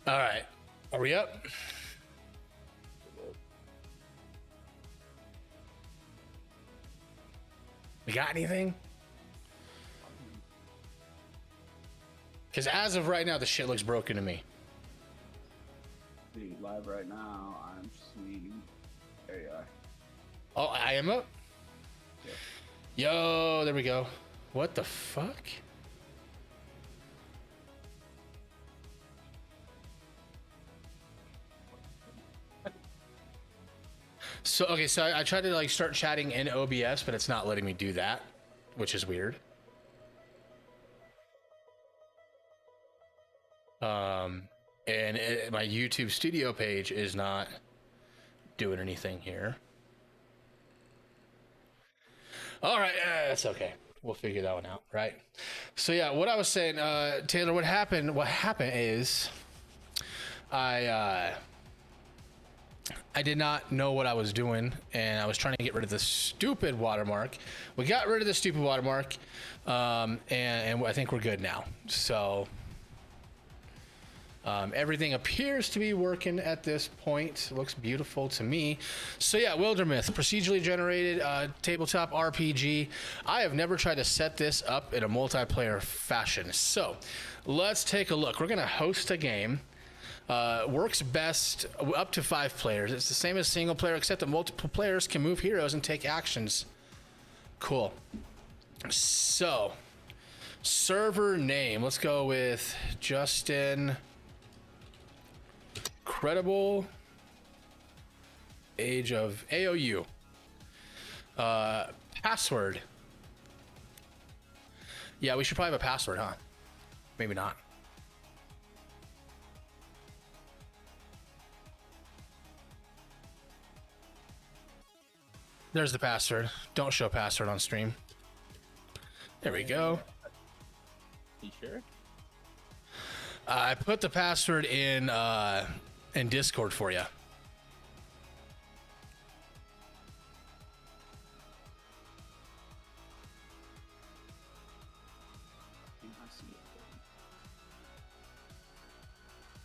All right. Are we up? We got anything? Because as of right now, the shit looks broken to me. See, live right now, I'm seeing. There you are. Oh, I am up? Yep. Yo, there we go. What the fuck? So, okay, so I tried to like start chatting in OBS, but it's not letting me do that, which is weird. And my YouTube studio page is not doing anything here. All right, that's okay. We'll figure that one out, right? So yeah, what I was saying, Taylor, what happened is I did not know what I was doing, and I was trying to get rid of the stupid watermark. We got rid of the stupid watermark, and I think we're good now. So everything appears to be working at this point. Looks beautiful to me. So yeah, Wildermyth, procedurally generated tabletop RPG. I have never tried to set this up in a multiplayer fashion. So let's take a look. We're gonna host a game. Works best up to 5 players. It's the same as single player, except that multiple players can move heroes and take actions. Cool. So server name, let's go with Justin Credible Age of AOU. Password. Yeah, we should probably have a password, huh? Maybe not. There's the password. Don't show password on stream. There we go. You sure? I put the password in Discord for you.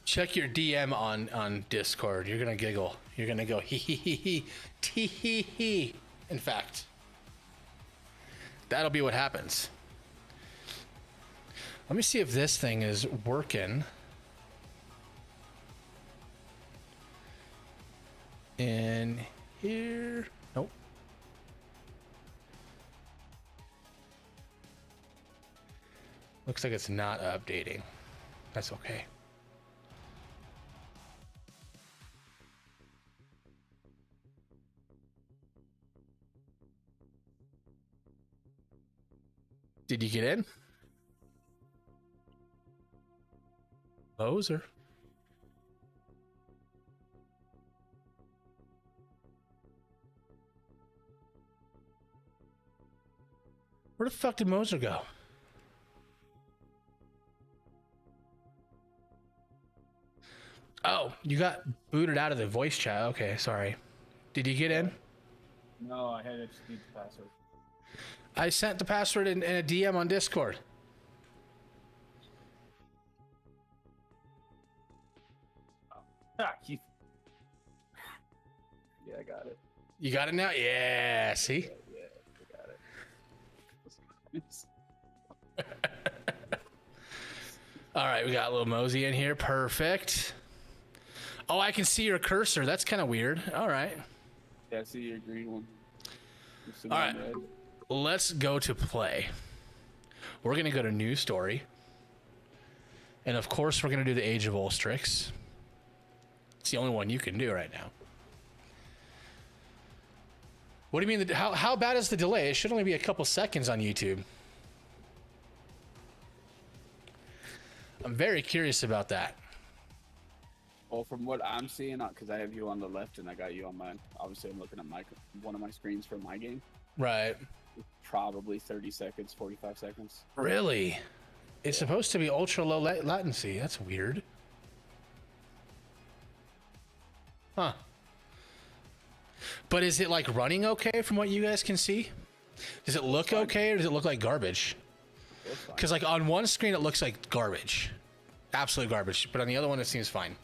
Check your DM on Discord. You're gonna giggle. You're gonna go hee hee hee hee tee hee hee. In fact, that'll be what happens. Let me see if this thing is working. In here, nope. Looks like it's not updating. That's okay. Did you get in? Moser. Where the fuck did Moser go? Oh, you got booted out of the voice chat. Okay, sorry. Did you get in? No, I had to just need the password. I sent the password in a DM on Discord. Ah, yeah, I got it. You got it now? Yeah, see? Yeah, I got it. All right, we got a little Mosey in here. Perfect. Oh, I can see your cursor. That's kind of weird. All right. Yeah, I see your green one. All right. Red. Let's go to play. We're going to go to new story. And of course, we're going to do the Age of Ulstryx. It's the only one you can do right now. What do you mean? How bad is the delay? It should only be a couple seconds on YouTube. I'm very curious about that. Well, from what I'm seeing, because I have you on the left and I got you on my, obviously I'm looking at one of my screens for my game. Right. Probably 30 seconds, 45 seconds. Really? It's supposed to be ultra low latency. That's weird. Huh. But is it like running okay from what you guys can see? Does it look okay or does it look like garbage? Because like on one screen it looks like garbage. absolute garbage. But on the other one, it seems fine.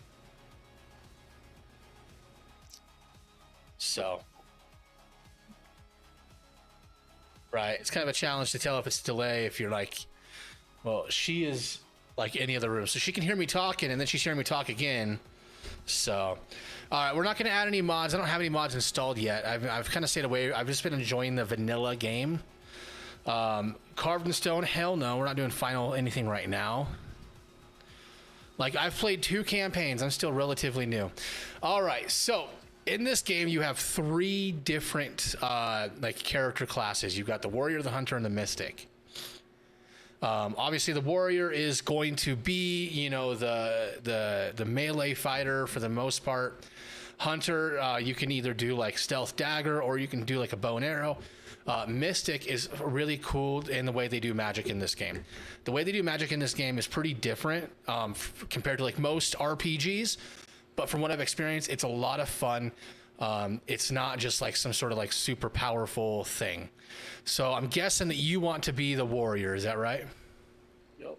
So, right, it's kind of a challenge to tell if it's delay. If you're like, well, she is like any other room, so she can hear me talking, and then she's hearing me talk again. So, all right, we're not going to add any mods. I don't have any mods installed yet. I've kind of stayed away. I've just been enjoying the vanilla game. Carved in stone, hell no, we're not doing final anything right now. Like, I've played 2 campaigns. I'm still relatively new. All right, so in this game, you have 3 different like character classes. You've got the warrior, the hunter, and the mystic. Obviously, the warrior is going to be, you know, the melee fighter for the most part. Hunter, you can either do like stealth dagger, or you can do like a bow and arrow. Mystic is really cool in the way they do magic in this game. The way they do magic in this game is pretty different compared to like most RPGs, but from what I've experienced, it's a lot of fun. It's not just like some sort of like super powerful thing. So I'm guessing that you want to be the warrior, is that right? Yep.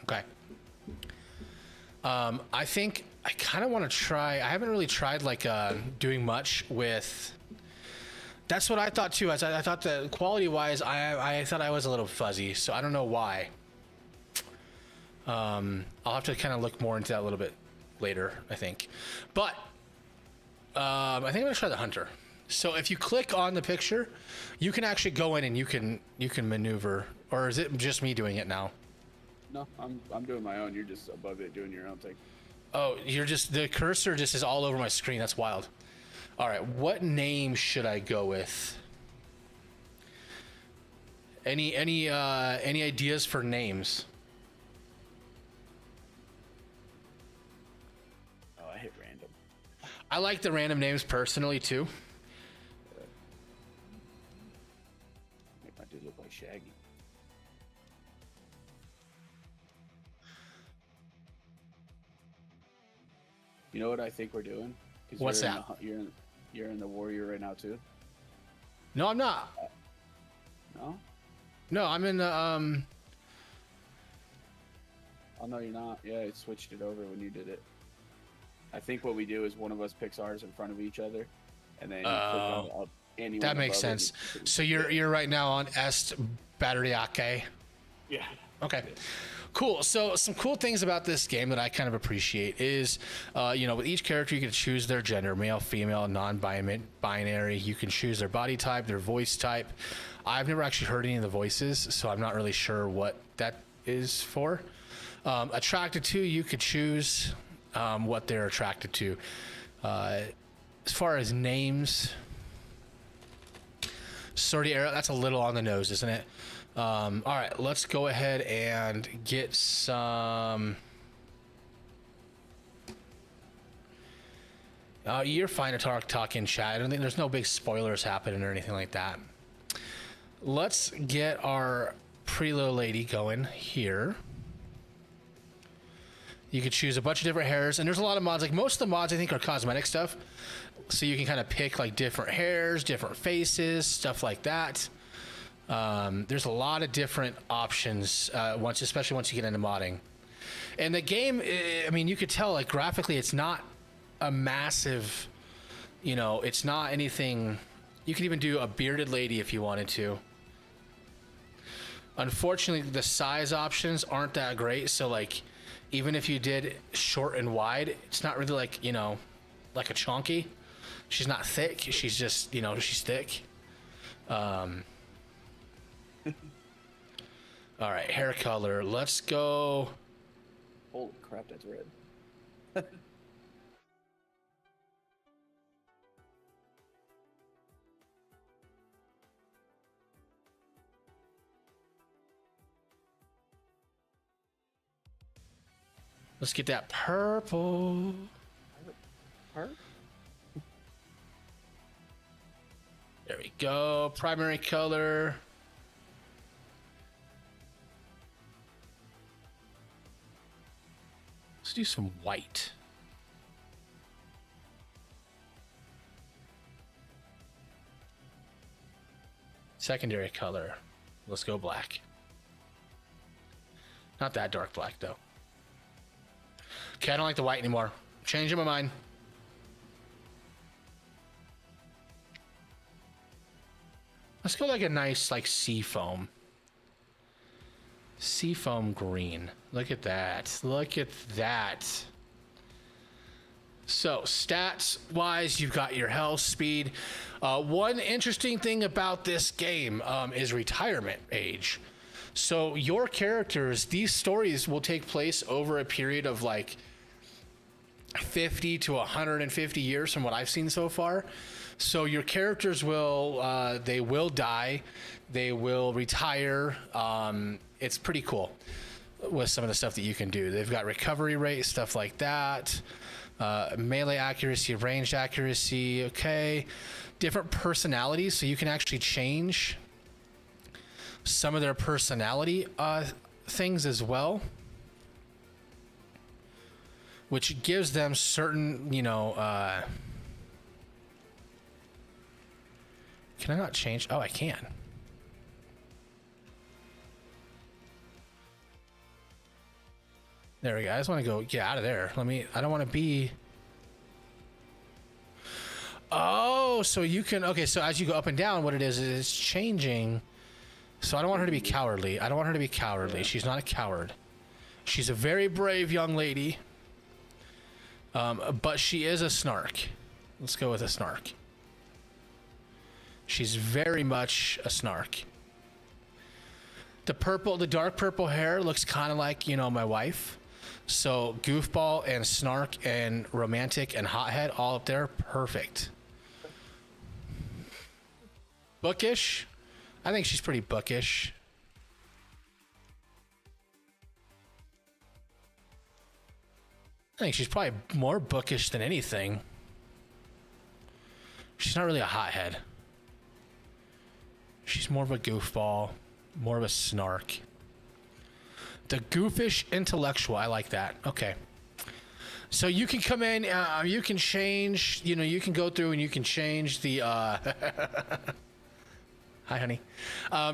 Okay. I think I kind of want to try. I haven't really tried like doing much with. That's what I thought too. I thought that quality-wise, I thought I was a little fuzzy, so I don't know why. I'll have to kind of look more into that a little bit later, I think. But I think I'm gonna try the hunter. So if you click on the picture, you can actually go in and you can maneuver. Or is it just me doing it now? No, I'm doing my own. You're just above it doing your own thing. Oh, you're just, the cursor just is all over my screen. That's wild. All right, what name should I go with? Any ideas for names? Oh, I hit random. I like the random names personally too. Make my dude look like Shaggy. You know what I think we're doing? 'Cause What's you're that? You're in the warrior right now too. No, I'm not. No? No, I'm in the Oh no, you're not. Yeah, it switched it over when you did it. I think what we do is one of us picks ours in front of each other, and then you click on anyone that makes above it. sense. So you're right now on Est Batteriaque. Yeah. Okay. Cool. So some cool things about this game that I kind of appreciate is, you know, with each character you can choose their gender, male, female, non-binary. You can choose their body type, their voice type. I've never actually heard any of the voices, so I'm not really sure what that is for. Attracted to, you could choose what they're attracted to. As far as names, Sortie Arrow, that's a little on the nose, isn't it? All right, let's go ahead and get some. You're fine to talk in chat. I don't think there's no big spoilers happening or anything like that. Let's get our preload lady going here. You could choose a bunch of different hairs, and there's a lot of mods. Like most of the mods, I think, are cosmetic stuff. So you can kind of pick like different hairs, different faces, stuff like that. There's a lot of different options especially once you get into modding. And the game, I mean, you could tell like graphically, it's not a massive, you know, it's not anything. You could even do a bearded lady if you wanted to. Unfortunately, the size options aren't that great. So like, even if you did short and wide, it's not really like, you know, like a chonky. She's not thick. She's just, you know, she's thick. All right, hair color. Let's go. Holy crap, that's red. Let's get that purple. Her? There we go. Primary color. Let's do some white. Secondary color. Let's go black. Not that dark black though. Okay, I don't like the white anymore. Changing my mind. Let's go like a nice like seafoam. Seafoam green. Look at that. Look at that. So stats wise, you've got your health, speed. One interesting thing about this game is retirement age. So your characters, these stories will take place over a period of like 50 to 150 years from what I've seen so far. So your characters will, they will die, they will retire. It's pretty cool with some of the stuff that you can do. They've got recovery rate, stuff like that. Melee accuracy, ranged accuracy, okay. Different personalities, so you can actually change some of their personality things as well, which gives them certain, you know, can I not change? Oh, I can. There we go. I just want to go get out of there. I don't want to be. Oh, so you can, okay, so as you go up and down, what it is it's changing. So I don't want her to be cowardly. I don't want her to be cowardly. She's not a coward. She's a very brave young lady. But she is a snark. Let's go with a snark. She's very much a snark. The dark purple hair looks kind of like, you know, my wife. So goofball and snark and romantic and hothead all up there. Perfect. Bookish. I think she's pretty bookish. I think she's probably more bookish than anything. She's not really a hothead. She's more of a goofball, more of a snark. The goofish intellectual, I like that. Okay. So you can come in, you can change, you know, you can go through and you can change the, hi, honey.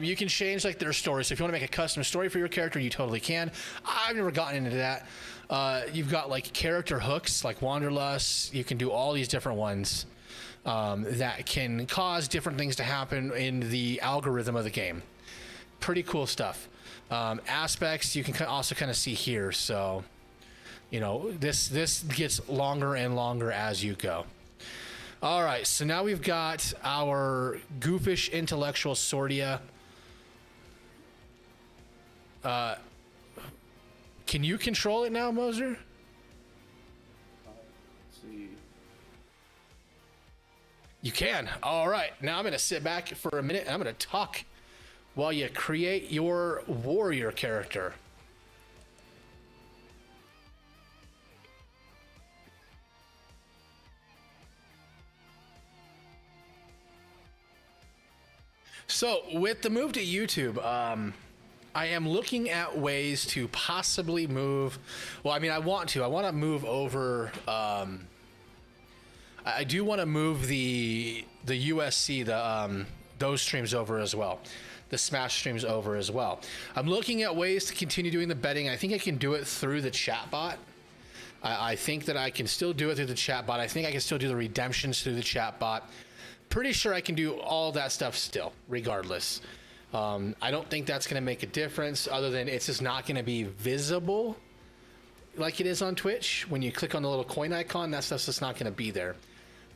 You can change like their story. So if you want to make a custom story for your character, you totally can. I've never gotten into that. You've got like character hooks, like Wanderlust. You can do all these different ones that can cause different things to happen in the algorithm of the game. Pretty cool stuff. Aspects you can also kind of see here. So, you know, this gets longer and longer as you go. All right, so now we've got our goofish intellectual Sordia. Can you control it now, Moser? Let's see. You can. All right, now I'm going to sit back for a minute and I'm going to talk while you create your warrior character. So with the move to YouTube, I am looking at ways to possibly move. Well, I mean, I want to move over. I do want to move the USC, those streams over as well. The Smash streams over as well. I'm looking at ways to continue doing the betting. I think I can do it through the chat bot. I think that I can still do it through the chat bot. I think I can still do the redemptions through the chat bot. Pretty sure I can do all that stuff still, regardless. I don't think that's going to make a difference other than it's just not going to be visible like it is on Twitch. When you click on the little coin icon, that stuff's just not going to be there.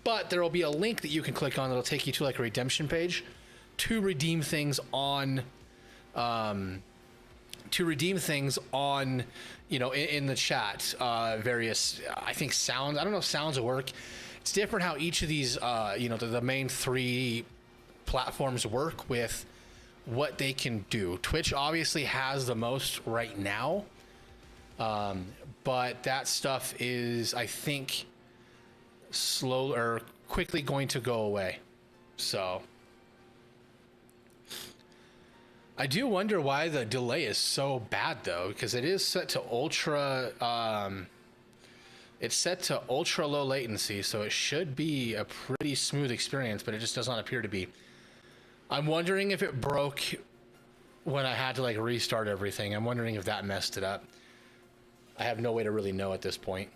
But there will be a link that you can click on that'll take you to like a redemption page to redeem things on, you know, in the chat. Various, I think sounds. I don't know if sounds will work. It's different how each of these, you know, the main three platforms work with what they can do. Twitch obviously has the most right now, but that stuff is, I think, slow or quickly going to go away. So I do wonder why the delay is so bad though, because it is set to ultra. It's set to ultra low latency, so it should be a pretty smooth experience, but it just does not appear to be. I'm wondering if it broke when I had to like restart everything. I'm wondering if that messed it up. I have no way to really know at this point.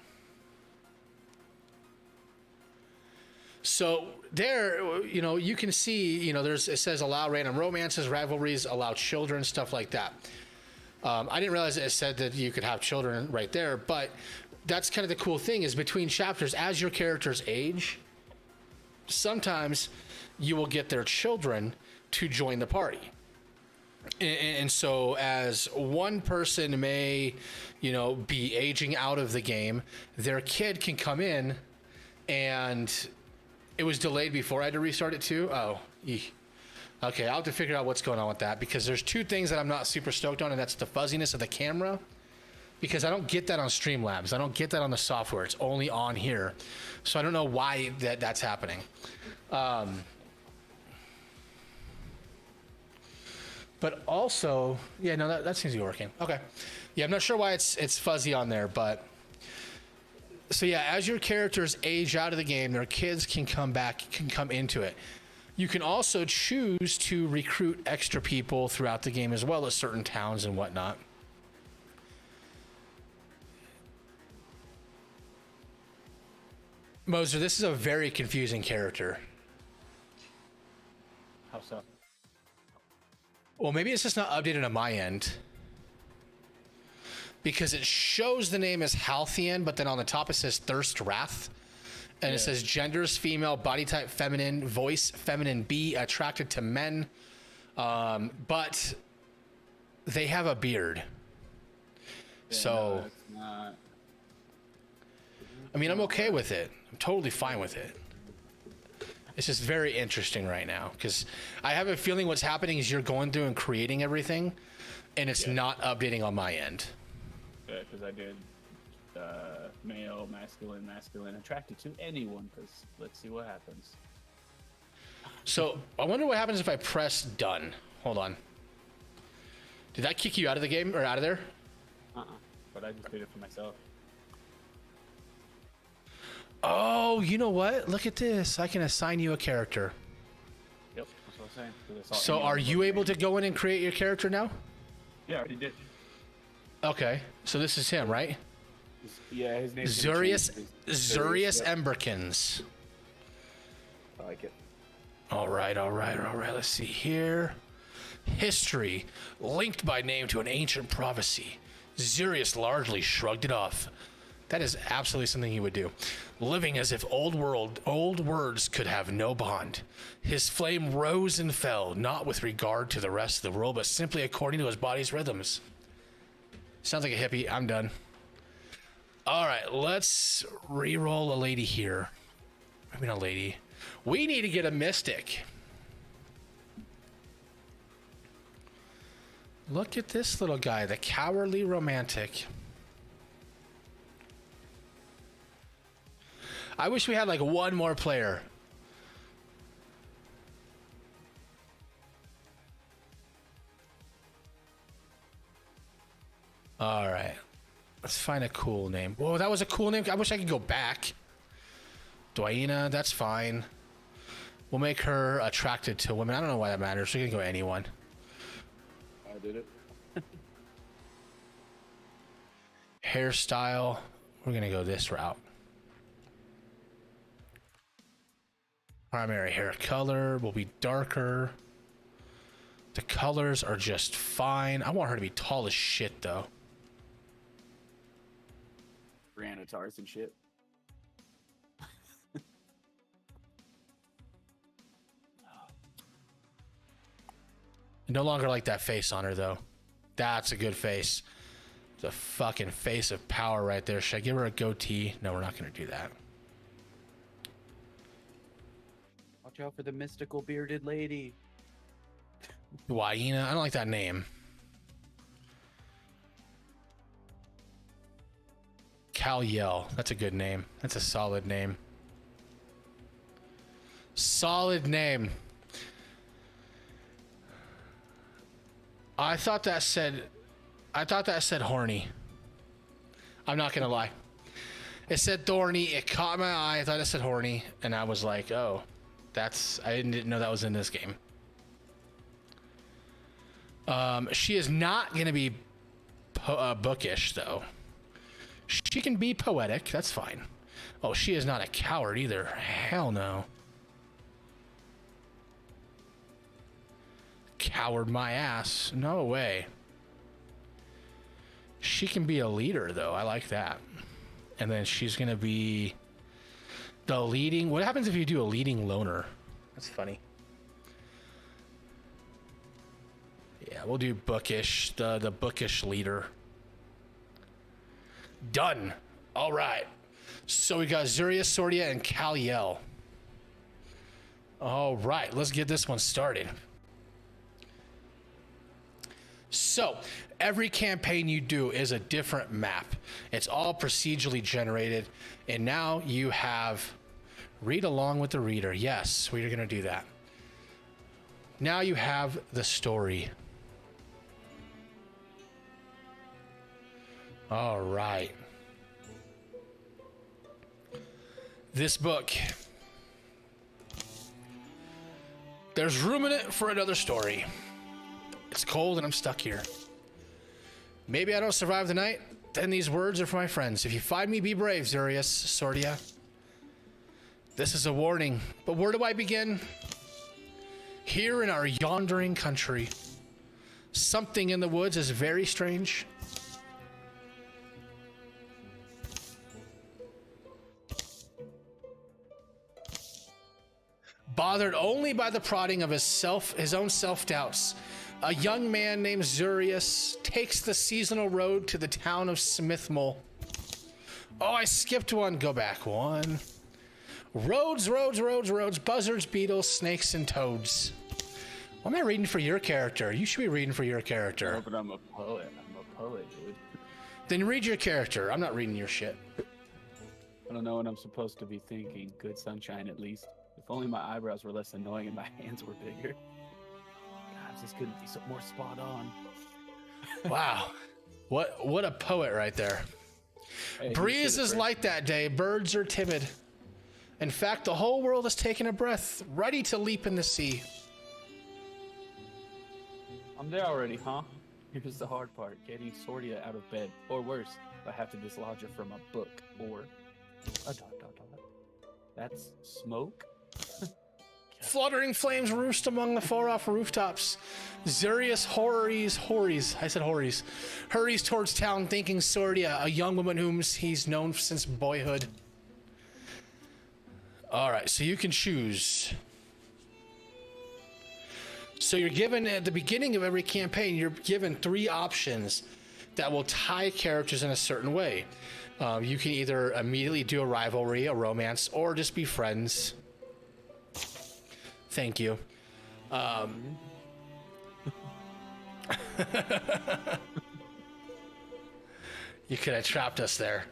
So there, you know, you can see, you know, it says allow random romances, rivalries, allow children, stuff like that. I didn't realize it said that you could have children right there, but that's kind of the cool thing is between chapters, as your characters age, sometimes you will get their children to join the party. And so as one person may, you know, be aging out of the game, their kid can come in, and it was delayed before I had to restart it too. Oh, okay. I'll have to figure out what's going on with that, because there's two things that I'm not super stoked on, and that's the fuzziness of the camera, because I don't get that on Streamlabs. I don't get that on the software. It's only on here. So I don't know why that's happening. But also, yeah, no, that seems to be working. Okay. Yeah, I'm not sure why it's fuzzy on there, but so yeah, as your characters age out of the game, their kids can come into it. You can also choose to recruit extra people throughout the game, as well as certain towns and whatnot. Moser, this is a very confusing character. How so? Well, maybe it's just not updated on my end, because it shows the name as Halcyon, but then on the top it says Thirst Wrath, and it says genders female, body type feminine, voice feminine B, attracted to men, but they have a beard. Yeah, so no, that's not... I mean, I'm okay with it. I'm totally fine with it. It's just very interesting right now, because I have a feeling what's happening is you're going through and creating everything, and it's not updating on my end. Yeah, because I did male, masculine, attracted to anyone, because let's see what happens. So I wonder what happens if I press done. Hold on. Did that kick you out of the game, or out of there? But I just did it for myself. Oh, you know what? Look at this. I can assign you a character. Yep, that's what I'm saying. So are you able to go in and create your character now? Yeah, I already did. Okay, so this is him, right? Yeah, his name's Zurius Emberkins. I like it. All right. Let's see here. History. Linked by name to an ancient prophecy. Zurius largely shrugged it off. That is absolutely something he would do. Living as if old words could have no bond. His flame rose and fell, not with regard to the rest of the world, but simply according to his body's rhythms. Sounds like a hippie. I'm done. All right, let's re-roll a lady here. Maybe not a lady. We need to get a mystic. Look at this little guy, the cowardly romantic. I wish we had like one more player. All right. Let's find a cool name. Whoa, that was a cool name. I wish I could go back. Dwaina, that's fine. We'll make her attracted to women. I don't know why that matters. We can go anyone. I did it. Hairstyle. We're going to go this route. Primary hair color will be darker. The colors are just fine. I want her to be tall as shit, though. Brianna Tars and shit. No longer like that face on her, though. That's a good face. It's a fucking face of power right there. Should I give her a goatee? No, we're not going to do that. Watch out for the mystical bearded lady. Dwaina? I don't like that name. Kal-El. That's a good name. That's a solid name. Solid name. I thought that said horny. I'm not gonna lie. It said thorny. It caught my eye. I thought it said horny, and I was like, oh, I didn't know that was in this game. She is not gonna be bookish though. She can be poetic. That's fine. Oh, she is not a coward either. Hell no. Coward my ass. No way. She can be a leader, though. I like that. And then she's going to be the leading. What happens if you do a leading loner? That's funny. Yeah, we'll do bookish, the bookish leader. Done. All right. So we got Zuria, Sordia, and Kal-El. All right, let's get this one started. So, every campaign you do is a different map. It's all procedurally generated, and now you have read along with the reader. Yes, we're going to do that. Now you have the story. All right. This book, there's room in it for another story. It's cold and I'm stuck here. Maybe I don't survive the night. Then these words are for my friends. If you find me, be brave, Zurius, Sordia. This is a warning, but where do I begin? Here in our yondering country, something in the woods is very strange. Bothered only by the prodding of his own self-doubts, a young man named Zurius takes the seasonal road to the town of Smithmole. Oh, I skipped one. Go back one. Roads, roads, roads, roads, buzzards, beetles, snakes, and toads. Why am I reading for your character? You should be reading for your character. No, but I'm a poet. I'm a poet, dude. Then read your character. I'm not reading your shit. I don't know what I'm supposed to be thinking. Good sunshine, at least. If only my eyebrows were less annoying and my hands were bigger. God, this couldn't be so more spot on. Wow. What a poet right there. Hey, Breeze is light that day. Birds are timid. In fact, the whole world is taking a breath, ready to leap in the sea. I'm there already, huh? Here's the hard part. Getting Sordia out of bed. Or worse, I have to dislodge her from a book. Or a dot, dot, dot. That's smoke? Fluttering flames roost among the far-off rooftops. Zurius hurries towards town, thinking Sordia, a young woman whom he's known since boyhood. All right, so you can choose. So you're given, at the beginning of every campaign, you're given 3 options that will tie characters in a certain way. You can either immediately do a rivalry, a romance, or just be friends. Thank you. You could have trapped us there.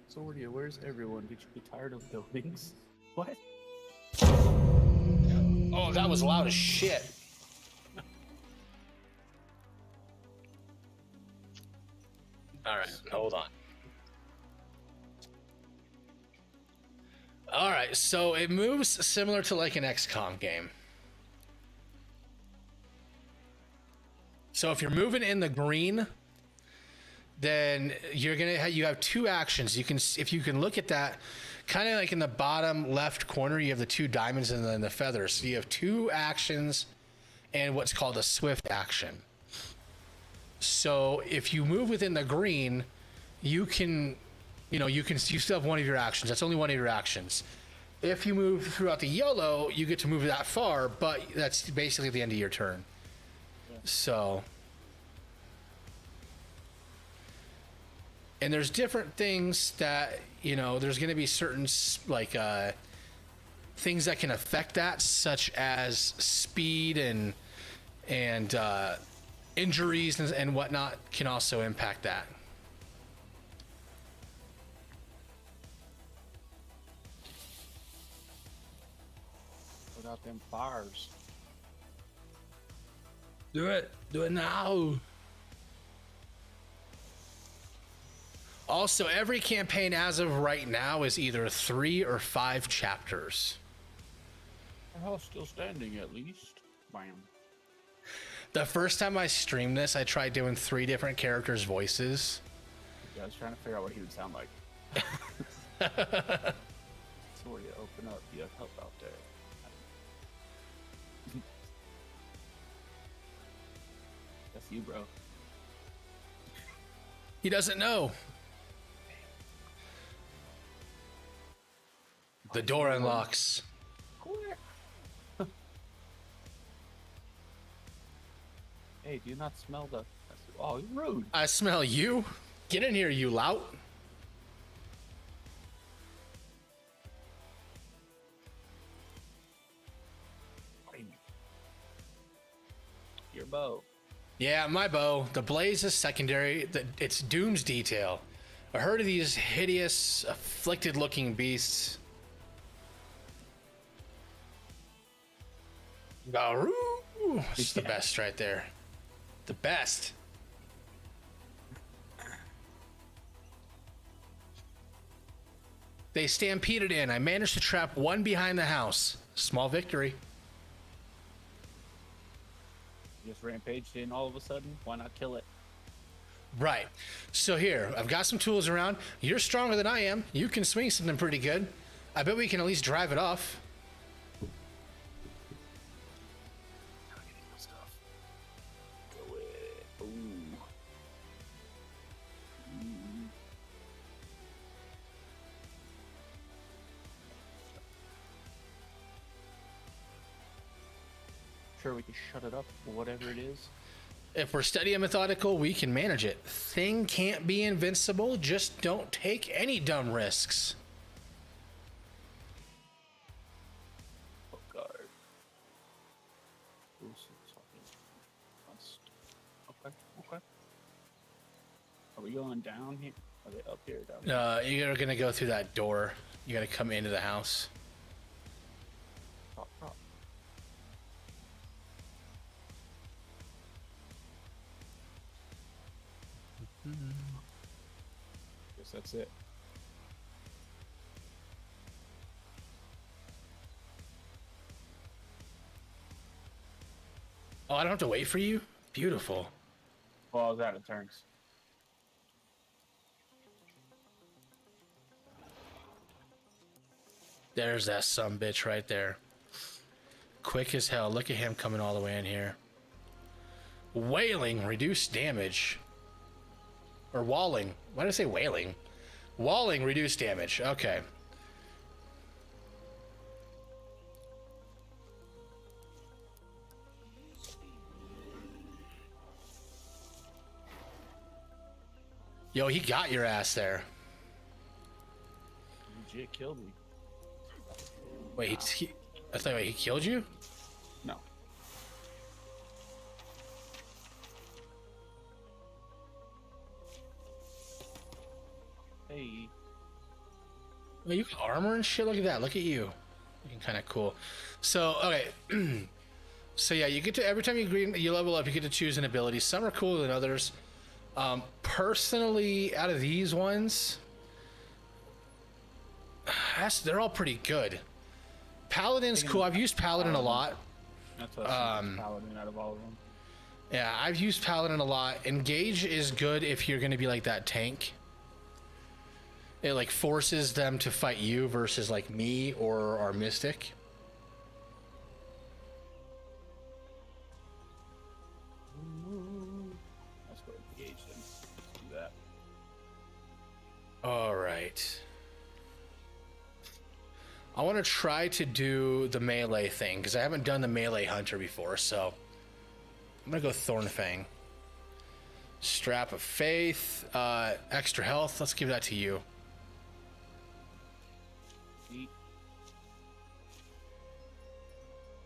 Sordia, where's everyone? Did you get tired of buildings? What? Oh, that was loud as shit. All right, hold on. All right, so it moves similar to like an XCOM game. So if you're moving in the green, then you have 2 actions. You can, if you can look at that, kind of like in the bottom left corner, you have the 2 diamonds and then the feathers. So you have 2 actions and what's called a swift action. So if you move within the green, you still have one of your actions. That's only one of your actions. If you move throughout the yellow, you get to move that far, but that's basically the end of your turn. Yeah. So, and there's different things that, there's going to be certain like things that can affect that, such as speed and injuries and whatnot can also impact that. Put out them fires. Do it now. Also, every campaign as of right now is either 3 or 5 chapters. The house still standing, at least. Bam. The first time I streamed this, I tried doing 3 different characters' voices. Yeah, I was trying to figure out what he would sound like. Sorry to open up. You have help out there. That's you, bro. He doesn't know. The door unlocks. Hey, do you not smell the... Oh, you're rude. I smell you. Get in here, you lout. Your bow. Yeah, my bow. The blaze is secondary. It's Doom's detail. A herd of these hideous, afflicted-looking beasts. Garoo! It's the best right there. The best. They stampeded in. I managed to trap one behind the house. Small victory. Just rampaged in all of a sudden. Why not kill it? Right. So here, I've got some tools around. You're stronger than I am. You can swing something pretty good. I bet we can at least drive it off. Sure, we can shut it up or whatever it is. If we're steady and methodical, we can manage it. Thing can't be invincible. Just don't take any dumb risks. Oh, guard. Okay, okay. Are we going down here? Are they up here or down here? You're gonna go through that door. You gotta come into the house. Top. Guess that's it. Oh, I don't have to wait for you? Beautiful. Well, I was out of turns. There's that sumbitch right there. Quick as hell. Look at him coming all the way in here. Wailing, reduced damage. Or walling. Why did I say wailing? Walling, reduced damage. Okay. Yo, he got your ass there. Legit killed me. Wait, I thought he killed you? No. Hey. Well, you got armor and shit. Look at that. Look at you. Looking kind of cool. So, okay. So yeah, you get to every time you level up, you get to choose an ability. Some are cooler than others. Personally, out of these ones, they're all pretty good. Paladin's cool. I've used Paladin a lot. That's what I think Paladin out of all of them. Yeah, I've used Paladin a lot. Engage is good if you're going to be like that tank. It like forces them to fight you versus like me or our Mystic. Let's go engage them. Let's do that. All right. I want to try to do the melee thing because I haven't done the melee hunter before, so I'm gonna go Thornfang. Strap of Faith, extra health. Let's give that to you.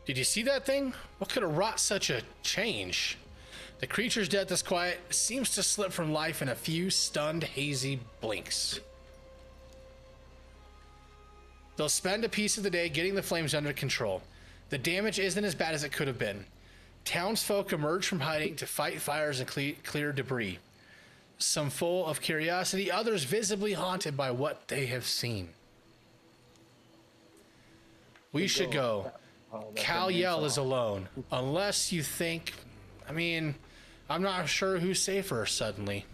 Did you see that thing? What could have wrought such a change? The creature's death is quiet, seems to slip from life in a few stunned, hazy blinks. They'll spend a piece of the day getting the flames under control. The damage isn't as bad as it could have been. Townsfolk emerge from hiding to fight fires and clear debris. Some full of curiosity, others visibly haunted by what they have seen. We should go. Cal Yell is alone, unless you think I mean, I'm not sure who's safer suddenly.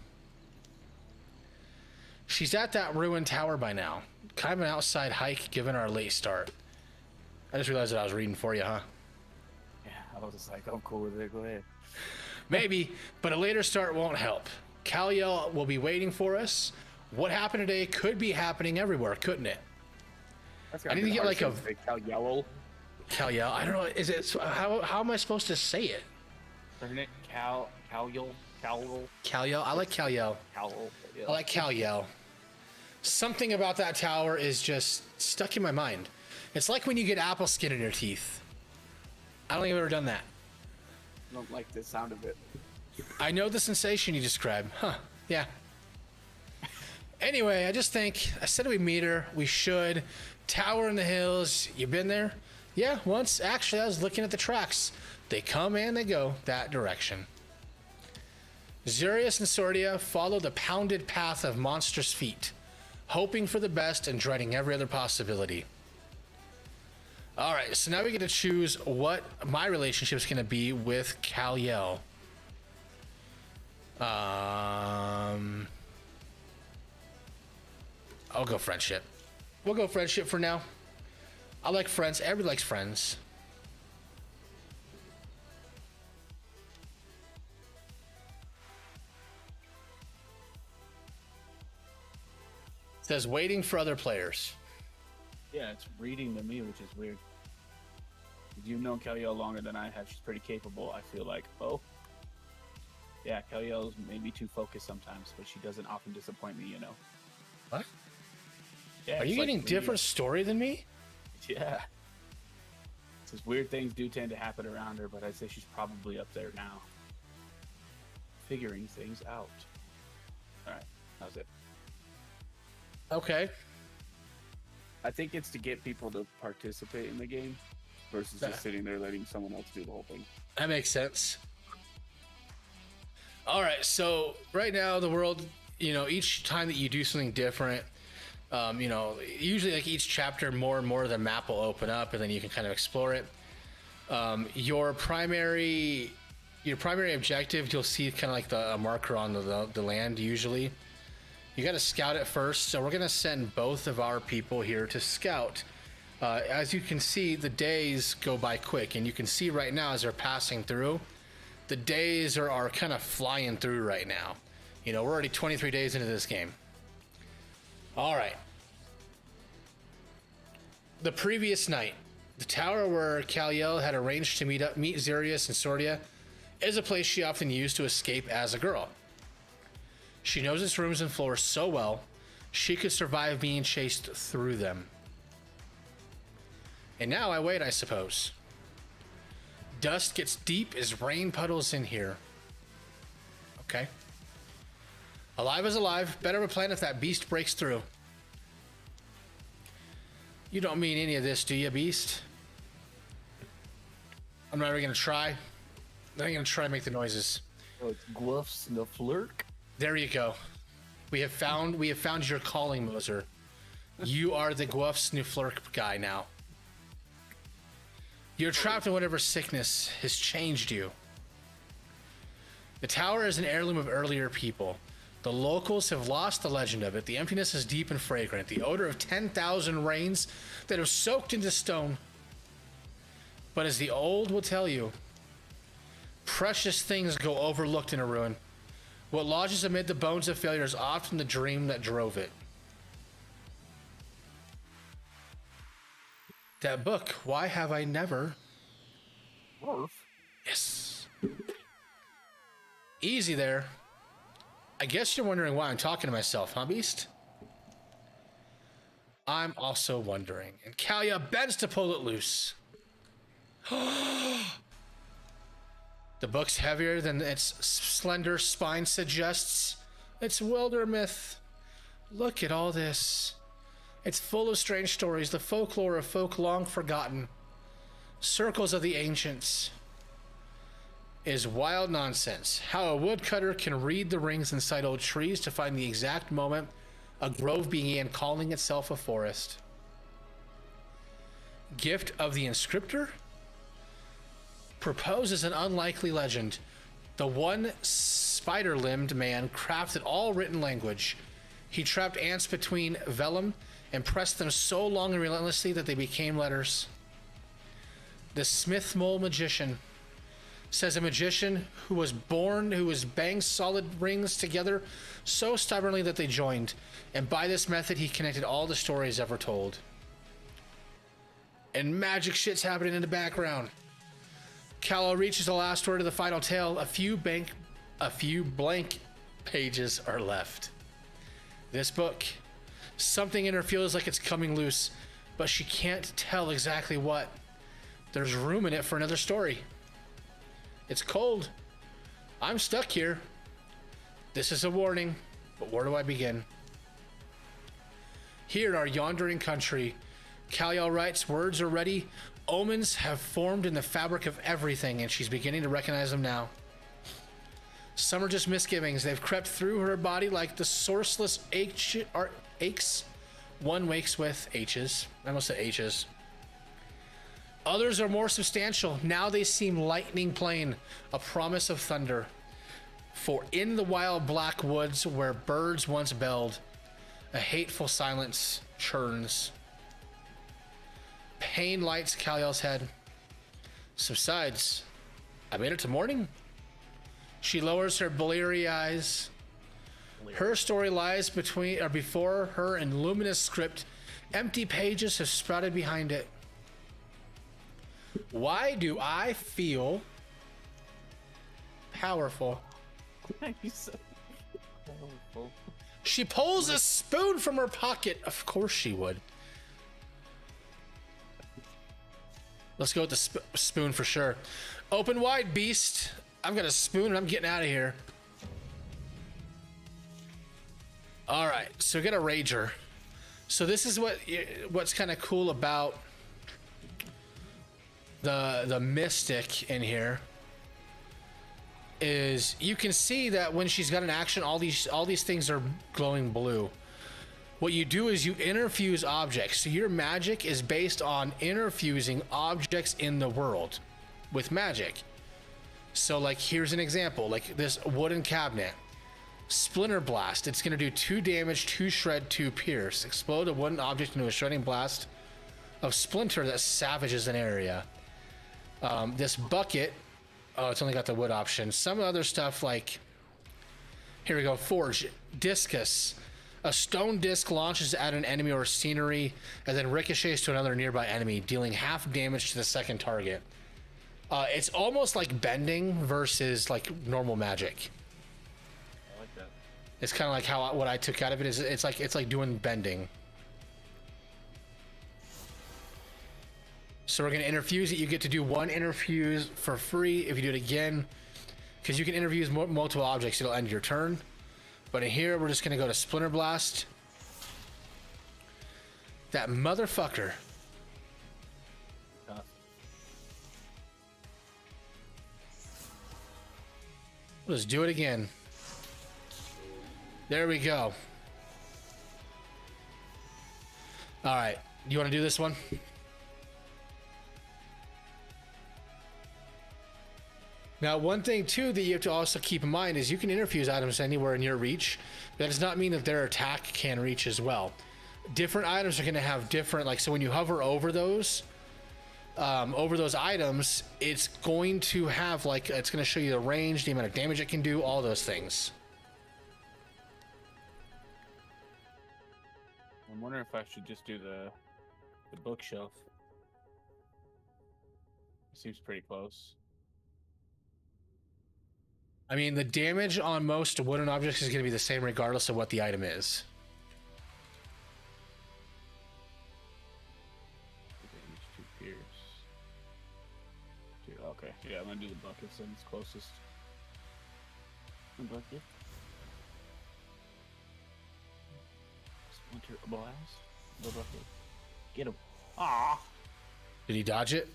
She's at that ruined tower by now. Kind of an outside hike given our late start. I just realized that I was reading for you, huh? Yeah, I was just like, I'm cool with it. Go ahead. Maybe, but a later start won't help. Kal-El will be waiting for us. What happened today could be happening everywhere, couldn't it? I need to get like a Kal-El. Kal-El. I don't know. Is it how am I supposed to say it? Isn't it Kal-El? Kal-El. I like Kal-El. Yeah. I like Kal-El. Something about that tower is just stuck in my mind. It's like when you get apple skin in your teeth. I don't think I've ever done that. I don't like the sound of it. I know the sensation you describe. Huh. Yeah. Anyway, I just think, I said we meet her. We should. Tower in the hills. You been there? Yeah, once. Actually, I was looking at the tracks. They come and they go that direction. Xurius and Sordia follow the pounded path of monstrous feet, hoping for the best and dreading every other possibility. All right, so now we get to choose what my relationship is going to be with Kal-El. I'll go friendship. We'll go friendship for now. I like friends. Everybody likes friends. It says waiting for other players. Yeah, it's reading to me, which is weird. You've known Kal-El longer than I have. She's pretty capable. I feel like, yeah, Kal-El's maybe too focused sometimes, but she doesn't often disappoint me, you know. What? Yeah, Are you like getting different story than me? Yeah. Says weird things do tend to happen around her, but I'd say she's probably up there now. Figuring things out. Alright, how's it? Okay. I think it's to get people to participate in the game versus just sitting there letting someone else do the whole thing. That makes sense. All right, so right now the world, each time that you do something different, usually like each chapter more and more of the map will open up and then you can kind of explore it. Your primary objective, you'll see kind of like the marker on the land usually. You got to scout it first, so we're going to send both of our people here to scout. As you can see, the days go by quick, and you can see right now as they're passing through, the days are kind of flying through right now. We're already 23 days into this game. All right. The previous night, the tower where Kal-El had arranged to meet Xurius and Sordia is a place she often used to escape as a girl. She knows its rooms and floors so well, she could survive being chased through them. And now I wait, I suppose. Dust gets deep as rain puddles in here. Okay. Alive is alive. Better of a plan if that beast breaks through. You don't mean any of this, do you, beast? I'm not even gonna try. I'm not even gonna try to make the noises. Oh, it's Gluffs the Flirk. There you go. We have found your calling, Moser. You are the Guelph Snuflurk guy now. You're trapped in whatever sickness has changed you. The tower is an heirloom of earlier people. The locals have lost the legend of it. The emptiness is deep and fragrant. The odor of 10,000 rains that have soaked into stone. But as the old will tell you, precious things go overlooked in a ruin. What lodges amid the bones of failure is often the dream that drove it. That book, Why Have I Never? Yes. Easy there. I guess you're wondering why I'm talking to myself, huh, Beast? I'm also wondering. And Kal-El bends to pull it loose. The book's heavier than its slender spine suggests. It's Wildermyth. Look at all this. It's full of strange stories, the folklore of folk long forgotten. Circles of the ancients. Is wild nonsense. How a woodcutter can read the rings inside old trees to find the exact moment a grove began calling itself a forest. Gift of the inscriptor? Proposes an unlikely legend. The one spider-limbed man crafted all written language. He trapped ants between vellum and pressed them so long and relentlessly that they became letters. The Smith Mole magician says a magician who was banged solid rings together so stubbornly that they joined, and by this method he connected all the stories ever told. And magic shit's happening in the background. Kal-El reaches the last word of the final tale. A few blank pages are left. This book, something in her feels like it's coming loose, but she can't tell exactly what. There's room in it for another story. It's cold. I'm stuck here. This is a warning, but where do I begin? Here in our yondering country, Kal-El writes, words are ready. Omens have formed in the fabric of everything, and she's beginning to recognize them now. Some are just misgivings. They've crept through her body like the sourceless aches one wakes with. H's. I almost said H's. Others are more substantial. Now they seem lightning plain, a promise of thunder. For in the wild black woods where birds once belled, a hateful silence churns. Pain lights Kal-El's head. Subsides. I made it to morning. She lowers her bleary eyes. Her story lies before her in luminous script. Empty pages have sprouted behind it. Why do I feel powerful? Powerful. She pulls a spoon from her pocket. Of course she would. Let's go with the spoon for sure. Open wide, beast. I've got a spoon and I'm getting out of here. All right, so we got a rager. So this is what's kind of cool about the mystic in here is you can see that when she's got an action, all these things are glowing blue. What you do is you interfuse objects. So your magic is based on interfusing objects in the world with magic. So like here's an example, like this wooden cabinet. Splinter blast. It's going to do 2 damage, 2 shred, 2 pierce. Explode a wooden object into a shredding blast of splinter that savages an area. This bucket, oh, it's only got the wood option. Some other stuff like, here we go, forge, discus. A stone disc launches at an enemy or scenery and then ricochets to another nearby enemy, dealing half damage to the second target. It's almost like bending versus like normal magic. I like that. It's kind of like what I took out of it is it's like doing bending. So we're gonna interfuse it. You get to do 1 interfuse for free if you do it again, because you can interfuse multiple objects. It'll end your turn. But in here, we're just gonna go to Splinter Blast. That motherfucker. Tough. Let's do it again. There we go. All right, you want to do this one? Now, one thing too that you have to also keep in mind is you can interfuse items anywhere in your reach. That does not mean that their attack can reach as well. Different items are going to have different, like, so when you hover over those items, it's going to have like, it's going to show you the range, the amount of damage it can do, all those things. I'm wondering if I should just do the bookshelf. Seems pretty close. I mean, the damage on most wooden objects is going to be the same regardless of what the item is. Damage 2 pierce. Okay, yeah, I'm gonna do the buckets and it's closest. The bucket. Splinter blast. The bucket. Get him. Ah! Did he dodge it?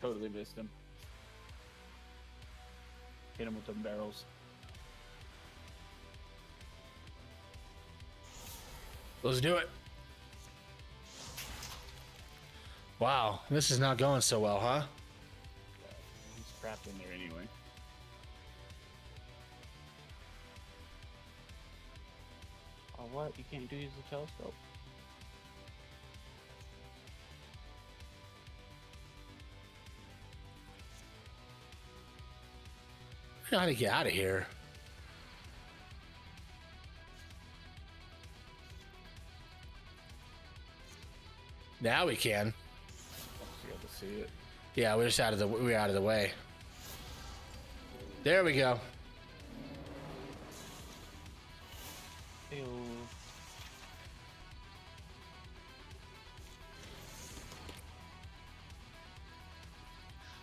Totally missed him. Hit him with the barrels. Let's do it. Wow, this is not going so well, huh? He's trapped in there anyway. what? You can't use the telescope. I gotta get out of here. Now we can. Be able to see it. Yeah, we're out of the way. There we go. Ew.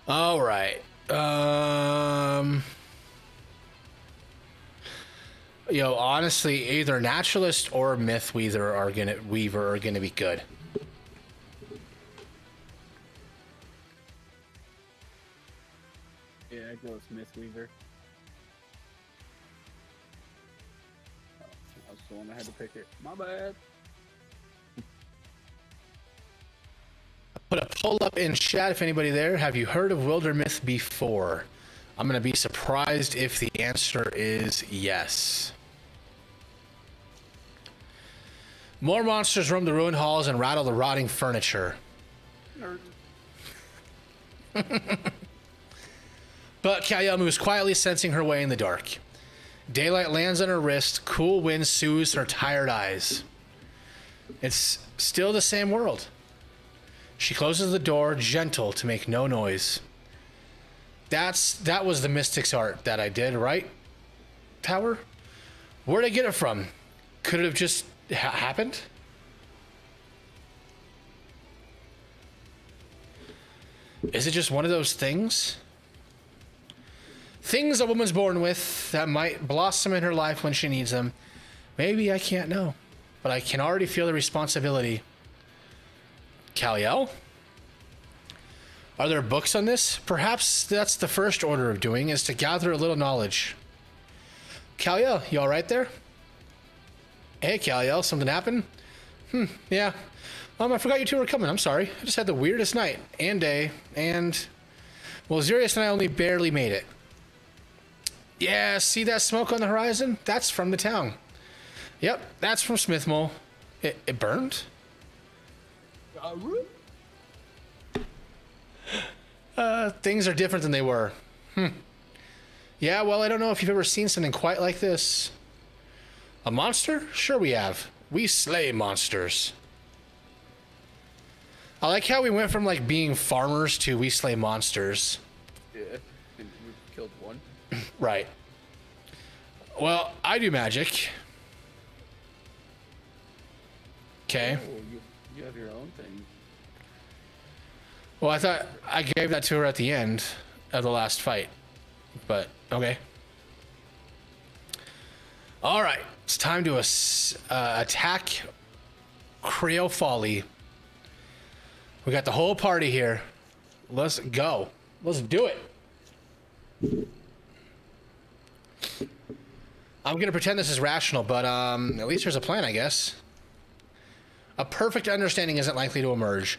All right. Honestly, either naturalist or myth weaver are gonna be good. Yeah, I go with Mythweaver. Oh, I was the one that had to pick it. My bad. Put a poll up in chat if anybody there. Have you heard of Wildermyth before? I'm gonna be surprised if the answer is yes. More monsters roam the ruined halls and rattle the rotting furniture. Nerd. But Kal-El moves quietly, sensing her way in the dark. Daylight lands on her wrist. Cool wind soothes her tired eyes. It's still the same world. She closes the door, gentle to make no noise. That was the Mystic's art that I did, right? Tower? Where'd I get it from? Could it have just happened? Is it just one of those things? Things a woman's born with that might blossom in her life when she needs them. Maybe I can't know, but I can already feel the responsibility. Kal-El? Are there books on this? Perhaps that's the first order of doing, is to gather a little knowledge. Kal-El, you alright there? Hey, Kal-El, something happened? Yeah. I forgot you two were coming. I'm sorry. I just had the weirdest night and day, and... well, Xerius and I only barely made it. Yeah, see that smoke on the horizon? That's from the town. Yep, that's from Smithmole. It burned? Things are different than they were. Yeah, well, I don't know if you've ever seen something quite like this. A monster? Sure we have. We slay monsters. I like how we went from like being farmers to we slay monsters. Yeah, and we killed one. Right. Well, I do magic. Okay. Oh, you have your own thing. Well, I thought I gave that to her at the end of the last fight, but okay. All right, it's time to attack Creo Folly. We got the whole party here. Let's go. Let's do it. I'm gonna pretend this is rational, but at least there's a plan, I guess. A perfect understanding isn't likely to emerge.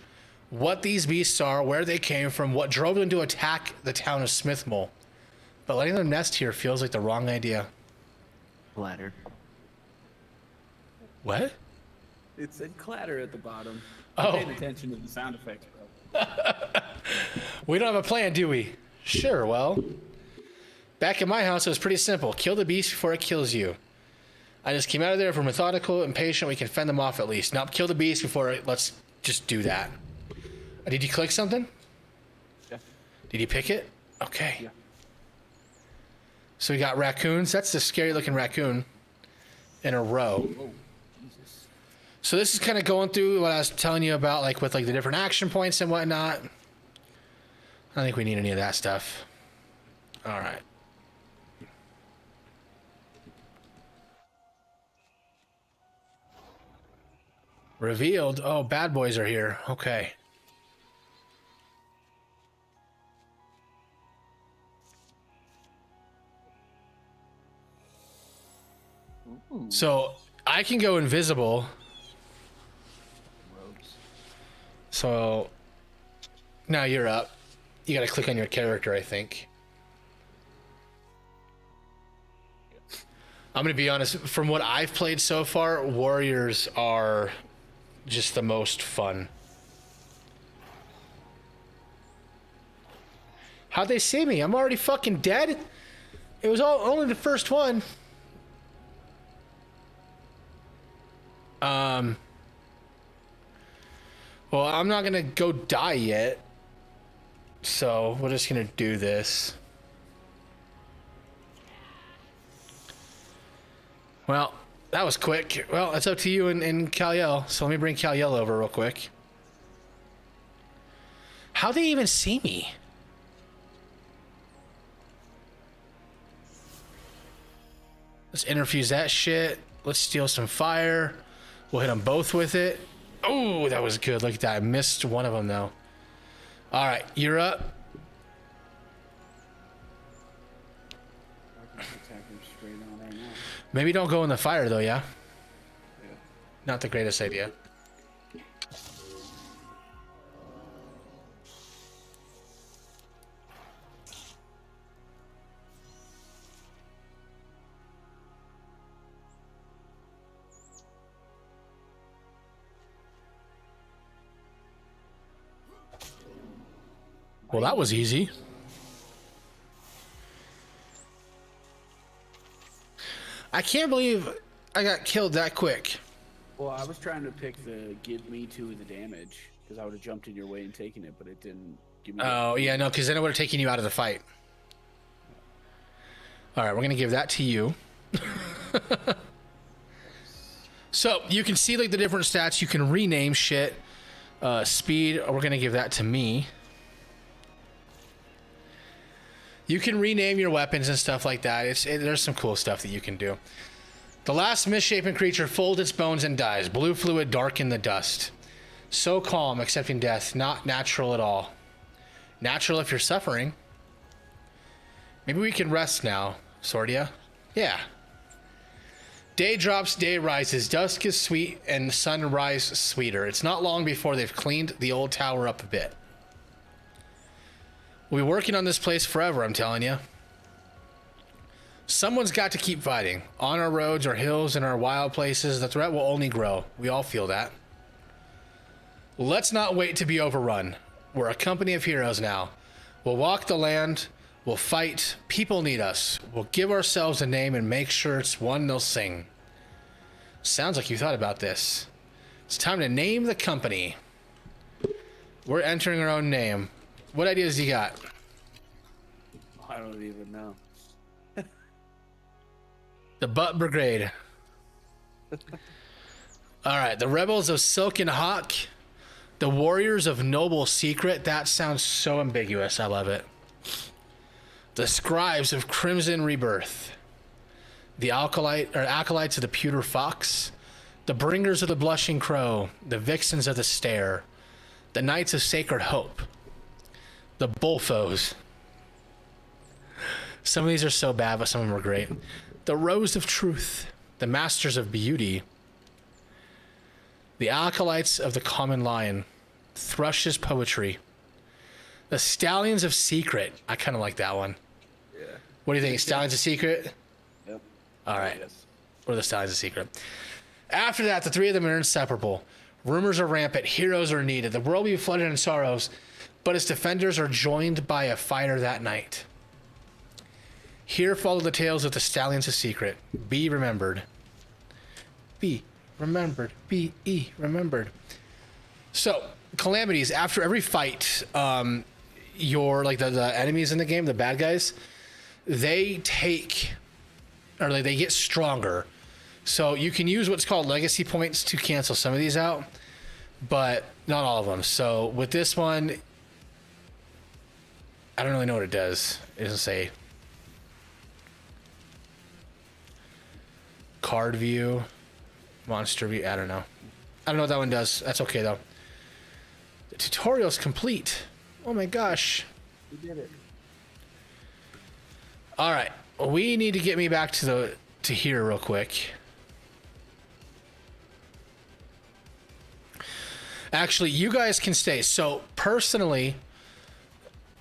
What these beasts are, where they came from, what drove them to attack the town of Smithmole. But letting them nest here feels like the wrong idea. Clatter. What? It said clatter at the bottom. Oh. I'm paying attention to the sound effects, bro. We don't have a plan, do we? Sure, well. Back in my house, it was pretty simple. Kill the beast before it kills you. I just came out of there. If we're methodical and patient, we can fend them off at least. Now, kill the beast before it... let's just do that. Did you click something? Yeah. Did you pick it? Okay. Yeah. So we got raccoons. That's the scary looking raccoon in a row. Oh, Jesus. So this is kind of going through what I was telling you about, like with like the different action points and whatnot. I don't think we need any of that stuff. All right. Revealed. Oh, bad boys are here. Okay. Ooh. So I can go invisible. Rogues. So now you're up. You got to click on your character, I think. I'm going to be honest. From what I've played so far, warriors are just the most fun. How'd they see me? I'm already fucking dead? It was only the first one. Well, I'm not gonna go die yet. So, we're just gonna do this. Well, that was quick. Well, it's up to you and Kal-El. So let me bring Kal-El over real quick. How'd they even see me? Let's interfuse that shit. Let's steal some fire. We'll hit them both with it. Oh, that was good. Look at that. I missed one of them, though. All right, you're up. I can attack him straight on right now. Maybe don't go in the fire, though, yeah? Yeah. Not the greatest idea. Well, that was easy. I can't believe I got killed that quick. Well, I was trying to pick the give me 2 of the damage because I would have jumped in your way and taken it, but it didn't give me. Oh, yeah, no, because then it would have taken you out of the fight. All right, we're going to give that to you. So you can see like the different stats. You can rename shit. Speed, we're going to give that to me. You can rename your weapons and stuff like that. There's some cool stuff that you can do. The last misshapen creature folds its bones and dies. Blue fluid darken the dust. So calm, accepting death. Not natural at all. Natural if you're suffering. Maybe we can rest now, Sordia. Yeah. Day drops, day rises. Dusk is sweet and sunrise sweeter. It's not long before they've cleaned the old tower up a bit. We'll be working on this place forever, I'm telling you. Someone's got to keep fighting. On our roads, our hills, and our wild places, the threat will only grow. We all feel that. Let's not wait to be overrun. We're a company of heroes now. We'll walk the land. We'll fight. People need us. We'll give ourselves a name and make sure it's one they'll sing. Sounds like you thought about this. It's time to name the company. We're entering our own name. What ideas do you got? I don't even know. The Butt Brigade. All right, the Rebels of Silken Hawk. The Warriors of Noble Secret. That sounds so ambiguous. I love it. The Scribes of Crimson Rebirth. The Acolytes of the Pewter Fox. The Bringers of the Blushing Crow. The Vixens of the Stair. The Knights of Sacred Hope. The Bullfoes. Some of these are so bad, but some of them are great. The Rose of Truth. The Masters of Beauty. The Acolytes of the Common Lion. Thrush's Poetry. The Stallions of Secret. I kind of like that one. Yeah. What do you think? Stallions of Secret? Yep. All right. Yes. Or the Stallions of Secret. After that, the three of them are inseparable. Rumors are rampant. Heroes are needed. The world will be flooded in sorrows, but its defenders are joined by a fighter that night. Here follow the tales of the Stallions of Secret. Be remembered. Be remembered. Be remembered. So, calamities. After every fight, your like the enemies in the game, the bad guys, they take or they get stronger. So you can use what's called legacy points to cancel some of these out, but not all of them. So with this one, I don't really know what it does. It doesn't say. Card view, monster view. I don't know. I don't know what that one does. That's okay though. The tutorial's complete. Oh my gosh. We did it. All right. We need to get me back to here real quick. Actually, you guys can stay. So personally,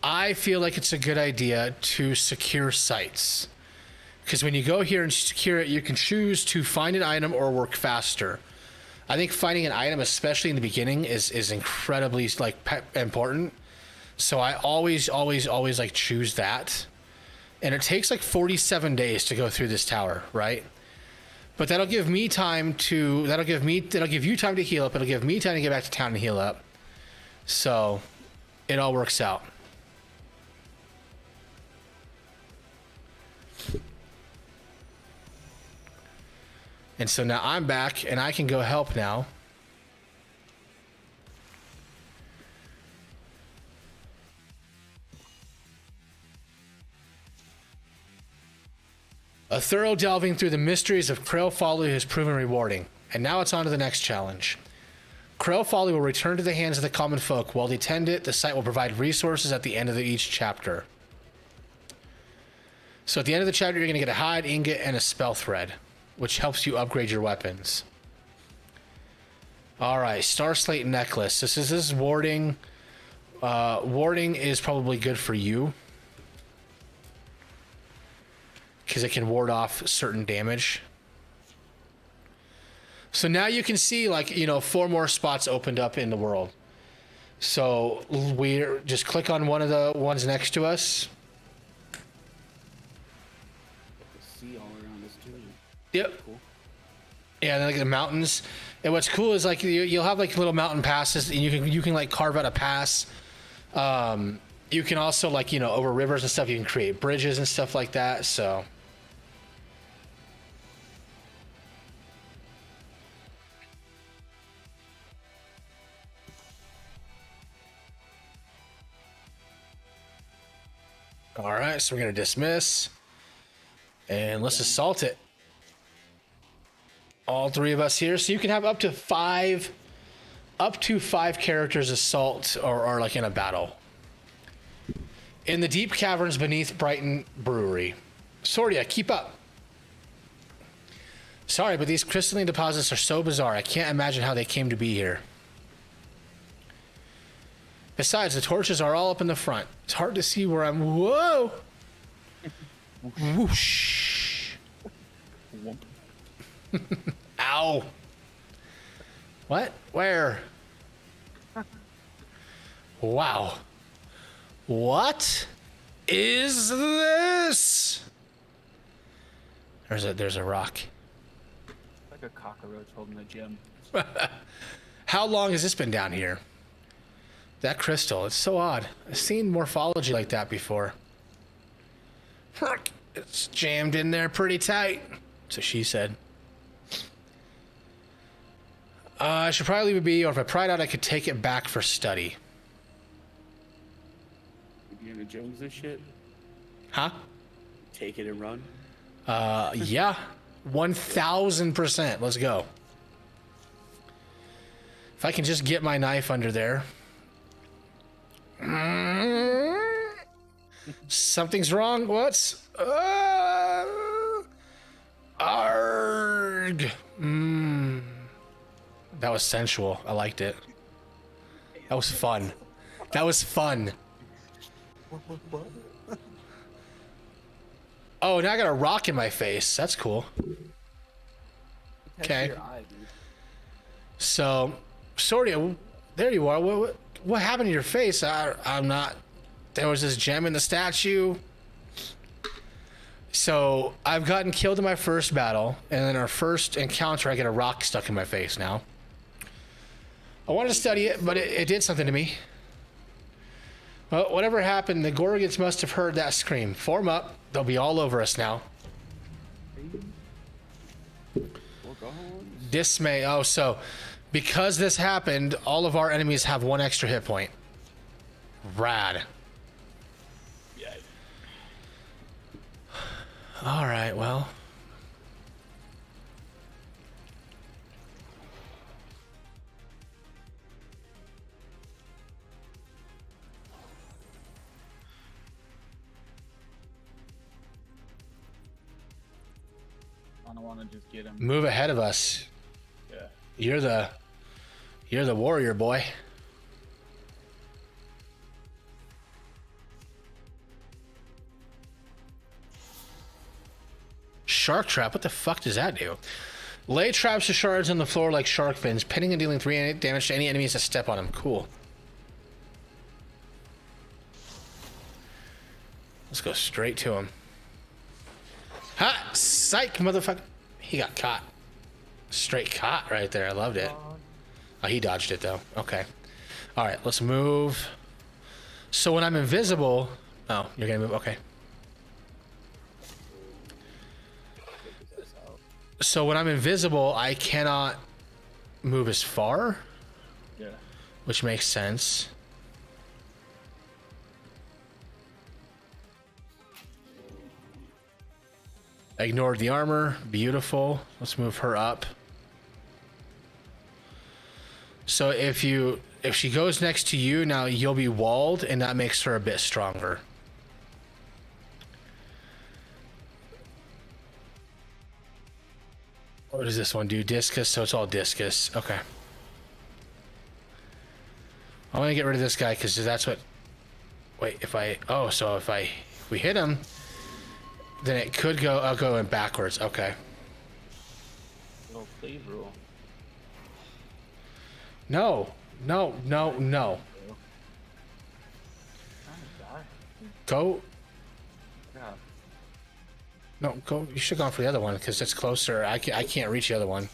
I feel like it's a good idea to secure sites Because when you go here and secure it, you can choose to find an item or work faster. I think finding an item, especially in the beginning, is incredibly like important. So I always like choose that. And it takes like 47 days to go through this tower, right? But that'll give me time to, that'll give you time to heal up. It'll give me time to get back to town and heal up. So it all works out. And so now I'm back and I can go help now. A thorough delving through the mysteries of Krail Folly has proven rewarding, and now it's on to the next challenge. Krail Folly will return to the hands of the common folk. While they tend it, the site will provide resources at the end of each chapter. So at the end of the chapter, you're going to get a hide, ingot, and a spell thread, which helps you upgrade your weapons. All right, Star Slate Necklace. This is warding. Warding is probably good for you, because it can ward off certain damage. So now you can see, like, 4 more spots opened up in the world. So we're just click on one of the ones next to us. See all around us too. Yep. Cool. Yeah, and then like the mountains. And what's cool is like you'll have like little mountain passes, and you can like carve out a pass. You can also, like, over rivers and stuff, you can create bridges and stuff like that. So all right, so we're gonna dismiss and let's assault it. All 3 of us here, so you can have up to 5 characters assault or like in a battle. In the deep caverns beneath Brighton Brewery. Sordia, keep up. Sorry, but these crystalline deposits are so bizarre. I can't imagine how they came to be here. Besides, the torches are all up in the front. It's hard to see where I'm. Whoa! Whoosh. Ow. What? Where? Wow. What is this? There's a rock. Like a cockroach holding a gem. How long has this been down here? That crystal, it's so odd. I've seen morphology like that before. It's jammed in there pretty tight. So she said. I should probably leave it be, or if I pried out, I could take it back for study. You gonna Jones this shit? Huh? Take it and run? Yeah. 1000%. Let's go. If I can just get my knife under there. Something's wrong. What's? Arg. That was sensual. I liked it. That was fun. That was fun. Oh, now I got a rock in my face. That's cool. Okay. So, Sordia, there you are. What happened to your face? I'm not. There was this gem in the statue. So, I've gotten killed in my first battle, and then our first encounter, I get a rock stuck in my face now. I wanted to study it, but it did something to me. Well, whatever happened, the Gorgons must have heard that scream. Form up. They'll be all over us now. Dismay. Oh, so because this happened, all of our enemies have 1 extra hit point. Rad. Yeah. All right, well. I don't want to just get him. Move ahead of us. Yeah. You're the warrior, boy. shark trap. What the fuck does that do? Lay traps to shards on the floor like shark fins, pinning and dealing 3 damage to any enemies that step on them. Cool. Let's go straight to him. Ha! Psych, motherfucker. He got caught. Straight caught right there. I loved it. Oh, he dodged it, though. Okay. All right, let's move. So when I'm invisible... Oh, you're going to move? Okay. So when I'm invisible, I cannot move as far? Yeah. Which makes sense. I ignored the armor. Beautiful. Let's move her up. So if she goes next to you, now you'll be walled, and that makes her a bit stronger. What does this one do? Discus, so it's all discus. Okay. I want to get rid of this guy because that's what... Wait, if I... Oh, so if we hit him, then it could go... I'll go in backwards. Okay. Little cleave rule. No. No, no, no. Go... Yeah. No, go... You should have gone for the other one because it's closer. I can't reach the other one.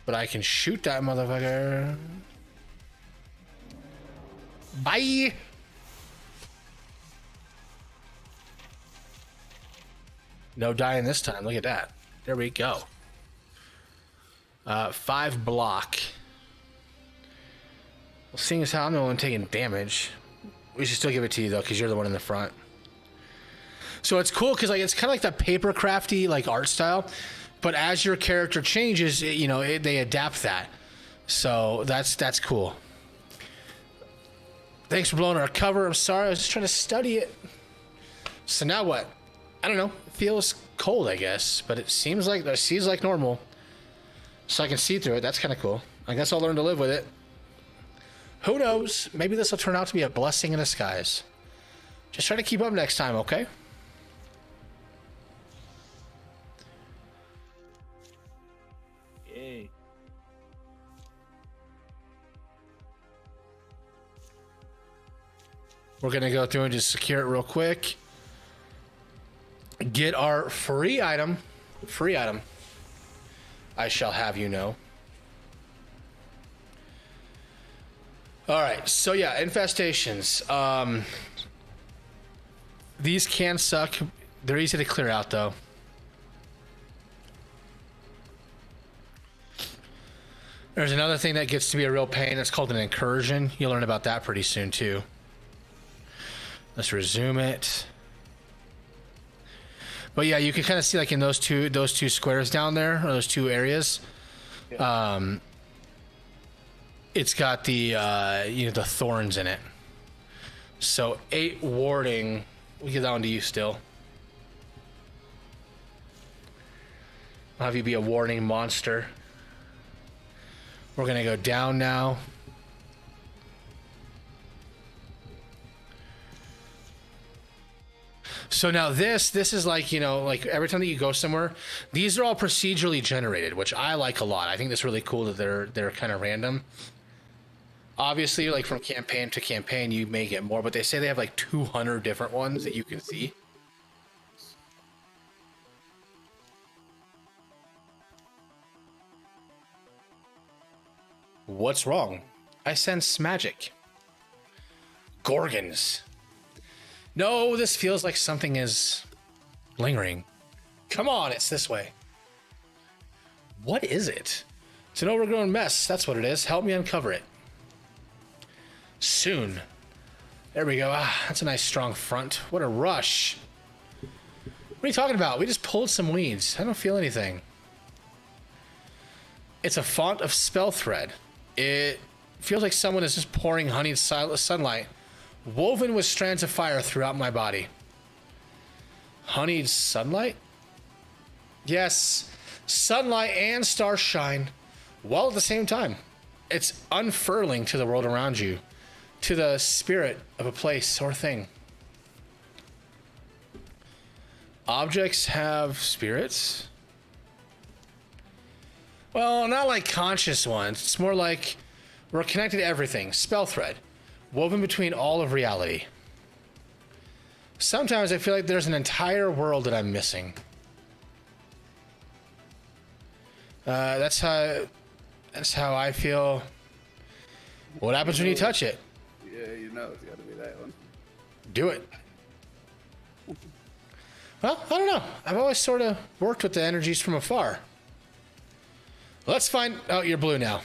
But I can shoot that motherfucker. Bye! No dying this time. Look at that. There we go. 5 block. Well, seeing as how I'm the one taking damage, we should still give it to you, though, because you're the one in the front. So it's cool, because like, it's kind of like that paper crafty like, art style. But as your character changes, they adapt that. So that's cool. Thanks for blowing our cover. I'm sorry. I was just trying to study it. So now what? I don't know. It feels cold, I guess. But it seems like normal. So I can see through it. That's kind of cool. I guess I'll learn to live with it. Who knows? Maybe this will turn out to be a blessing in disguise. Just try to keep up next time, okay? Yay. We're going to go through and just secure it real quick. Get our free item. Free item. I shall have you know. All right. So, yeah, infestations. These can suck. They're easy to clear out, though. There's another thing that gets to be a real pain. It's called an incursion. You'll learn about that pretty soon, too. Let's resume it. But yeah, you can kind of see like in those two squares down there, or those 2 areas. Yeah. It's got the the thorns in it. So 8 warding. We'll give that one to you still. I'll have you be a warding monster. We're gonna go down now. So now this is like, like every time that you go somewhere, these are all procedurally generated, which I like a lot. I think that's really cool that they're kind of random. Obviously, like from campaign to campaign, you may get more, but they say they have like 200 different ones that you can see. What's wrong? I sense magic. Gorgons. No, this feels like something is lingering. Come on, it's this way. What is it? It's an overgrown mess. That's what it is. Help me uncover it. Soon. There we go. Ah, that's a nice strong front. What a rush. What are you talking about? We just pulled some weeds. I don't feel anything. It's a font of spell thread. It feels like someone is just pouring honeyed sunlight woven with strands of fire throughout my body. Honeyed sunlight? Yes, sunlight and starshine, while at the same time. It's unfurling to the world around you, to the spirit of a place or thing. Objects have spirits? Well, not like conscious ones. It's more like we're connected to everything. Spell thread. Woven between all of reality. Sometimes I feel like there's an entire world that I'm missing. That's how I feel. What happens when you touch it? Yeah, you know it's got to be that one. Do it. Well, I don't know. I've always sort of worked with the energies from afar. Let's find... Oh, you're blue now.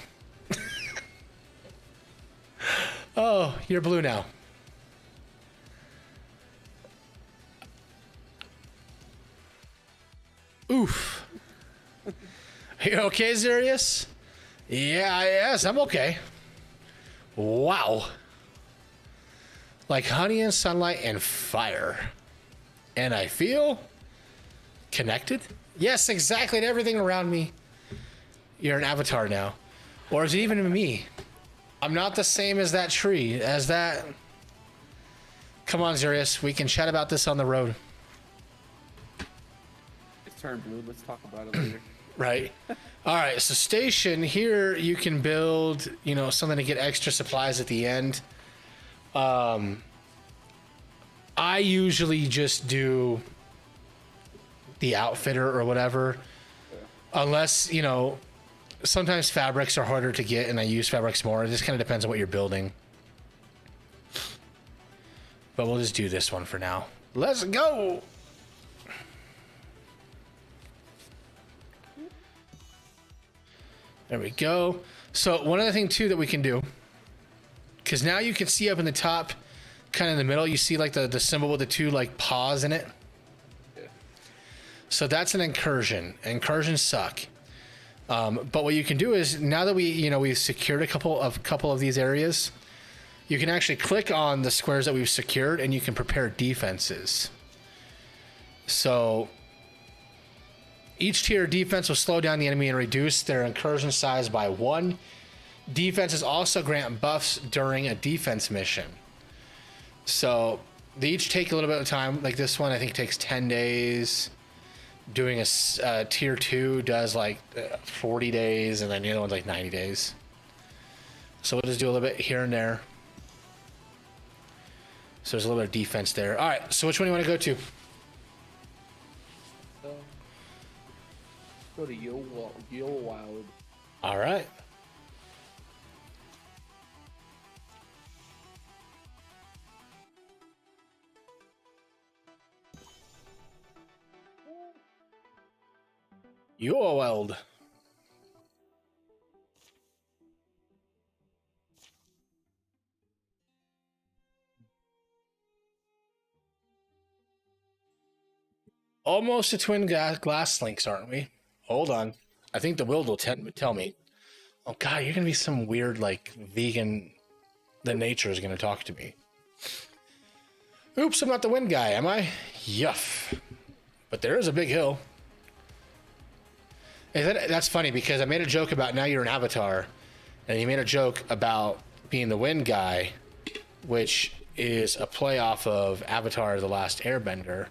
Oh, you're blue now. Oof. You okay, Zarius? Yeah, yes, I'm okay. Wow. Like honey and sunlight and fire. And I feel connected? Yes, exactly, to everything around me. You're an avatar now. Or is it even me? I'm not the same as that tree, as that... Come on, Zarius, we can chat about this on the road. It's turned blue. Let's talk about it later. Right. All right, so station here, you can build, you know, something to get extra supplies at the end. I usually just do the outfitter or whatever. Unless, you know, sometimes fabrics are harder to get and I use fabrics more. It just kind of depends on what you're building. But we'll just do this one for now. Let's go. There we go. So one other thing too that we can do, because now you can see up in the top, kind of in the middle, you see like the symbol with the two like paws in it. Yeah. So that's an incursion. Incursions suck. But what you can do is now that we've secured a couple of these areas, you can actually click on the squares that we've secured and you can prepare defenses. So each tier of defense will slow down the enemy and reduce their incursion size by 1. Defenses also grant buffs during a defense mission. So they each take a little bit of time. Like this one, I think takes 10 days. Doing a tier 2 does like 40 days, and then the other one's like 90 days. So we'll just do a little bit here and there. So there's a little bit of defense there. All right, so which one do you want to go to? Go to Yo Wild. All right. You're wild. Almost a twin glass links, aren't we? Hold on. I think the Wild will tell me. Oh God, you're gonna be some weird like vegan. The nature is gonna talk to me. Oops, I'm not the wind guy, am I? Yuff. But there is a big hill. That's funny because I made a joke about now you're an avatar, and you made a joke about being the wind guy, which is a play off of Avatar: The Last Airbender,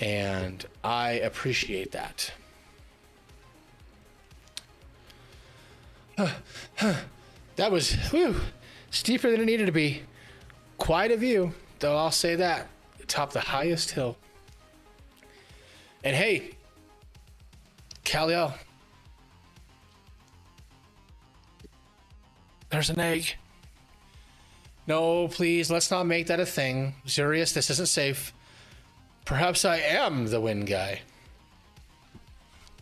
and I appreciate that. That was steeper than it needed to be. Quite a view, though I'll say that. Atop the highest hill. And hey, Kal-El. There's an egg. No, please, let's not make that a thing. Zurius, this isn't safe. Perhaps I am the wind guy.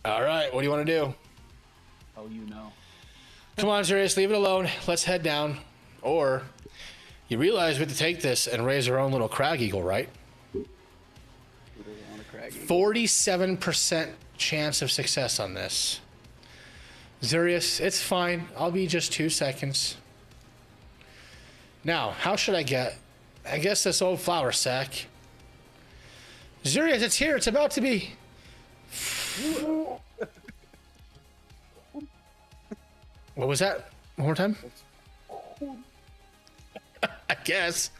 All right, what do you want to do? Oh, you know. Come on, Zurius, leave it alone. Let's head down. Or, you realize we have to take this and raise our own little crag eagle, right? 47% chance of success on this. Zurius, it's fine. I'll be just 2 seconds. Now, how should I get... I guess this old flour sack. Zurius, it's here. It's about to be... What was that? One more time? I guess.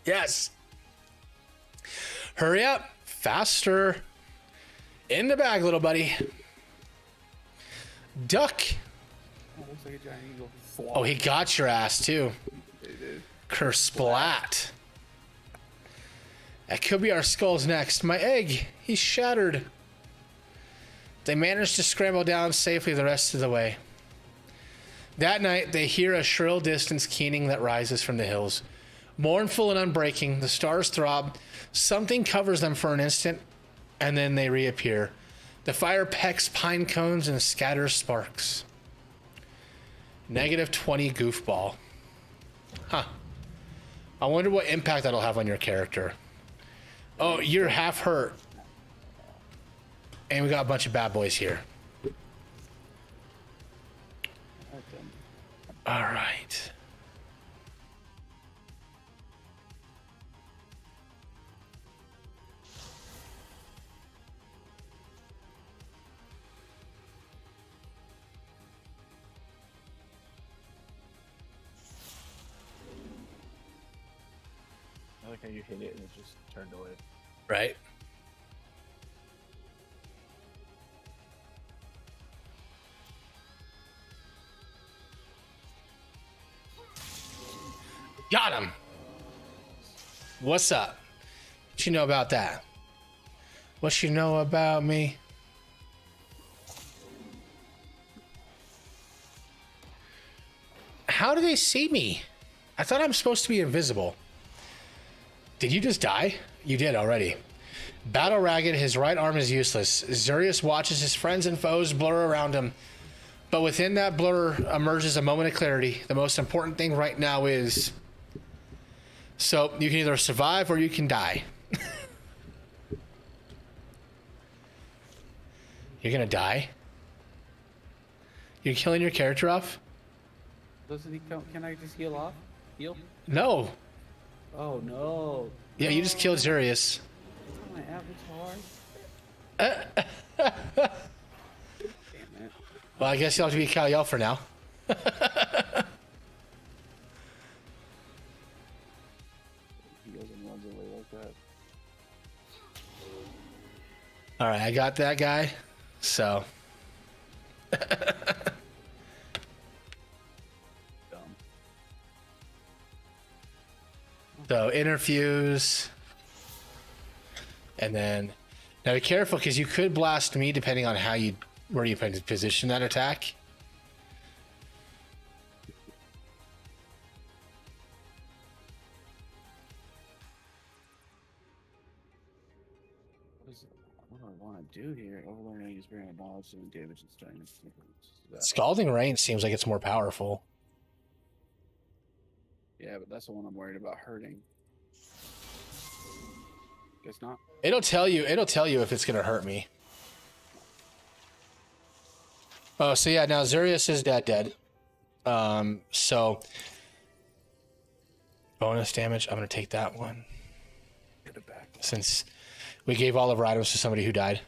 Yes. Hurry up. Faster. In the bag, little buddy. Duck. Oh, looks like a giant eagle. Oh, he got your ass, too. They did. Kersplat. That could be our skulls next. My egg. He's shattered. They managed to scramble down safely the rest of the way. That night, they hear a shrill distance keening that rises from the hills. Mournful and unbreaking, the stars throb. Something covers them for an instant, and then they reappear. The fire pecks pine cones and scatters sparks. -20 goofball. Huh. I wonder what impact that'll have on your character. Oh, you're half hurt. And we got a bunch of bad boys here. All right. I like how you hit it and it just turned away. Right. Got him. What's up? What you know about that? What you know about me? How do they see me? I thought I'm supposed to be invisible. Did you just die? You did already. Battle ragged, his right arm is useless. Xurius watches his friends and foes blur around him. But within that blur emerges a moment of clarity. The most important thing right now is... So, you can either survive or you can die. You're gonna die? You're killing your character off? Doesn't he come? Can I just heal off? Heal? No. Oh no. Yeah, you just killed Xurius. My avatar. Damn it. Well, I guess you'll have to be Kal-El for now. He goes and runs away like that. All right, I got that guy. So, Dumb. so interfuse, and then now be careful because you could blast me depending on where you position that attack. What do I want to do here? Overlearning is very knowledge and damage and strength. Scalding Rain seems like it's more powerful. Yeah, but that's the one I'm worried about hurting. Guess not. It'll tell you if it's gonna hurt me. Oh, so yeah, now Xurius is dead. So bonus damage. I'm gonna take that one Get it back. since we gave all of our items to somebody who died.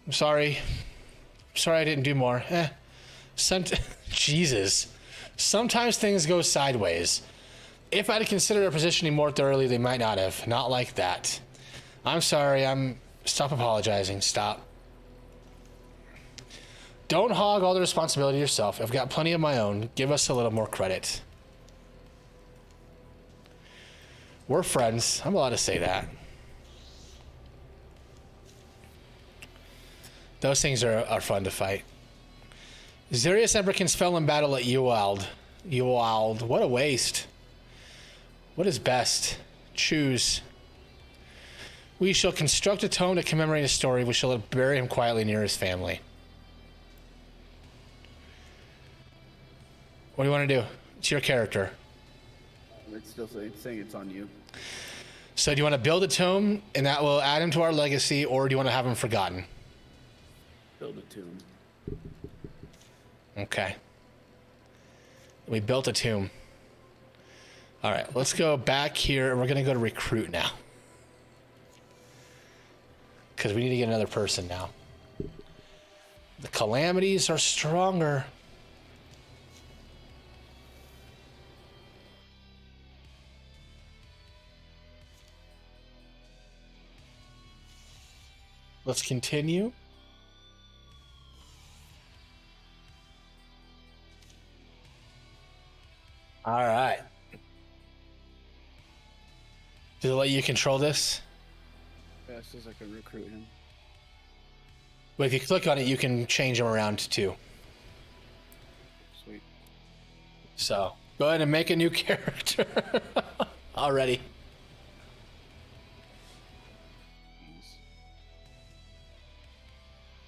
I'm sorry. Sorry I didn't do more. Jesus. Sometimes things go sideways. If I'd considered our positioning more thoroughly, they might not have. Not like that. I'm sorry. Stop apologizing. Stop. Don't hog all the responsibility yourself. I've got plenty of my own. Give us a little more credit. We're friends. I'm allowed to say that. Those things are fun to fight. Xurius Emberkins fell in battle at Uwald. What a waste. What is best? Choose. We shall construct a tomb to commemorate his story. We shall bury him quietly near his family. What do you want to do? It's your character. It's still saying it's on you. So do you want to build a tomb and that will add him to our legacy, or do you want to have him forgotten? Build a tomb. Okay. We built a tomb. All right, let's go back here, and we're going to go to recruit now. Because we need to get another person now. The calamities are stronger. Let's continue. All right. Does it let you control this? Yeah, it says I can recruit him. But if you click on it, you can change them around too. Sweet. So go ahead and make a new character already.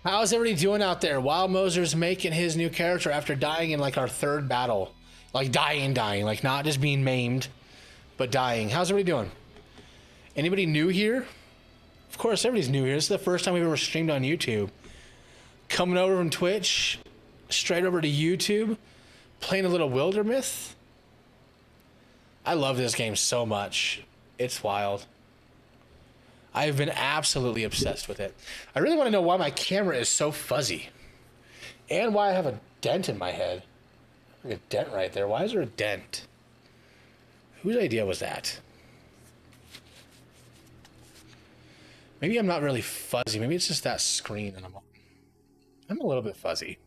How's everybody doing out there? While Moser's making his new character after dying in like our third battle. Like dying, like not just being maimed, but dying. How's everybody doing? Anybody new here? Of course, everybody's new here. This is the first time we've ever streamed on YouTube. Coming over from Twitch, straight over to YouTube, playing a little Wildermyth. I love this game so much. It's wild. I've been absolutely obsessed with it. I really want to know why my camera is so fuzzy. And why I have a dent in my head. Like a dent right there. Why is there a dent? Whose idea was that? Maybe I'm not really fuzzy. Maybe it's just that screen that I'm on. I'm a little bit fuzzy.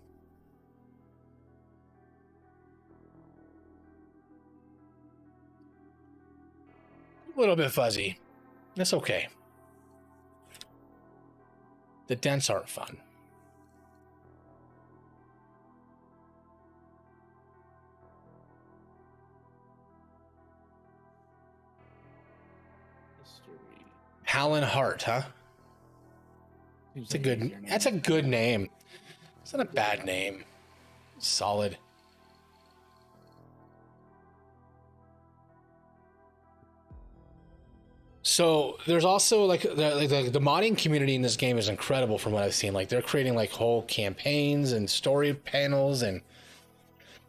A little bit fuzzy. That's okay. The dents aren't fun. History. Howlin' Heart, huh? That's a good. That's a good name. It's not a bad name. Solid. So there's also like the modding community in this game is incredible from what I've seen. Like they're creating like whole campaigns and story panels, and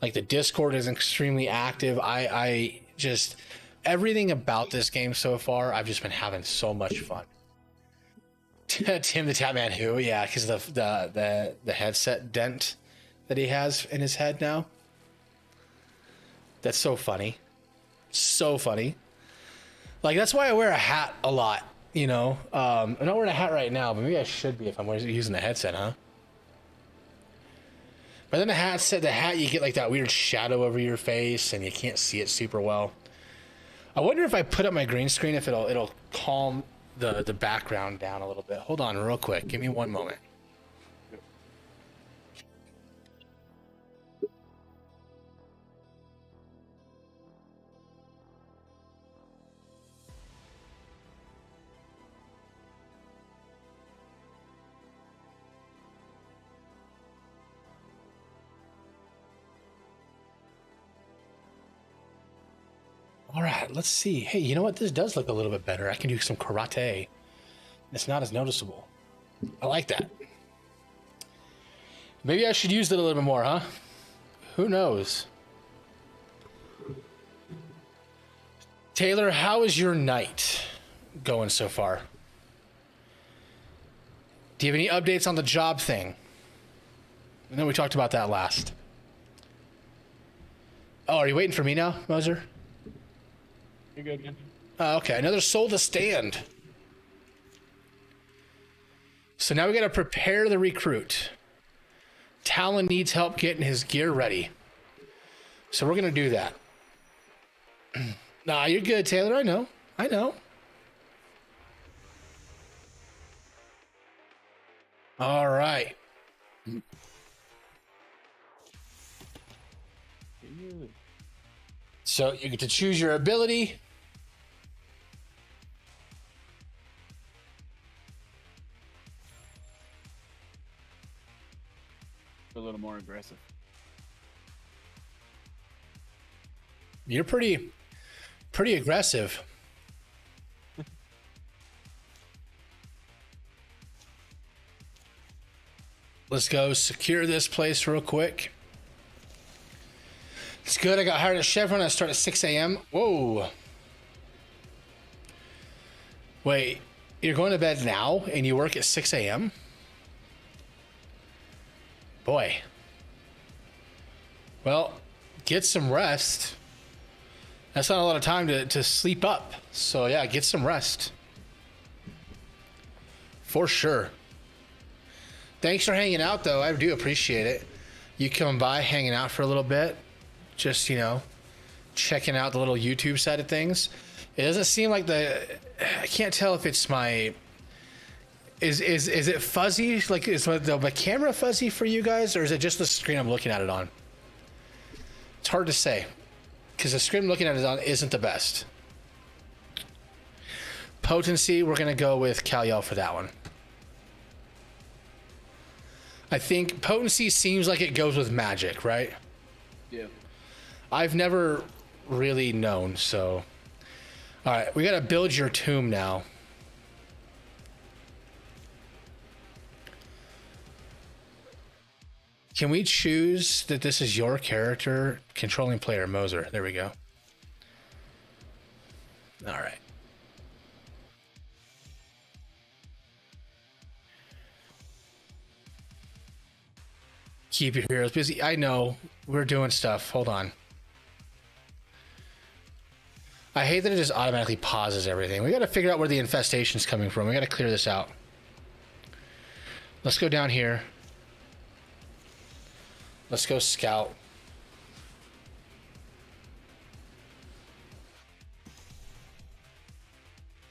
like the Discord is extremely active. I just everything about this game so far, I've just been having so much fun. Tim the Tatman, who? Yeah, because the headset dent that he has in his head now. That's so funny. So funny. Like, that's why I wear a hat a lot, you know? I'm not wearing a hat right now, but maybe I should be if I'm using the headset, huh? But then the hat, you get like that weird shadow over your face and you can't see it super well. I wonder if I put up my green screen, if it'll calm the background down a little bit. Hold on real quick. Give me one moment. All right, let's see. Hey, you know what? This does look a little bit better. I can do some karate. It's not as noticeable. I like that. Maybe I should use it a little bit more, huh? Who knows? Taylor, how is your night going so far? Do you have any updates on the job thing? I know we talked about that last. Oh, are you waiting for me now, Moser? You're good, man. Okay, another soul to stand. So now we got to prepare the recruit. Talon needs help getting his gear ready. So we're going to do that. Nah, you're good, Taylor. I know. I know. All right. So you get to choose your ability. A little more aggressive. You're pretty aggressive. Let's go secure this place real quick. It's good. I got hired at Chevron. I start at 6 a.m. Whoa. Wait, you're going to bed now and you work at 6 a.m.? Boy. Well, get some rest. That's not a lot of time to sleep up. So yeah, get some rest. For sure. Thanks for hanging out, though. I do appreciate it. You coming by, hanging out for a little bit. Just, you know, checking out the little YouTube side of things. It doesn't seem like I can't tell if it's my... Is it fuzzy? Like, is the camera fuzzy for you guys? Or is it just the screen I'm looking at it on? It's hard to say. Because the screen I'm looking at it on isn't the best. Potency, we're going to go with Kal-El for that one. I think potency seems like it goes with magic, right? Yeah. I've never really known, so... Alright, we gotta build your tomb now. Can we choose that this is your character? Controlling player, Moser. There we go. Alright. Keep your heroes busy. I know. We're doing stuff. Hold on. I hate that it just automatically pauses everything. We got to figure out where the infestation's coming from. We got to clear this out. Let's go down here. Let's go scout.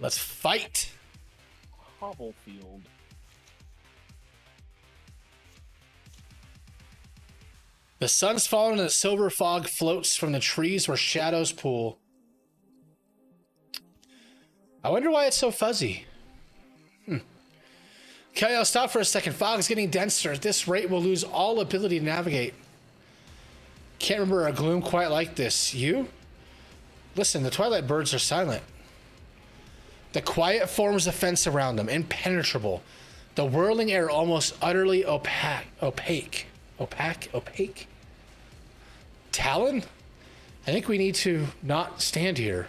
Let's fight. Hobblefield. The sun's fallen and the silver fog floats from the trees where shadows pool. I wonder why it's so fuzzy. Okay, I'll stop for a second. Fog is getting denser. At this rate, we'll lose all ability to navigate. Can't remember a gloom quite like this. You? Listen, the twilight birds are silent. The quiet forms a fence around them, impenetrable. The whirling air almost utterly opaque. Opaque? Talon? I think we need to not stand here.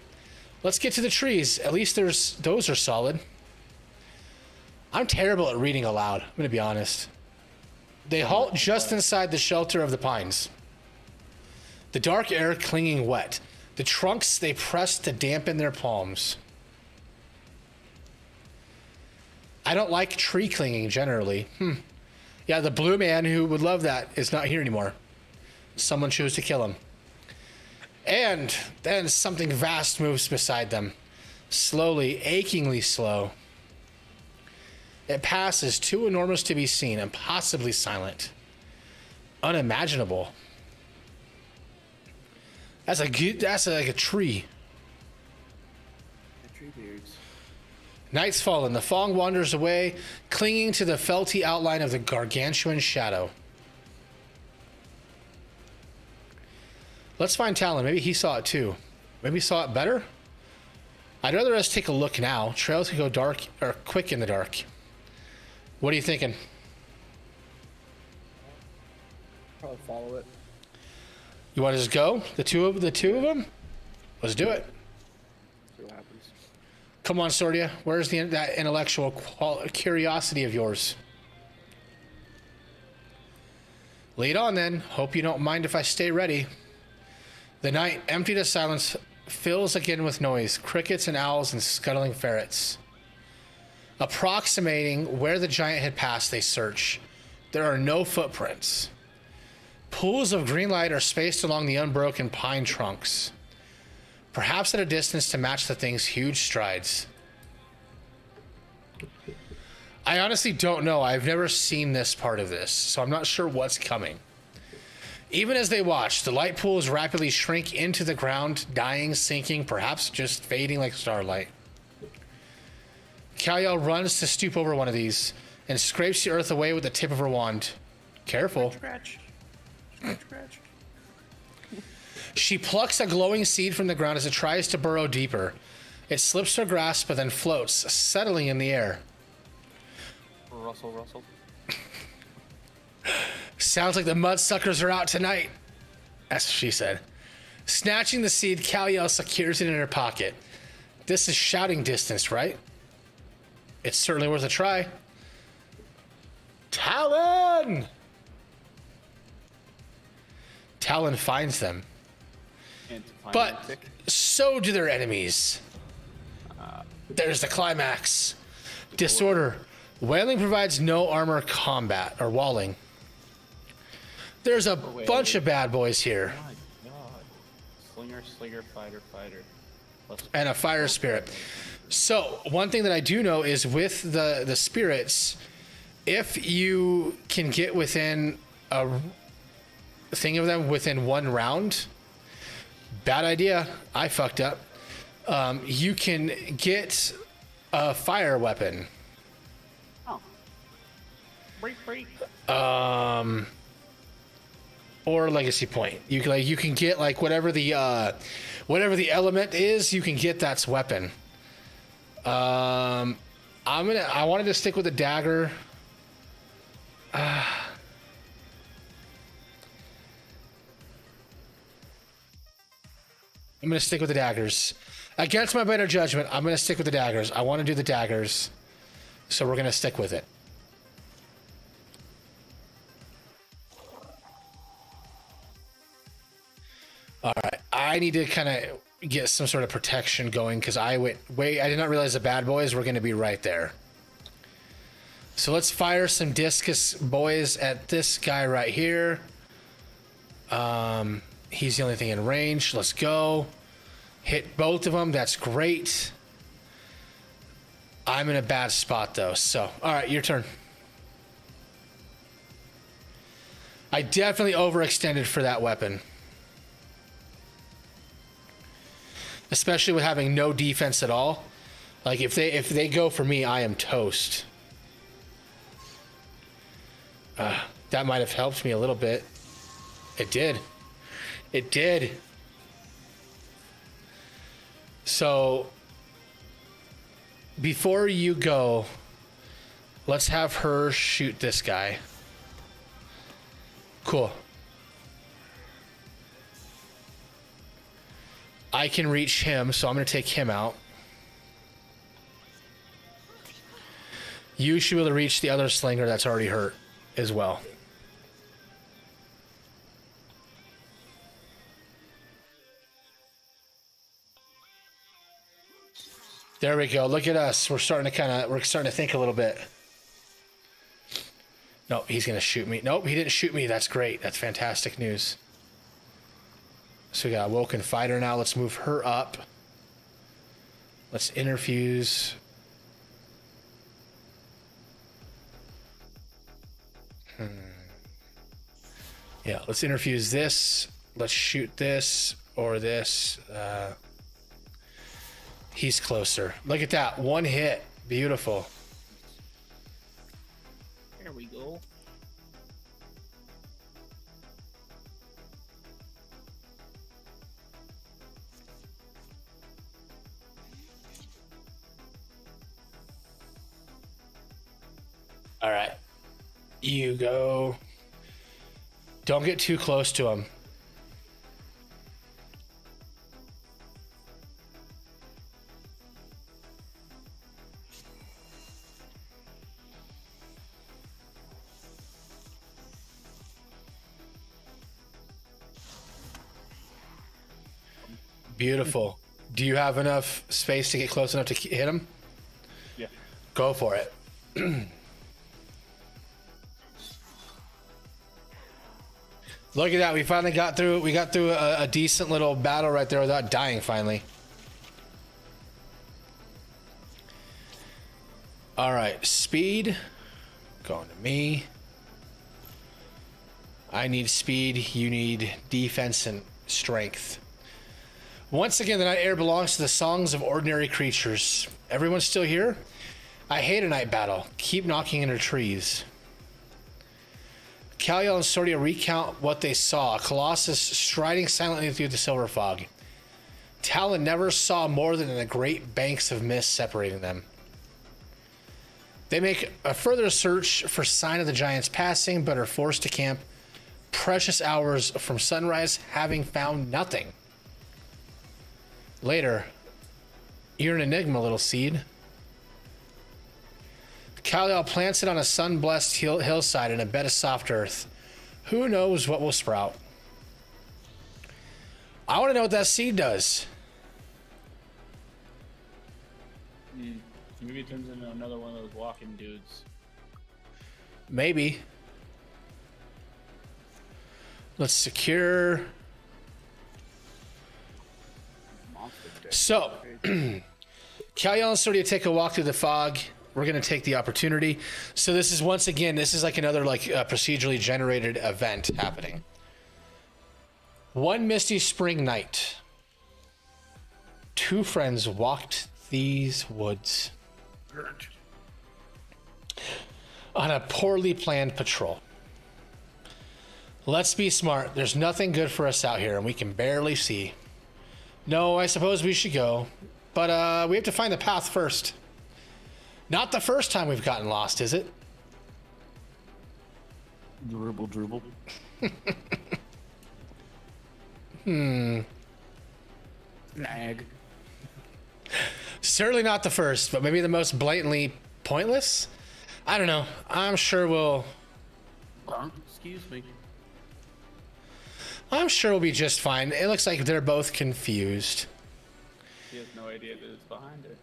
Let's get to the trees. At least those are solid. I'm terrible at reading aloud, I'm gonna be honest. They halt just inside the shelter of the pines. The dark air clinging wet. The trunks they press to dampen their palms. I don't like tree clinging generally. Yeah, the blue man who would love that is not here anymore. Someone chose to kill him. And then something vast moves beside them. Slowly, achingly slow. It passes, too enormous to be seen, impossibly silent. Unimaginable. That's like a tree. The tree beards. Night's fallen. The fog wanders away, clinging to the felty outline of the gargantuan shadow. Let's find Talon. Maybe he saw it too. Maybe he saw it better? I'd rather us take a look now. Trails can go dark or quick in the dark. What are you thinking? Probably follow it. You want to just go? The two of them? Let's do it. See what happens. Come on, Sordia. Where's that intellectual curiosity of yours? Lead on then. Hope you don't mind if I stay ready. The night, empty to silence, fills again with noise, crickets and owls and scuttling ferrets. Approximating where the giant had passed, they search. There are no footprints. Pools of green light are spaced along the unbroken pine trunks, perhaps at a distance to match the thing's huge strides. I honestly don't know. I've never seen this part of this, so I'm not sure what's coming. Even as they watch, the light pools rapidly shrink into the ground, dying, sinking, perhaps just fading like starlight. Kal-El runs to stoop over one of these and scrapes the earth away with the tip of her wand. Careful. Scratch. She plucks a glowing seed from the ground as it tries to burrow deeper. It slips her grasp but then floats, settling in the air. Russell. Sounds like the mudsuckers are out tonight. That's what she said. Snatching the seed, Kal-El secures it in her pocket. This is shouting distance, right? It's certainly worth a try. Talon! Talon finds them. But so do their enemies. There's the climax. Disorder, Wailing provides no armor combat or walling. There's a bunch of bad boys here. Oh my god. Slinger, fighter. And a fire spirit. So one thing that I do know is with the spirits, if you can get within a thing of them within 1 round, bad idea. I fucked up. You can get a fire weapon. Oh. Break. Or legacy point. You can get like whatever the element is, you can get that's weapon. I wanted to stick with the dagger. I'm gonna stick with the daggers. Against my better judgment, I'm gonna stick with the daggers. I want to do the daggers, so we're gonna stick with it. All right, I need to kind of get some sort of protection going because I did not realize the bad boys were going to be right there. So let's fire some discus boys at this guy right here. He's the only thing in range. Let's go. Hit both of them. That's great. I'm in a bad spot though. So, all right, your turn. I definitely overextended for that weapon. Especially with having no defense at all. Like if they go for me, I am toast. That might have helped me a little bit. It did. It did. So before you go, let's have her shoot this guy. Cool. I can reach him, so I'm going to take him out. You should be able to reach the other slinger that's already hurt as well. There we go. Look at us. We're starting to think a little bit. No, he's going to shoot me. Nope, he didn't shoot me. That's great. That's fantastic news. So we got a Woken Fighter now. Let's move her up. Let's interfuse. Yeah, let's interfuse this. Let's shoot this or this. He's closer. Look at that. 1 hit. Beautiful. There we go. All right. You go. Don't get too close to him. Beautiful. Do you have enough space to get close enough to hit him? Yeah. Go for it. Look at that. We finally got through. We got through a decent little battle right there without dying finally. All right. Speed. Going to me. I need speed. You need defense and strength. Once again, the night air belongs to the songs of ordinary creatures. Everyone still here? I hate a night battle. Keep knocking into trees. Kaliel and Sordia recount what they saw. Colossus striding silently through the silver fog. Talon never saw more than the great banks of mist separating them. They make a further search for sign of the giants passing, but are forced to camp precious hours from sunrise, having found nothing. Later, you're an enigma, little seed. Kaliel plants it on a sun-blessed hillside in a bed of soft earth. Who knows what will sprout? I want to know what that seed does. Maybe it turns into another one of those walking dudes. Maybe. Let's secure. Monster dick. So, Kal-El and Sordia take a walk through the fog. We're going to take the opportunity. So this is, once again, this is like another procedurally generated event happening. One misty spring night, two friends walked these woods on a poorly planned patrol. Let's be smart. There's nothing good for us out here, and we can barely see. No, I suppose we should go, but we have to find the path first. Not the first time we've gotten lost, is it? Dribble. Snag. Certainly not the first, but maybe the most blatantly pointless? I don't know. I'm sure we'll be just fine. It looks like they're both confused. He has no idea that it's behind it.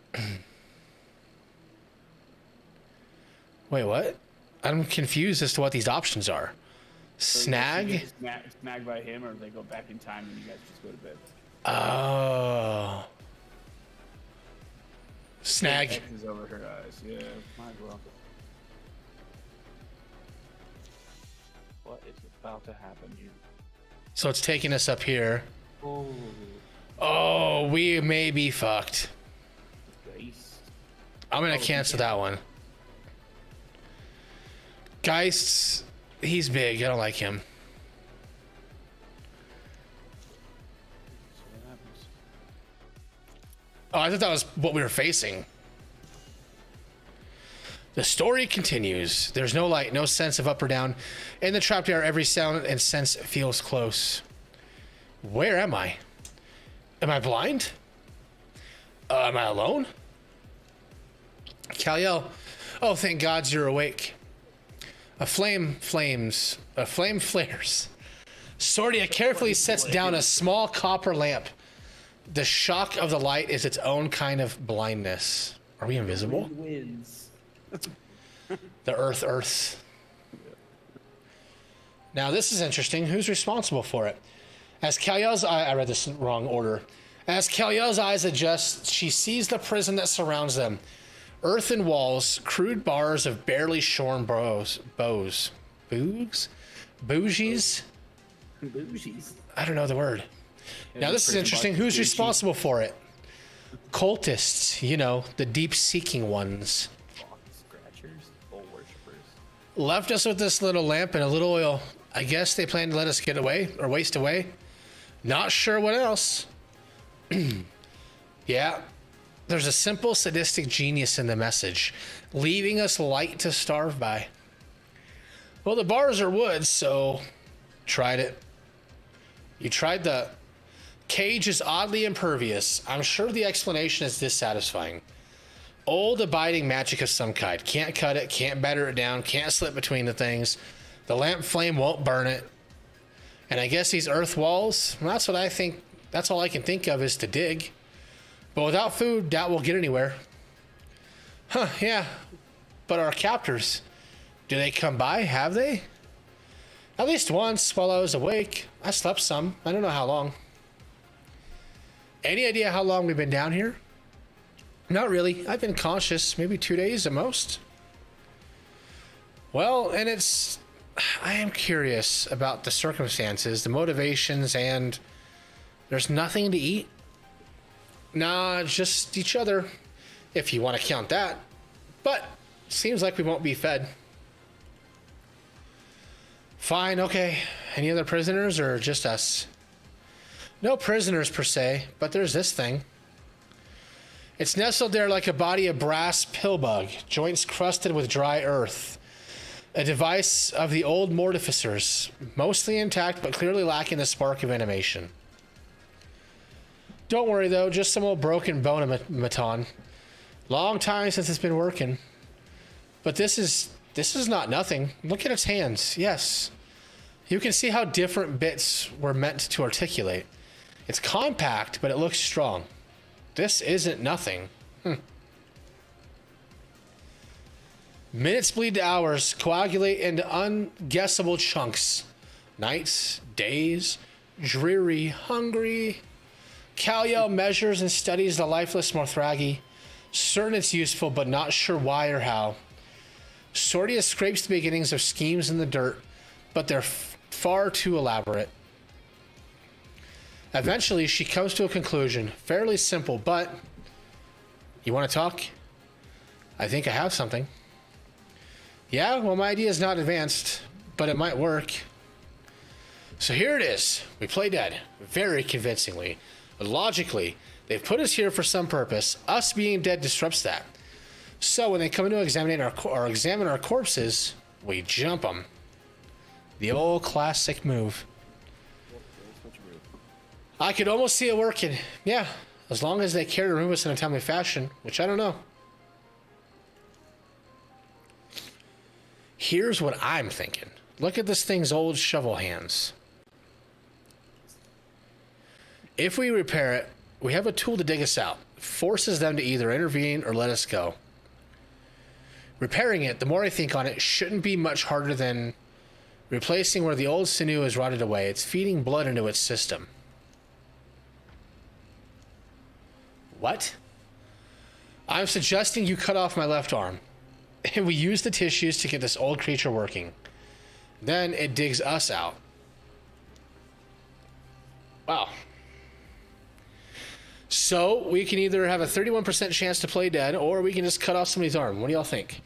Wait, what? I'm confused as to what these options are. Snag? Snag by him, or they go back in time and you guys just go to bed. Oh. Snag. X is over her eyes. Yeah, might as well. What is about to happen here? So it's taking us up here. Oh, Oh, we may be fucked. Geist. I'm gonna cancel that one. Geist, he's big. I don't like him. So what happens? Oh, I thought that was what we were facing. The story continues. There's no light, no sense of up or down. In the trapped air, every sound and sense feels close. Where am I? Am I blind? Am I alone? Kal-El. Oh, thank God you're awake. A flame flares. Sordia carefully sets down a small copper lamp. The shock of the light is its own kind of blindness. Are we invisible? Wins. The earths. Now this is interesting. Who's responsible for it? As Kal-El's I read this in wrong order. As Kal-El's eyes adjust, she sees the prison that surrounds them. Earthen walls, crude bars of barely shorn bougies? Bougies. I don't know the word. Now this is interesting. Who's responsible for it? Cultists, you know, the deep-seeking ones. Scratchers, bull worshippers. Left us with this little lamp and a little oil. I guess they plan to let us get away or waste away. Not sure what else. Yeah. There's a simple sadistic genius in the message, leaving us light to starve by. Well, the bars are wood, so tried it. You tried the cage is oddly impervious. I'm sure the explanation is dissatisfying. Old abiding magic of some kind. Can't cut it, can't batter it down, can't slip between the things. The lamp flame won't burn it. And I guess these earth walls, well, that's what I think. That's all I can think of is to dig. But without food, doubt we'll get anywhere. Huh, yeah. But our captors, do they come by? Have they? At least once while I was awake. I slept some. I don't know how long. Any idea how long we've been down here? Not really. I've been conscious, maybe 2 days at most. Well, and I am curious about the circumstances, the motivations, and there's nothing to eat. Nah, just each other, if you want to count that. But seems like we won't be fed. Fine, okay. Any other prisoners or just us? No prisoners per se, but there's this thing. It's nestled there like a body of brass pillbug, joints crusted with dry earth. A device of the old mortificers, mostly intact but clearly lacking the spark of animation. Don't worry though, just some old broken bone-a-maton. Long time since it's been working. But this is not nothing. Look at its hands. Yes. You can see how different bits were meant to articulate. It's compact, but it looks strong. This isn't nothing. Minutes bleed to hours, coagulate into unguessable chunks. Nights, days, dreary, hungry. Kal-El measures and studies the lifeless Morthragi, certain it's useful, but not sure why or how. Sordia scrapes the beginnings of schemes in the dirt, but they're far too elaborate. Eventually, she comes to a conclusion, fairly simple, but... You want to talk? I think I have something. Yeah, well, my idea is not advanced, but it might work. So here it is. We play dead, very convincingly. Logically, they've put us here for some purpose. Us being dead disrupts that. So when they come in to examine our corpses, we jump them. The old classic move. I could almost see it working. Yeah, as long as they care to remove us in a timely fashion, which I don't know. Here's what I'm thinking. Look at this thing's old shovel hands. If we repair it, we have a tool to dig us out. Forces them to either intervene or let us go. Repairing it, the more I think on it, shouldn't be much harder than replacing where the old sinew has rotted away. It's feeding blood into its system. What? I'm suggesting you cut off my left arm. And we use the tissues to get this old creature working. Then it digs us out. Wow. So we can either have a 31% chance to play dead, or we can just cut off somebody's arm. What do y'all think?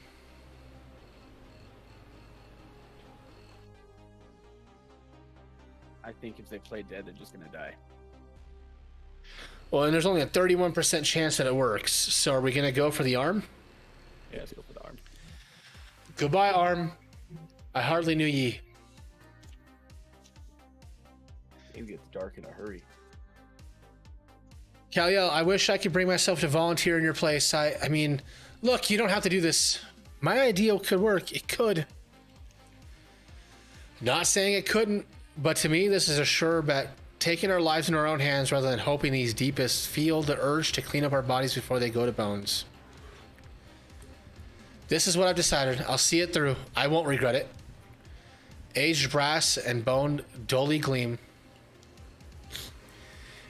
I think if they play dead, they're just gonna die. Well, and there's only a 31% chance that it works. So are we going to go for the arm? Yeah, let's go for the arm. Goodbye, arm. I hardly knew ye. It gets dark in a hurry. Kal-El, I wish I could bring myself to volunteer in your place. I mean, look, you don't have to do this. My idea could work. It could. Not saying it couldn't, but to me, this is a sure bet. Taking our lives in our own hands rather than hoping these deepest feel the urge to clean up our bodies before they go to bones. This is what I've decided. I'll see it through. I won't regret it. Aged brass and bone dully gleam.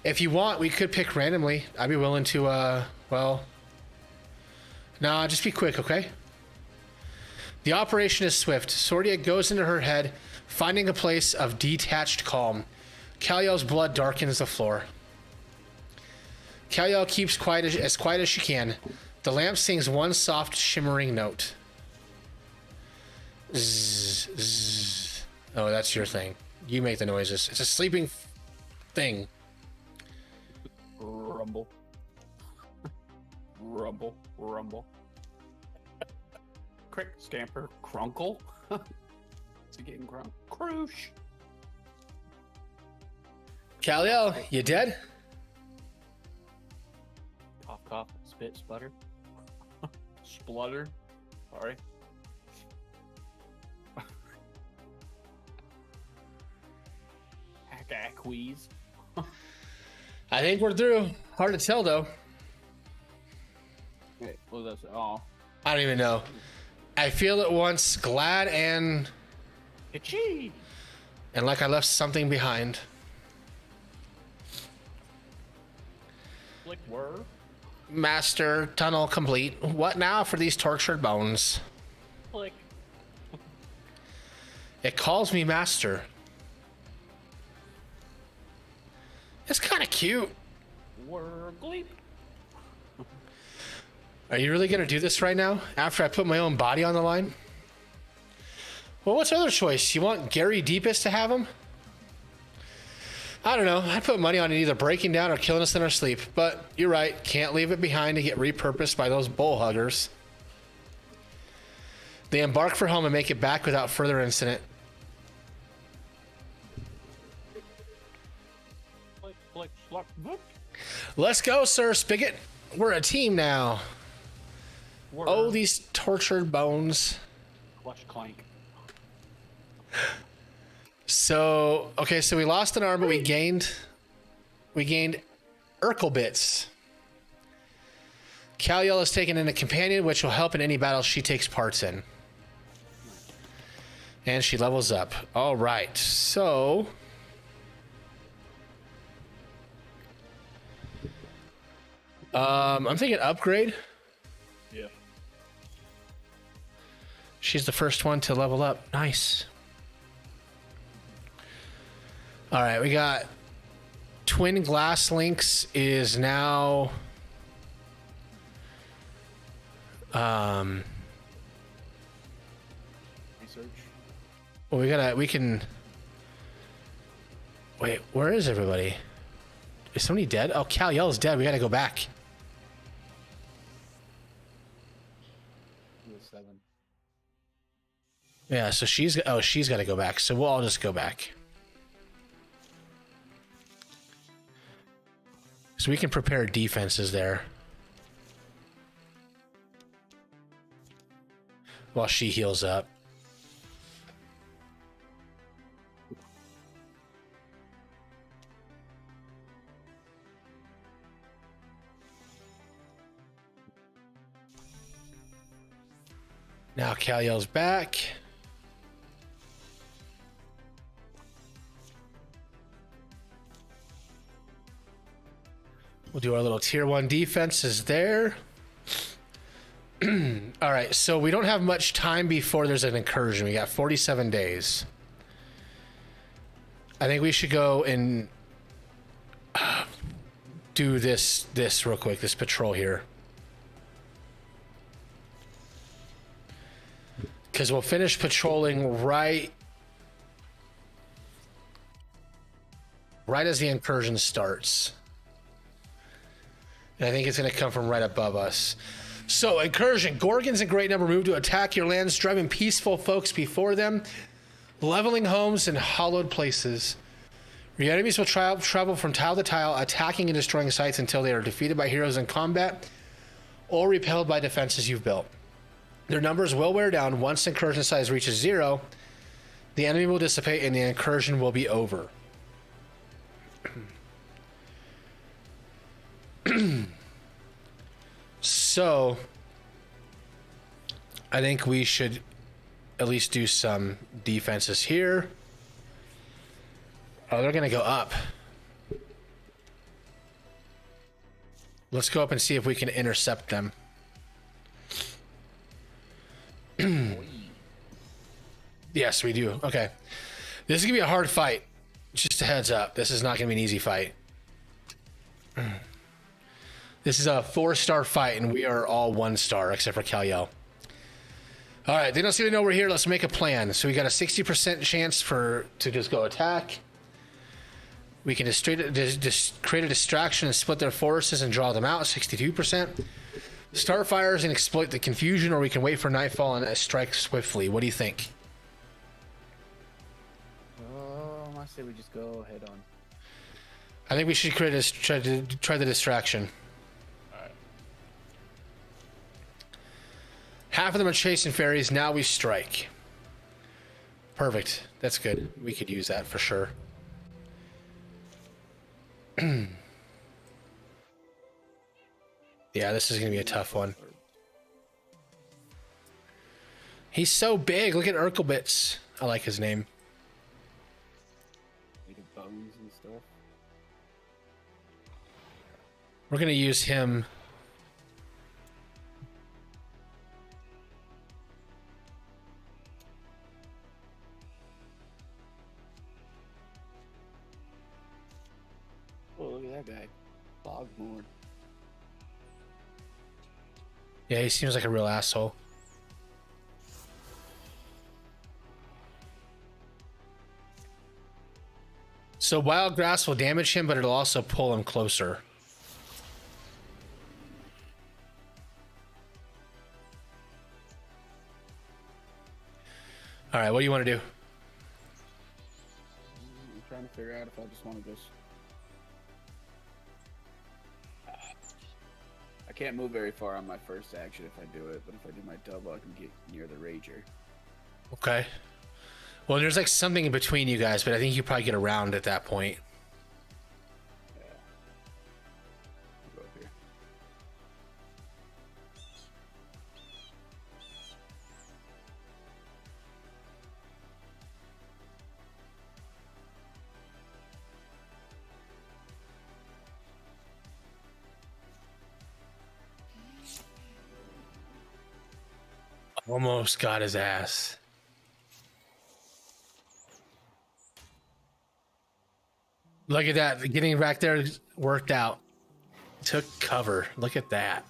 If you want, we could pick randomly. I'd be willing to, well... Nah, just be quick, okay? The operation is swift. Sordia goes into her head, finding a place of detached calm. Kal-El's blood darkens the floor. Kal-El keeps quiet as quiet as she can. The lamp sings one soft, shimmering note. Zzz, zzz. Oh, that's your thing. You make the noises. It's a sleeping thing. Rumble. Rumble. Rumble. Crick, scamper, crunkle. Is it getting crunk? Croosh. Kal-El, you dead? Cough, cough, spit, sputter. Splutter. Sorry. Hack, wheeze. I think we're through. Hard to tell, though. Wait, what was that? Oh. I don't even know. I feel at once glad and Itchy. and like I left something behind. Like were. Master tunnel complete. What now for these tortured bones? Click. It calls me master. It's kind of cute. Were gleep. Are you really gonna do this right now? After I put my own body on the line? Well, what's the other choice? You want Gary Deepest to have him? I don't know. I'd put money on it either breaking down or killing us in our sleep. But you're right. Can't leave it behind to get repurposed by those bull huggers. They embark for home and make it back without further incident. Click, click, slap, whoop. Let's go, Sir Spigot. We're a team now. Were. Oh, these tortured bones. Clutch clank. So, okay, so we lost an arm, but we gained Urkel bits. Kaliel is taken in a companion, which will help in any battle she takes parts in. And she levels up. All right, so... I'm thinking upgrade. Yeah. She's the first one to level up. Nice. All right, we got Twin Glass Links is now... Research. Well, we can... Wait, where is everybody? Is somebody dead? Oh, Kaliel's dead. We gotta go back. He was 7. Yeah, so she's gotta go back. So we'll all just go back. So we can prepare defenses there. While she heals up. Now Kaliel's back. We'll do our little tier 1 defenses there. All right, so we don't have much time before there's an incursion. We got 47 days. I think we should go and do this real quick, this patrol here. Because we'll finish patrolling right as the incursion starts. And I think it's going to come from right above us. So, incursion. Gorgons in great number move to attack your lands, driving peaceful folks before them, leveling homes and hollowed places. Your enemies will travel from tile to tile, attacking and destroying sites until they are defeated by heroes in combat or repelled by defenses you've built. Their numbers will wear down. Once incursion size reaches 0, the enemy will dissipate and the incursion will be over. So, I think we should at least do some defenses here. Oh, they're going to go up. Let's go up and see if we can intercept them. Yes, we do. Okay. This is going to be a hard fight. Just a heads up. This is not going to be an easy fight. This is a 4-star fight, and we are all 1-star, except for Kaliel. All right, they don't seem to know we're here. Let's make a plan. So we got a 60% chance to just go attack. We can just create a distraction and split their forces and draw them out, 62%. Start fires and exploit the confusion, or we can wait for nightfall and strike swiftly. What do you think? I say we just go head on. I think we should try the distraction. Half of them are chasing fairies. Now we strike. Perfect. That's good. We could use that for sure. Yeah, this is going to be a tough one. He's so big. Look at Urkelbits. I like his name. Native bones and stuff. We're going to use him. Oh, look at that guy. Bogmore. Yeah, he seems like a real asshole. So wild grass will damage him, but it'll also pull him closer. All right, what do you want to do? I'm trying to figure out if I just want to just... I can't move very far on my first action if I do it, but if I do my double, I can get near the Rager. Okay. Well, there's like something in between you guys, but I think you probably get around at that point. Yeah. I'll go up here. Almost got his ass. Look at that. Getting back there worked out. Took cover. Look at that.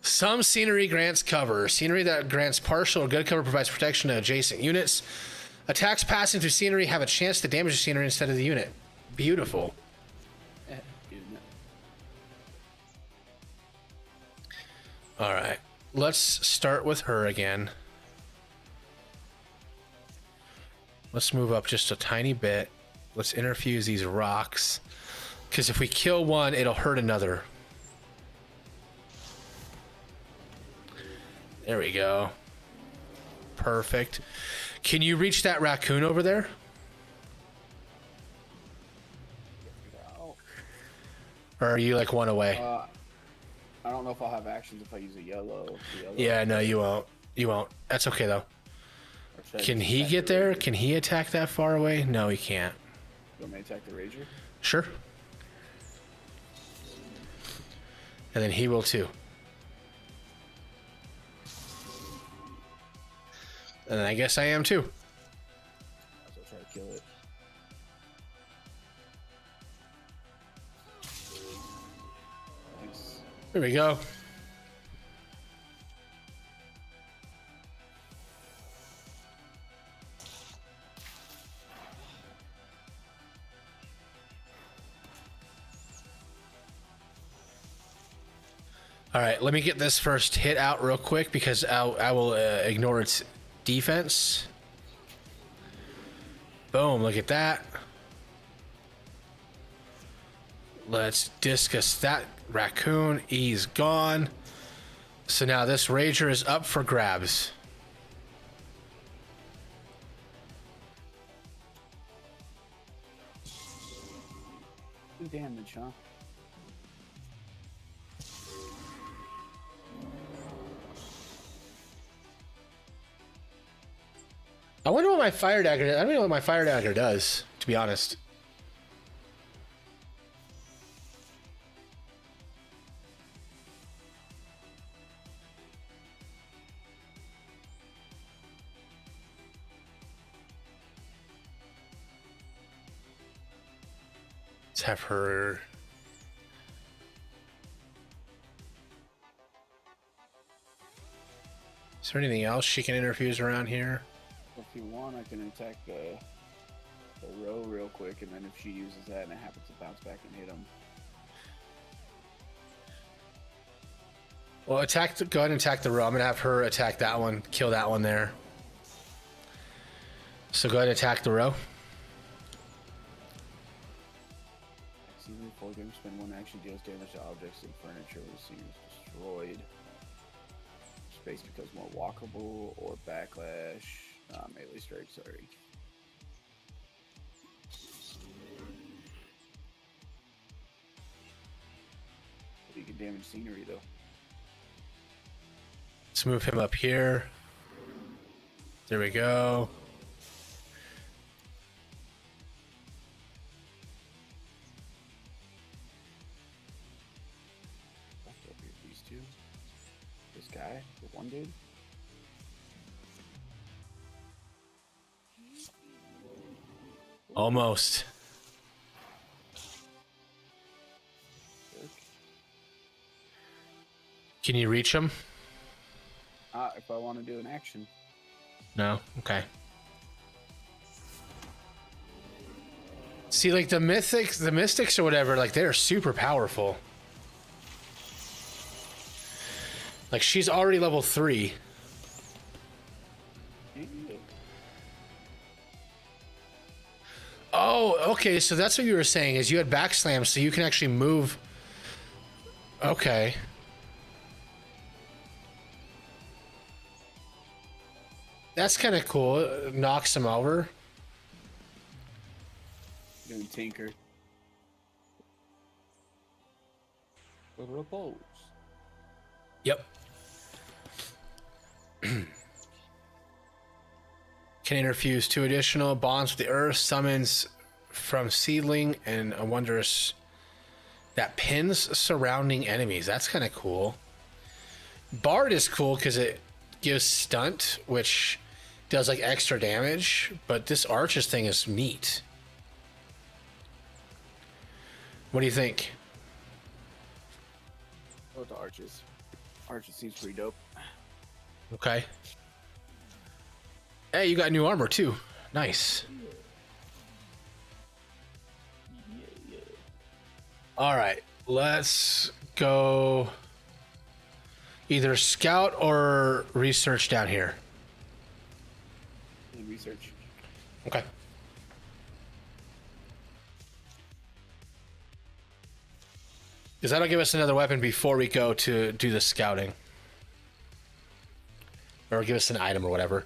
Some scenery grants cover. Scenery that grants partial or good cover provides protection to adjacent units. Attacks passing through scenery have a chance to damage the scenery instead of the unit. Beautiful. All right. Let's start with her again. Let's move up just a tiny bit. Let's interfuse these rocks. Because if we kill one, it'll hurt another. There we go. Perfect. Can you reach that raccoon over there? Or are you like one away? I don't know if I'll have actions if I use a yellow. Yeah, no, you won't. You won't. That's okay, though. Can he get there? Can he attack that far away? No, he can't. You want me to attack the Rager? Sure. And then he will too. And then I guess I am too. I'll try to kill it. Nice. There we go. All right, let me get this first hit out real quick because I will ignore its defense. Boom, look at that. Let's discus that raccoon. He's gone. So now this Rager is up for grabs. Good damage, huh? I wonder what my fire dagger does. I don't know what my fire dagger does, to be honest. Let's have her. Is there anything else she can interfuse around here? If you want, I can attack the row real quick, and then if she uses that and it happens to bounce back and hit him. Well, go ahead and attack the row. I'm going to have her attack that one, kill that one there. So go ahead and attack the row. Season 4 game, spend 1 action, deals damage to objects and furniture when the scene is destroyed. Space becomes more walkable, or backlash. Melee strike, sorry. You can damage scenery though. Let's move him up here. There we go. These two. This guy, the one dude. Almost. Can you reach him? If I want to do an action. No? Okay. See, like the mystics or whatever, like they're super powerful. Like she's already level 3. Oh, okay. So that's what you were saying is you had backslam, so you can actually move. Okay. That's kind of cool. It knocks him over. Doing tinker. With repose. Yep. Can interfuse 2 additional bonds with the earth, summons from seedling, and a wondrous that pins surrounding enemies. That's kind of cool. Bard is cool because it gives stunt, which does like extra damage, but this Arches thing is neat. What do you think? Go with the Arches. Arches seems pretty dope. Okay. Hey, you got new armor too. Nice. All right, let's go either scout or research down here. And research. Okay. Because that'll give us another weapon before we go to do the scouting. Or give us an item or whatever.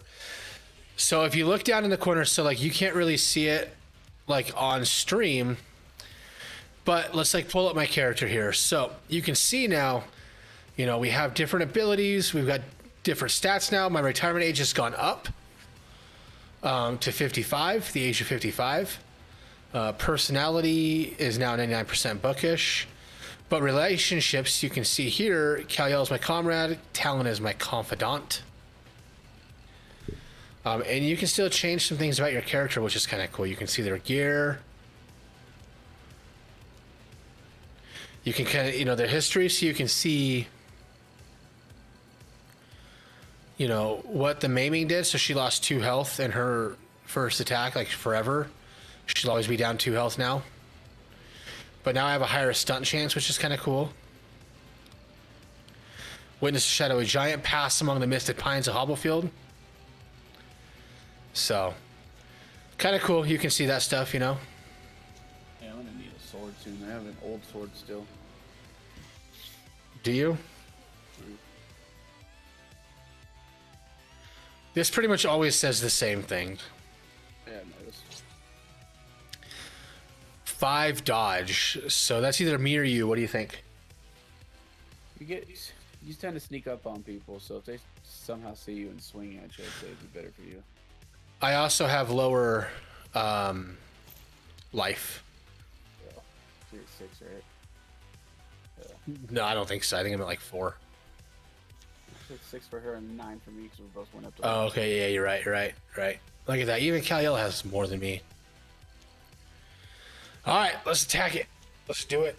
So if you look down in the corner, so like you can't really see it like on stream, but let's like pull up my character here. So you can see now, you know, we have different abilities. We've got different stats now. My retirement age has gone up to 55, the age of 55. Personality is now 99% bookish. But relationships, you can see here, Kal-El is my comrade, Talon is my confidant. And you can still change some things about your character, which is kind of cool. You can see their gear. You can kind of, you know, their history, so you can see, you know, what the maiming did. So she lost 2 health in her first attack, like forever. She'll always be down 2 health now. But now I have a higher stunt chance, which is kind of cool. Witness a shadowy giant pass among the misted pines of Hobblefield. So, kind of cool. You can see that stuff, you know. Yeah, I'm gonna need a sword soon. I have an old sword still. Do you? This pretty much always says the same thing. Yeah, I noticed. 5 dodge. So that's either me or you. What do you think? You tend to sneak up on people, so if they somehow see you and swing at you, I'd say it'd be better for you. I also have lower life. Yeah. You're at 6, right? No, I don't think so. I think I'm at like 4. It's 6 for her and 9 for me because we both went up to. Oh, okay. Yeah, you're right. Right. Look at that. Even Kal-El has more than me. All right, let's attack it. Let's do it.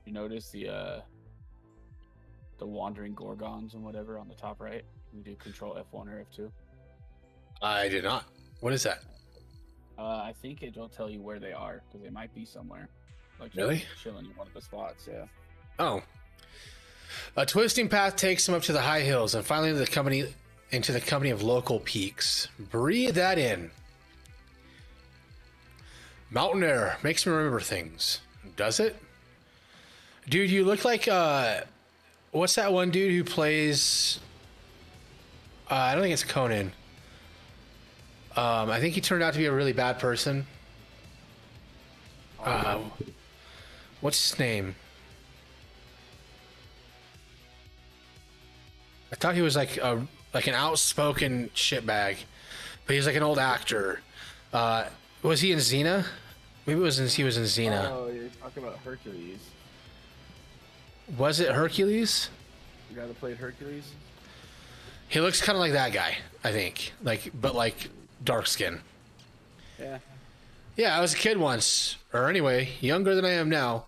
You notice the wandering gorgons and whatever on the top right? You do control F1 or F2. I did not. What is that? I think it'll tell you where they are because they might be somewhere. Like Really? chilling in one of the spots. Yeah. Oh. A twisting path takes them up to the high hills and finally into the company of local peaks. Breathe that in. Mountain air makes me remember things. Does it? Dude, you look like what's that one dude who plays I don't think it's Conan. I think he turned out to be a really bad person. What's his name? I thought he was like an outspoken shitbag, but he's like an old actor. Was he in Xena? Maybe he was in Xena. Oh, you're talking about Hercules. Was it Hercules? The guy that played Hercules? He looks kind of like that guy, I think. But dark skin. Yeah. Yeah, I was a kid once, or anyway, younger than I am now.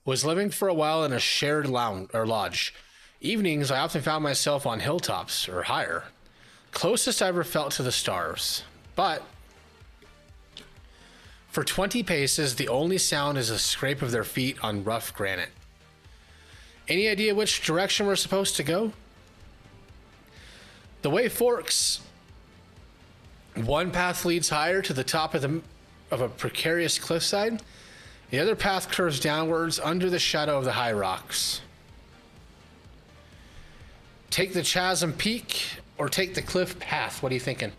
Was living for a while in a shared lounge or lodge. Evenings, I often found myself on hilltops or higher, closest I ever felt to the stars. But for 20 paces, the only sound is a scrape of their feet on rough granite. Any idea which direction we're supposed to go? The way forks. One path leads higher to the top of a precarious cliffside. The other path curves downwards under the shadow of the high rocks. Take the chasm peak or take the cliff path. What are you thinking?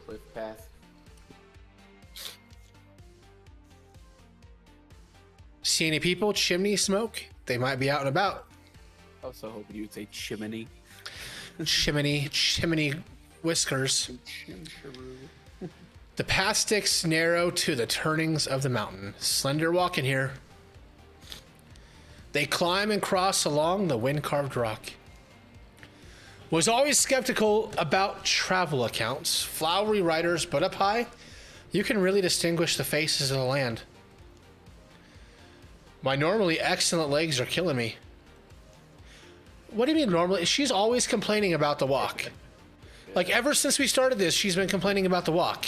Cliff path. See any people? Chimney smoke? They might be out and about. I was so hoping you would say chimney. Chimney whiskers. The path sticks narrow to the turnings of the mountain. Slender walking here. They climb and cross along the wind-carved rock. Was always skeptical about travel accounts. Flowery writers, but up high, you can really distinguish the faces of the land. My normally excellent legs are killing me. What do you mean normally? She's always complaining about the walk. Like ever since we started this, she's been complaining about the walk.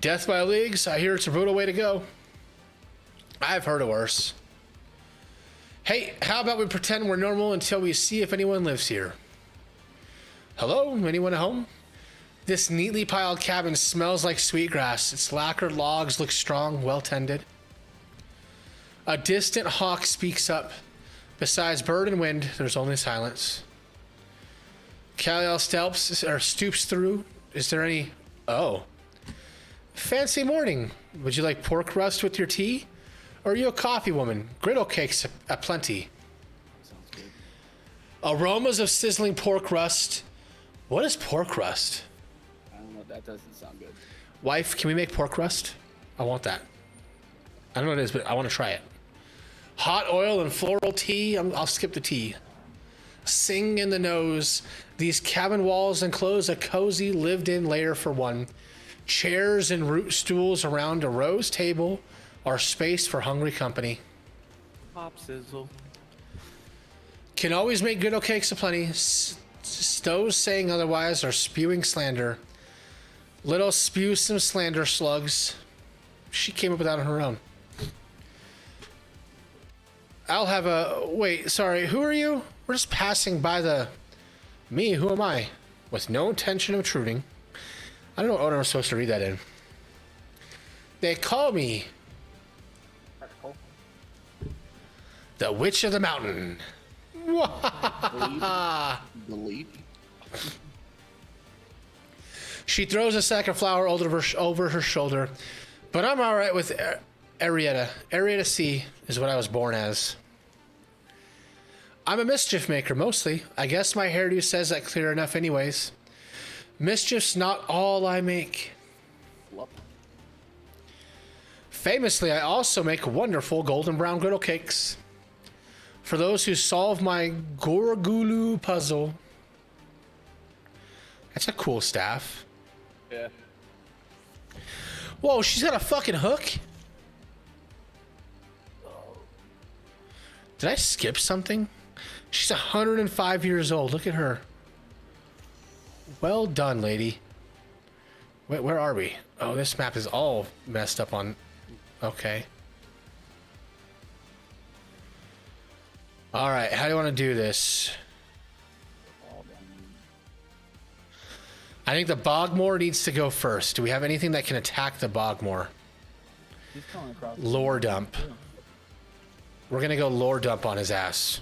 Death by leagues, I hear it's a brutal way to go. I've heard of worse. Hey, how about we pretend we're normal until we see if anyone lives here? Hello? Anyone at home? This neatly piled cabin smells like sweetgrass. Its lacquered logs look strong, well tended. A distant hawk speaks up. Besides bird and wind, there's only silence. Kaliel stoops through. Is there any... Oh. Fancy morning. Would you like pork rust with your tea? Or are you a coffee woman? Griddle cakes aplenty. Sounds good. Aromas of sizzling pork rust. What is pork rust? I don't know. That doesn't sound good. Wife, can we make pork rust? I want that. I don't know what it is, but I want to try it. Hot oil and floral tea. I'll skip the tea. Sing in the nose. These cabin walls enclose a cozy lived-in lair for one. Chairs and root stools around a rose table are space for hungry company. Pop sizzle. Can always make griddle cakes aplenty. Stoves saying otherwise are spewing slander. Little spew some slander slugs. She came up with that on her own. I'll have a... Wait, sorry, who are you? We're just passing by the... Me, who am I? With no intention of intruding. I don't know what order I'm supposed to read that in. They call me... The Witch of the Mountain. Delete. She throws a sack of flour over her shoulder. But I'm alright with Arietta. Arietta C is what I was born as. I'm a mischief maker, mostly. I guess my hairdo says that clear enough anyways. Mischief's not all I make. Flop. Famously, I also make wonderful golden brown griddle cakes. For those who solve my Gorgulu puzzle. That's a cool staff. Yeah. Whoa, she's got a fucking hook? Did I skip something? She's 105 years old. Look at her. Well done, lady. Wait, where are we? Oh, this map is all messed up on... Okay. Alright, how do you want to do this? I think the Bogmore needs to go first. Do we have anything that can attack the Bogmore? He's coming across. Lore dump. We're gonna go lore dump on his ass.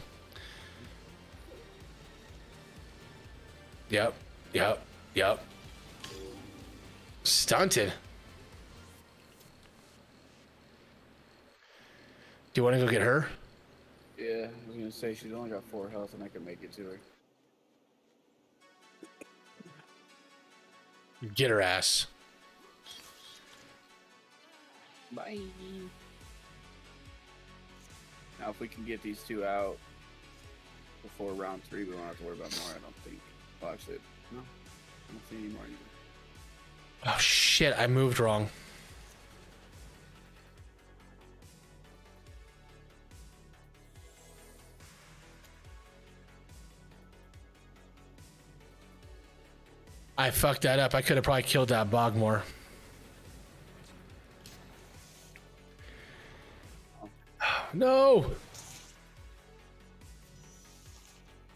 Yep. Stunted. Do you want to go get her? Yeah, I was gonna say she's only got 4 health and I can make it to her. Get her ass. Bye. Now if we can get these two out before round 3, we won't have to worry about more, I don't think. Well, actually, no. I don't see any more either. Oh shit, I moved wrong. I fucked that up. I could have probably killed that Bogmore. No!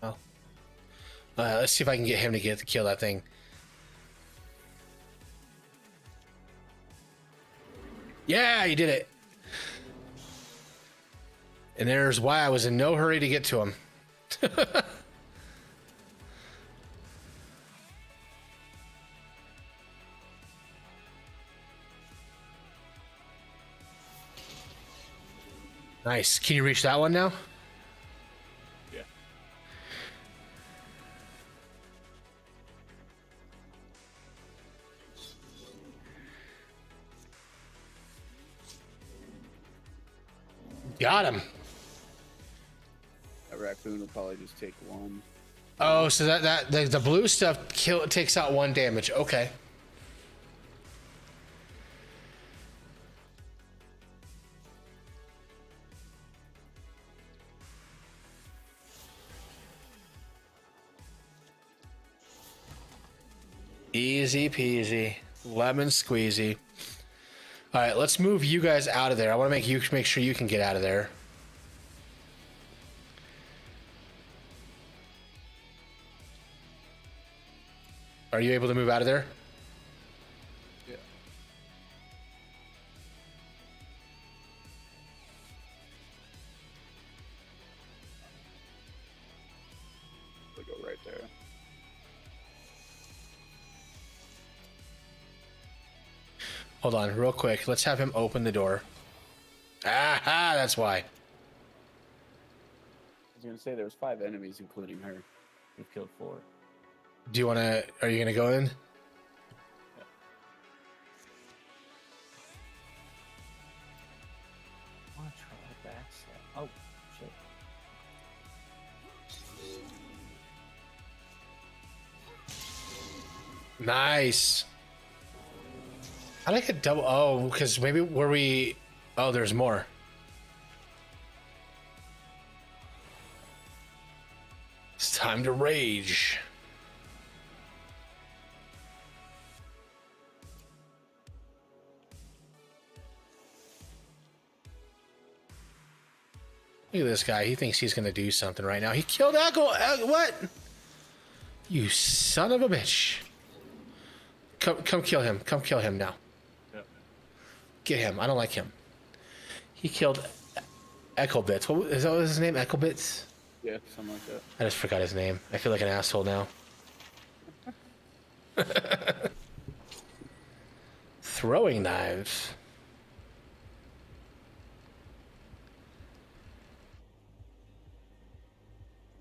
Oh. Let's see if I can get him to kill that thing. Yeah, you did it. And there's why I was in no hurry to get to him. Nice. Can you reach that one now? Yeah. Got him. A raccoon will probably just take one. Oh, so the blue stuff takes out 1 damage. Okay. Easy peasy, lemon squeezy. All right, let's move you guys out of there. I want to make sure you can get out of there. Are you able to move out of there? Yeah. We go right there. Hold on, real quick. Let's have him open the door. Aha, that's why. I was gonna say there was 5 enemies, including her. We've killed 4. Do you want to? Are you gonna go in? I want to try the backstab. Oh, shit. Nice. I like a double. Oh, because maybe were we? Oh, there's more. It's time to rage. Look at this guy. He thinks he's gonna do something right now. He killed Echo. What? You son of a bitch. Come kill him. Come kill him now. Yep. Get him. I don't like him. He killed Echo Bits. What is that his name? Echo Bits? Yeah, something like that. I just forgot his name. I feel like an asshole now. Throwing knives.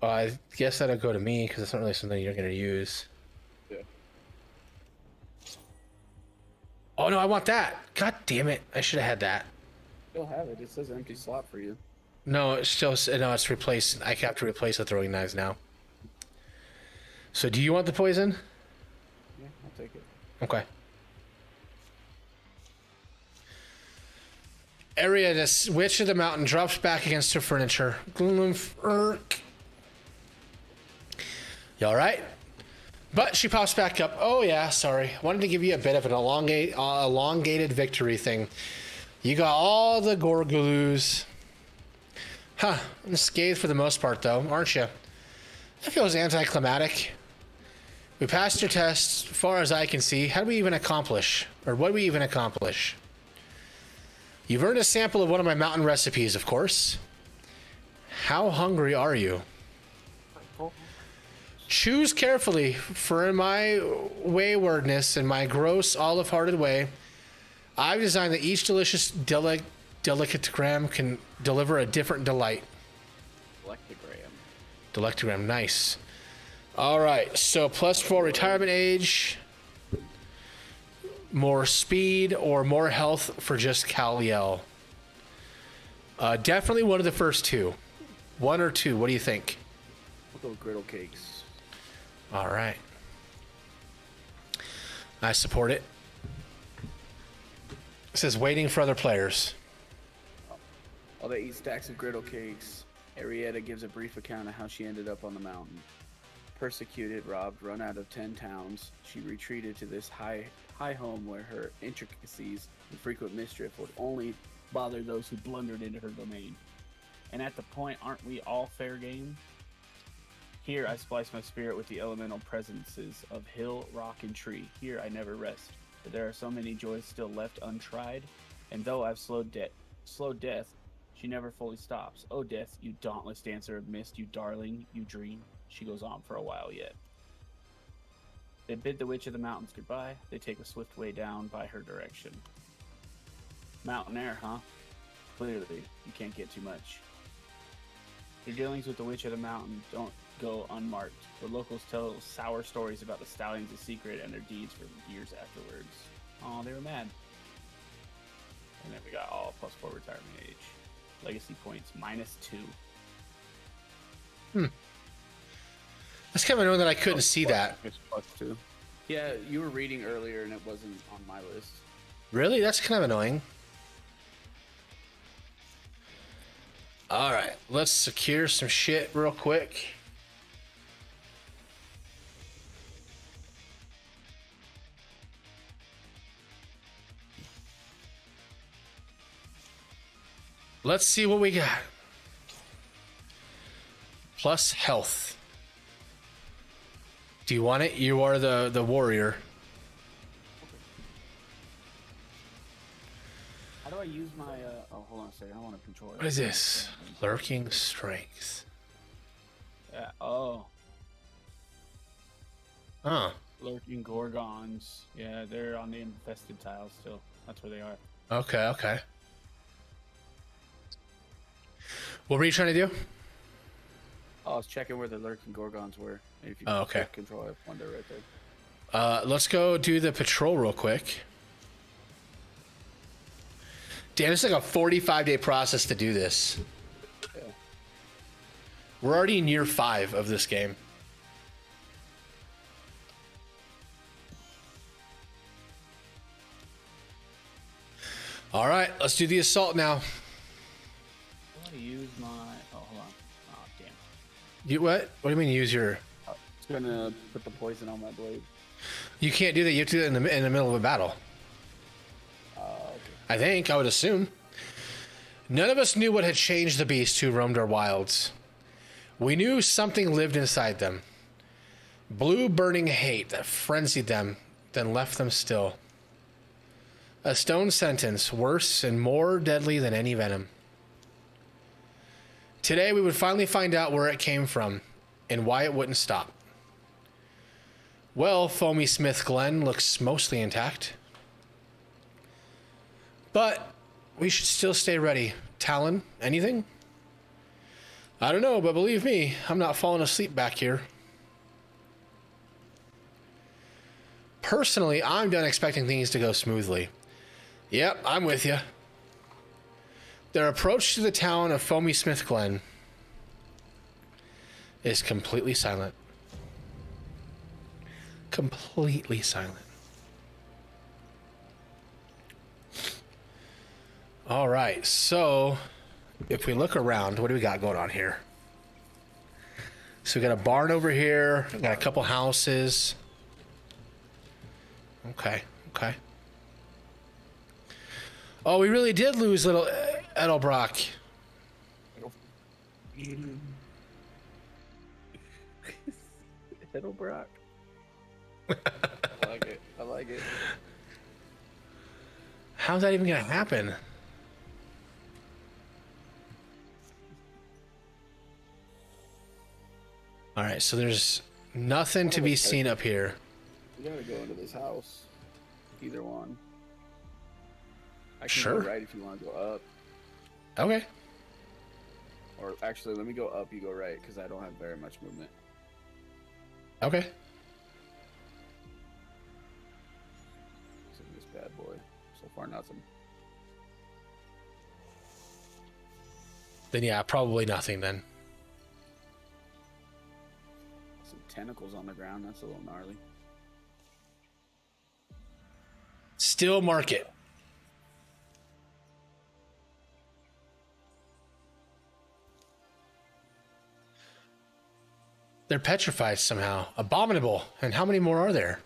I guess that'll go to me because it's not really something you're going to use. Yeah. Oh no, I want that. God damn it. I should have had that. Still have it. It says empty slot for you. No, it's still, no, it's replaced. I have to replace the throwing knives now. So do you want the poison? Yeah, I'll take it. Okay. Area, this witch of the mountain drops back against her furniture. You alright? But she pops back up. Oh yeah, sorry. Wanted to give you a bit of an elongated victory thing. You got all the Gorgaloos. Huh. Unscathed for the most part, though, aren't you? That feels anticlimactic. We passed your test, far as I can see. How do we even accomplish? Or what do we even accomplish? You've earned a sample of one of my mountain recipes, of course. How hungry are you? Choose carefully, for in my waywardness and my gross, olive-hearted way, I've designed that each delicious delicategram can deliver a different delight. Delectogram, nice. All right, so +4 retirement age, more speed, or more health for just Kal-El. Definitely one of the first two. 1 or 2, what do you think? We'll go with griddle cakes. All right. I support it. It says waiting for other players. While they eat stacks of griddle cakes, Arietta gives a brief account of how she ended up on the mountain. Persecuted, robbed, run out of 10 towns, she retreated to this high home where her intricacies and frequent mischief would only Bother those who blundered into her domain. And at the point, aren't we all fair game? Here I splice my spirit with the elemental presences of hill, rock, and tree. Here I never rest, but there are so many joys still left untried. And though I've slowed death, she never fully stops. Oh death, you dauntless dancer of mist, you darling, you dream. She goes on for a while yet. They bid the Witch of the Mountains goodbye. They take a swift way down by her direction. Mountain air, huh? Clearly, you can't get too much. Your dealings with the Witch of the Mountain don't go unmarked. The locals tell sour stories about the stallions of secret and their deeds for years afterwards. Oh, they were mad. And then we got all +4 retirement age. legacy points, -2. That's kind of annoying that I couldn't see that. It's +2. Yeah, you were reading earlier and it wasn't on my list. Really? That's kind of annoying. All right, let's secure some shit real quick. Let's see what we got. Plus health. Do you want it? You are the warrior. How do I use my? Oh, hold on a second. I want to control it. What is this? Lurking strength. Yeah. Oh, Huh. lurking gorgons. Yeah, they're on the infested tiles still. That's where they are. Okay, okay. What were you trying to do? Oh, I was checking where the lurking gorgons were. If you Oh, okay. click control F1, they're right there. Let's go do the patrol real quick. Damn, it's like a 45-day process to do this. Yeah. We're already in year 5 of this game. All right, let's do the assault now. I want to use my. Oh, hold on. Oh, damn. You what? What do you mean use your? It's gonna put the poison on my blade. You can't do that. You have to do it in the middle of a battle. Okay. I think, I would assume. None of us knew what had changed the beasts who roamed our wilds. We knew something lived inside them. Blue burning hate that frenzied them, then left them still. A stone sentence, worse and more deadly than any venom. Today we would finally find out where it came from and why it wouldn't stop. Well, Foamy Smith Glen looks mostly intact. But we should still stay ready. Talon, anything? I don't know, but believe me, I'm not falling asleep back here. Personally, I'm done expecting things to go smoothly. Yep, I'm with you. Their approach to the town of Foamy Smith Glen is completely silent. Completely silent. All right, so if we look around, what do we got going on here? So we got a barn over here. We got a couple houses. Okay, okay. Oh, we really did lose little Edelbrock. Edelbrock. I like it. I like it. How's that even gonna happen? All right, so there's nothing to be seen up here. You gotta go into this house. Either one. I can Sure. go right if you want to go up. Okay. Or actually, let me go up, you go right, because I don't have very much movement. Okay. So this bad boy. So far, nothing. Then yeah, probably nothing then. Some tentacles on the ground. That's a little gnarly. Still market. They're petrified somehow. Abominable. And how many more are there?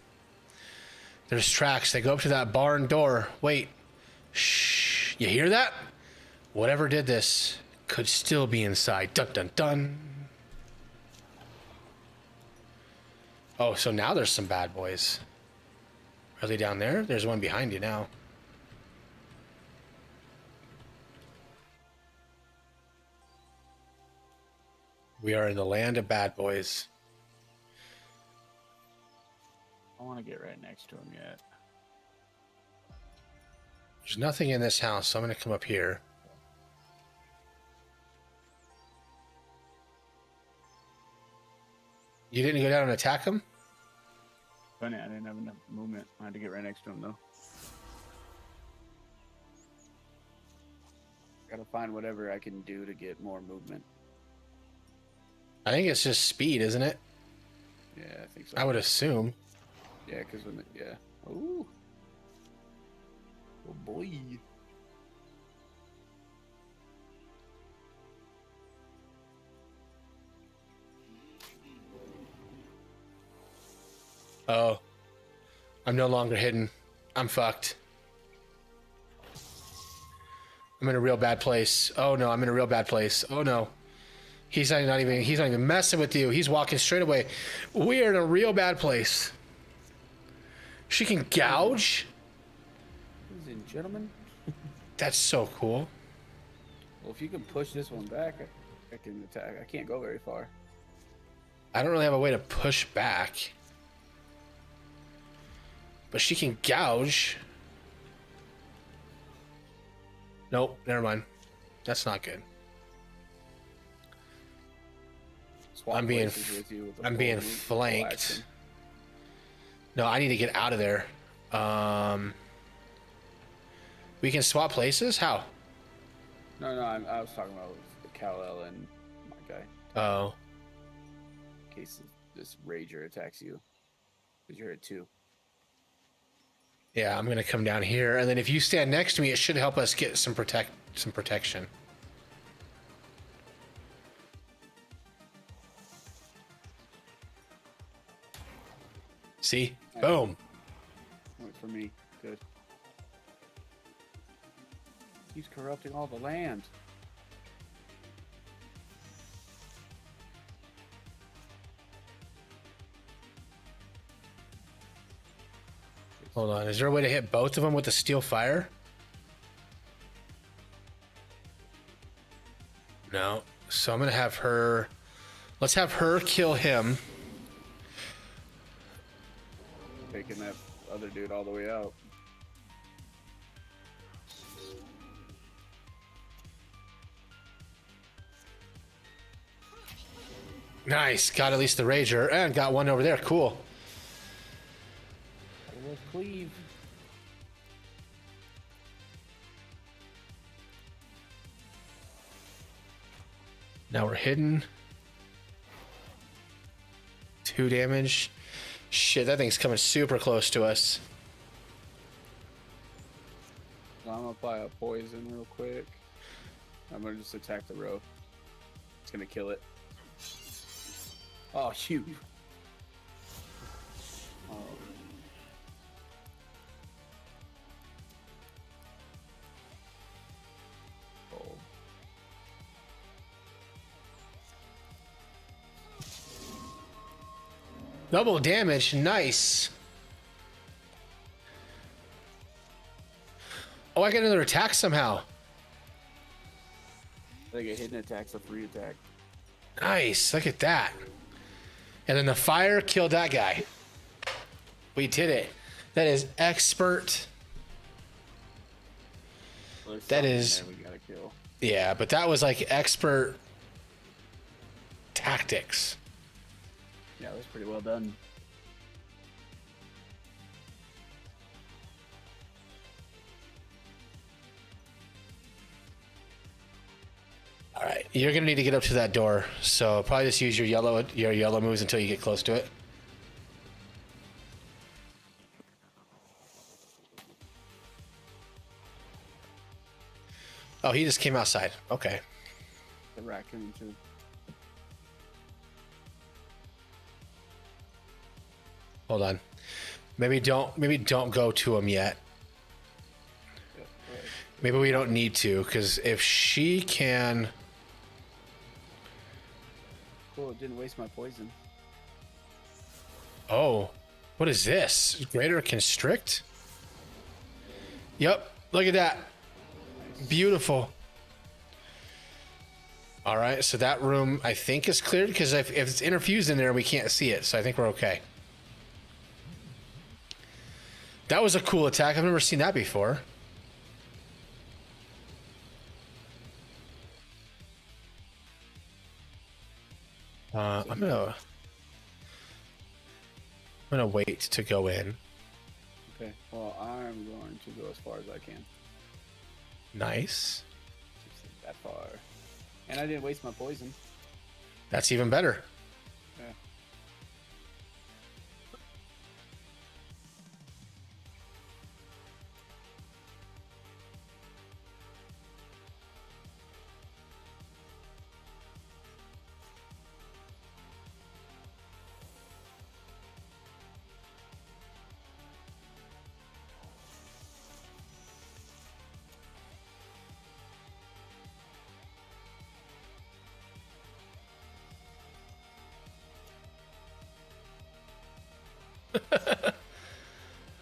There's tracks. They go up to that barn door. Wait. Shh. You hear that? Whatever did this could still be inside. Dun dun dun. Oh, so now there's some bad boys. Are they down there? There's one behind you now. We are in the land of bad boys. I want to get right next to him yet. There's nothing in this house, so I'm going to come up here. You didn't go down and attack him? Funny, I didn't have enough movement. I had to get right next to him though. Gotta find whatever I can do to get more movement. I think it's just speed, isn't it? Yeah, I think so. I would assume. Yeah, because when yeah. Ooh. Oh boy. Oh. I'm no longer hidden. I'm fucked. I'm in a real bad place. Oh no, I'm in a real bad place. Oh no. He's not even messing with you. He's walking straight away. We are in a real bad place. She can gouge? Ladies and gentlemen. That's so cool. Well, if you can push this one back, I can attack. I can't go very far. I don't really have a way to push back. But she can gouge. Nope, never mind. That's not good. Swap I'm being places with you with the I'm full being move, full flanked. action. No, I need to get out of there. We can swap places? How? No, I was talking about Kal-El and my guy. Oh. In case this Rager attacks you. Because you're at 2. Yeah, I'm gonna come down here, and then if you stand next to me, it should help us get some protection. See? Boom. Wait for me. Good. He's corrupting all the land. Hold on. Is there a way to hit both of them with the steel fire? No. So I'm gonna have her. Let's have her kill him. Taking that other dude all the way out. Nice. Got at least the Rager, and got one over there. Cool. Let's cleave. Now we're hidden. 2 damage. Shit, that thing's coming super close to us. So I'm gonna apply a poison real quick. I'm gonna just attack the row. It's gonna kill it. Oh shoot. Oh. Oh. Double damage. Nice. Oh, I got another attack somehow. I think a hidden attack's a free attack. Nice. Look at that. And then the fire killed that guy. We did it. That is expert. Well, there's That something is- there we gotta kill. Yeah, but that was like expert tactics. Yeah, that was pretty well done. All right, you're gonna need to get up to that door. So probably just use your yellow moves until you get close to it. Oh, he just came outside. Okay. The raccoon too. Hold on. Maybe don't go to him yet. Yeah, right. Maybe we don't need to, because if she can. Cool, it didn't waste my poison. Oh, what is this? Greater constrict? Yep, look at that. Beautiful. All right, so that room I think is cleared, because if it's interfused in there, we can't see it. So I think we're okay. That was a cool attack. I've never seen that before. I'm gonna wait to go in. Okay, well, I'm going to go as far as I can. Nice. And I didn't waste my poison. That's even better. Yeah.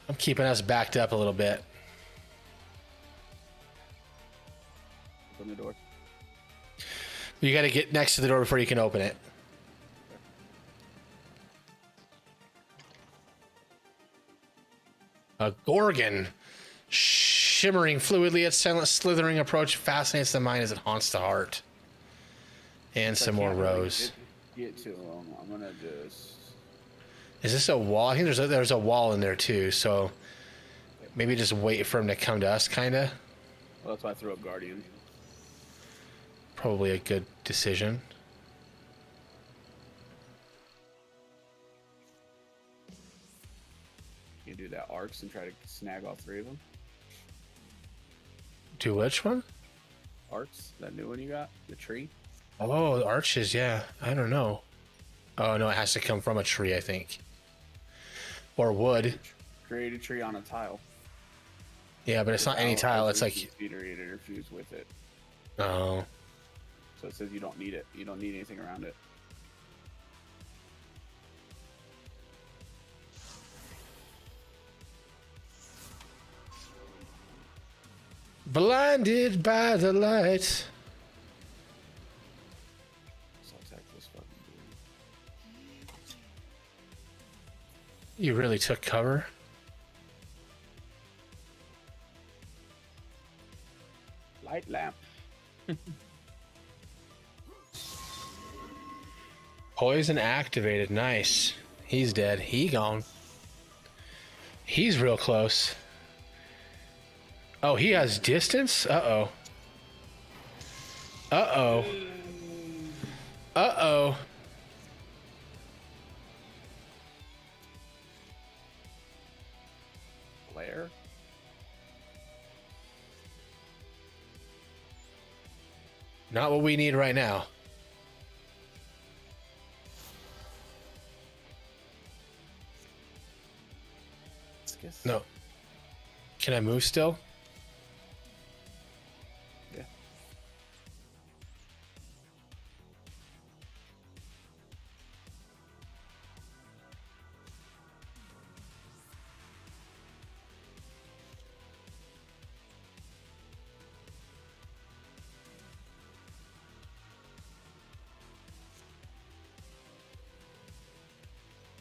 I'm keeping us backed up a little bit. Open the door. You got to get next to the door before you can open it. A Gorgon. Shimmering fluidly, its silent slithering approach fascinates the mind as it haunts the heart. And some more rows. Get to them. I'm gonna just. Is this a wall? I think there's a wall in there too, so maybe just wait for him to come to us, kinda. Well, that's why I threw up Guardian. Probably a good decision. You do that arcs and try to snag all 3 of them. Do which one? Arcs, that new one you got, the tree. Oh, arches, yeah. I don't know. Oh no, it has to come from a tree, I think. Or wood. Create a tree on a tile. Yeah, but it's not any tile. It's like. Iterator fuse with it. Oh. So it says you don't need it. You don't need anything around it. Blinded by the light. So attack this fucking dude. You really took cover. Light lamp. Poison activated. Nice. He's dead. He gone. He's real close. Oh, he has distance? Uh-oh. Uh-oh. Uh-oh. Flare. Not what we need right now. No. Can I move still? Yeah.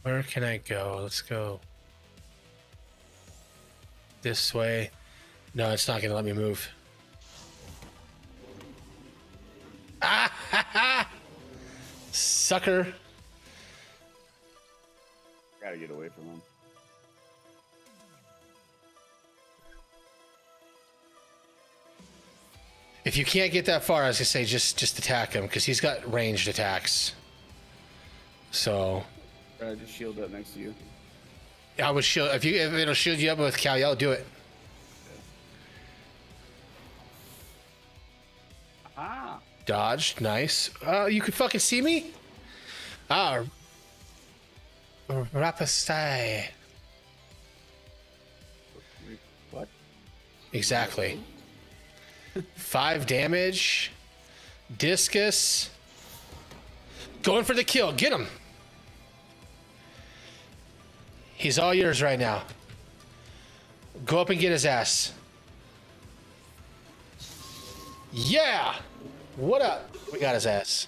Where can I go? Let's go this way. No, it's not going to let me move. Ah! Ha, ha! Sucker. Gotta get away from him. If you can't get that far, I was going to say just attack him because he's got ranged attacks. So Just shield up next to you. I would shield if it'll shield you up with Kal-El, do it. Ah. Dodged, nice. You could fucking see me? Ah, Rapistai. What? Exactly. 5 damage. Discus. Going for the kill. Get him. He's all yours right now. Go up and get his ass. Yeah! What up? We got his ass.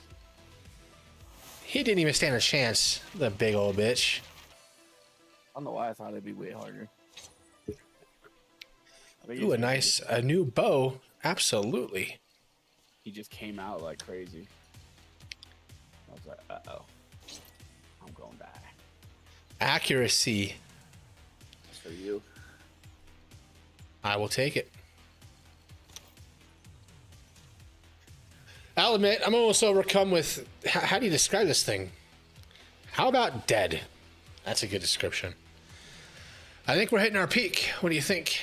He didn't even stand a chance, the big old bitch. I don't know why I thought it'd be way harder. Ooh, a new bow. Absolutely. He just came out like crazy. I was like, uh-oh. I'm gonna die. Accuracy. That's for you. I will take it. I'll admit, I'm almost overcome with how do you describe this thing? How about dead? That's a good description. I think we're hitting our peak. What do you think?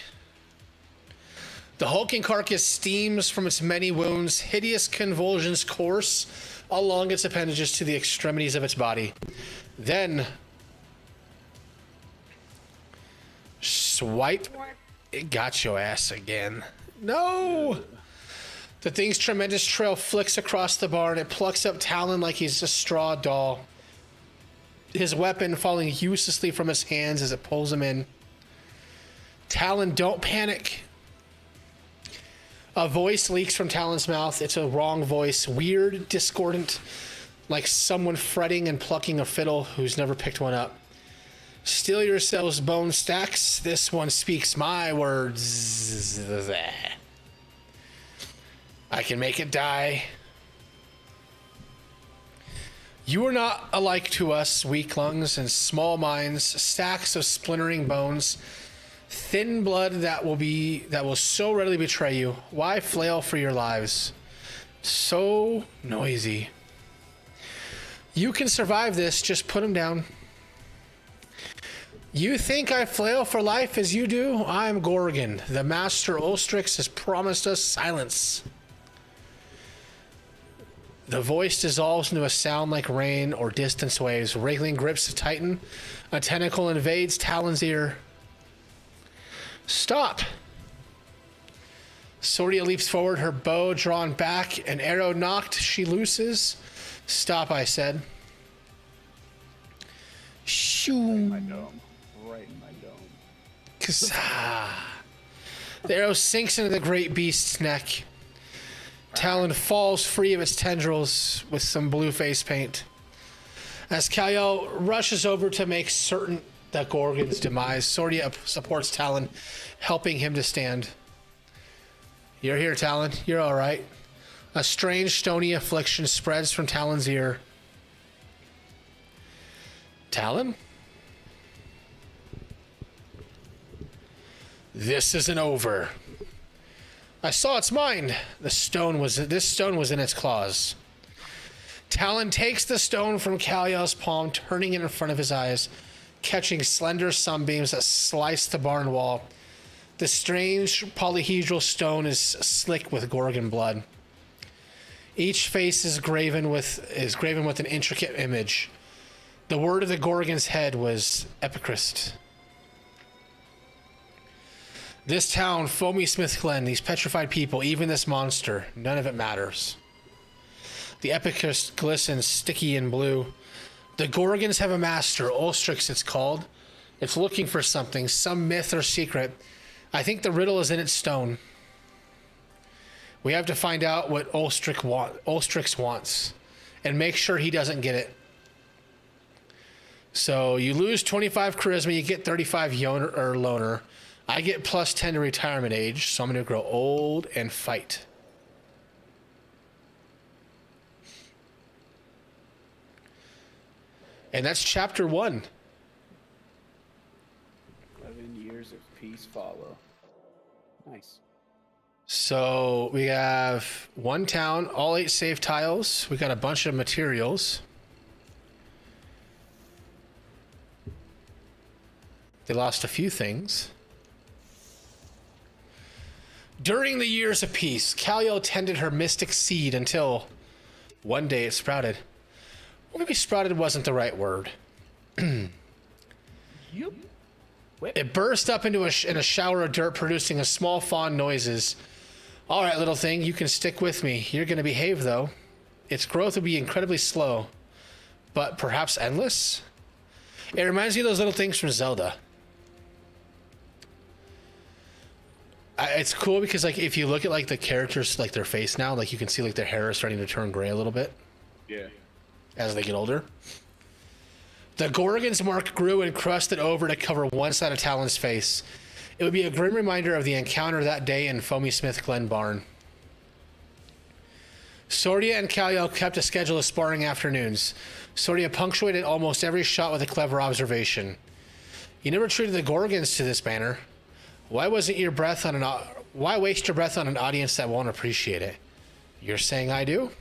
The hulking carcass steams from its many wounds. Hideous convulsions course along its appendages to the extremities of its body. Then, swipe. It got your ass again. No! The thing's tremendous trail flicks across the barn. It plucks up Talon like he's a straw doll. His weapon falling uselessly from his hands as it pulls him in. Talon, don't panic. A voice leaks from Talon's mouth. It's a wrong voice. Weird, discordant, like someone fretting and plucking a fiddle who's never picked one up. Steal yourselves, bone stacks. This one speaks my words. I can make it die. You are not alike to us, weak lungs and small minds, stacks of splintering bones, thin blood that will so readily betray you. Why flail for your lives? So noisy. You can survive this, just put him down. You think I flail for life as you do? I'm Gorgon. The Master Ulstryx has promised us silence. The voice dissolves into a sound like rain or distance waves. Wriggling grips the Titan. A tentacle invades Talon's ear. Stop! Sordia leaps forward, her bow drawn back, an arrow knocked, she looses. Stop, I said. Shoo! My dome. Right in my dome. Kazaa! The arrow sinks into the great beast's neck. Talon falls free of its tendrils with some blue face paint. As Kal-El rushes over to make certain that Gorgon's demise, Sordia supports Talon, helping him to stand. You're here, Talon. You're all right. A strange stony affliction spreads from Talon's ear. Talon? This isn't over. I saw its mind. This stone was in its claws. Talon takes the stone from Kal-El's palm, turning it in front of his eyes, catching slender sunbeams that slice the barn wall. The strange polyhedral stone is slick with Gorgon blood. Each face is graven with an intricate image. The word of the Gorgon's head was Epichrist. This town, Foamy Smith Glen, these petrified people, even this monster, none of it matters. The Epichrist glistens sticky and blue. The Gorgons have a master, Ulstryx it's called. It's looking for something, some myth or secret. I think the riddle is in its stone. We have to find out what Ulstryx wants and make sure he doesn't get it. So you lose 25 charisma, you get 35 loner. I get plus 10 to retirement age, so I'm going to grow old and fight. And that's chapter 1. 11 years of peace follow. Nice. So we have one town, all 8 save tiles. We got a bunch of materials. They lost a few things. During the years of peace, Kal-El tended her mystic seed until one day it sprouted. Well, maybe sprouted wasn't the right word. Yup. It burst up in a shower of dirt, producing a small fawn noises. All right, little thing, you can stick with me. You're going to behave, though. Its growth will be incredibly slow, but perhaps endless. It reminds me of those little things from Zelda. It's cool because, like, if you look at like the characters, like their face now, like you can see like their hair is starting to turn gray a little bit. Yeah. As they get older. The Gorgon's mark grew and crusted over to cover one side of Talon's face. It would be a grim reminder of the encounter that day in Foamy Smith Glen barn. Sordia and Kal-El kept a schedule of sparring afternoons. Sordia punctuated almost every shot with a clever observation. You never treated the Gorgons to this manner. Why waste your breath on an audience that won't appreciate it? You're saying I do?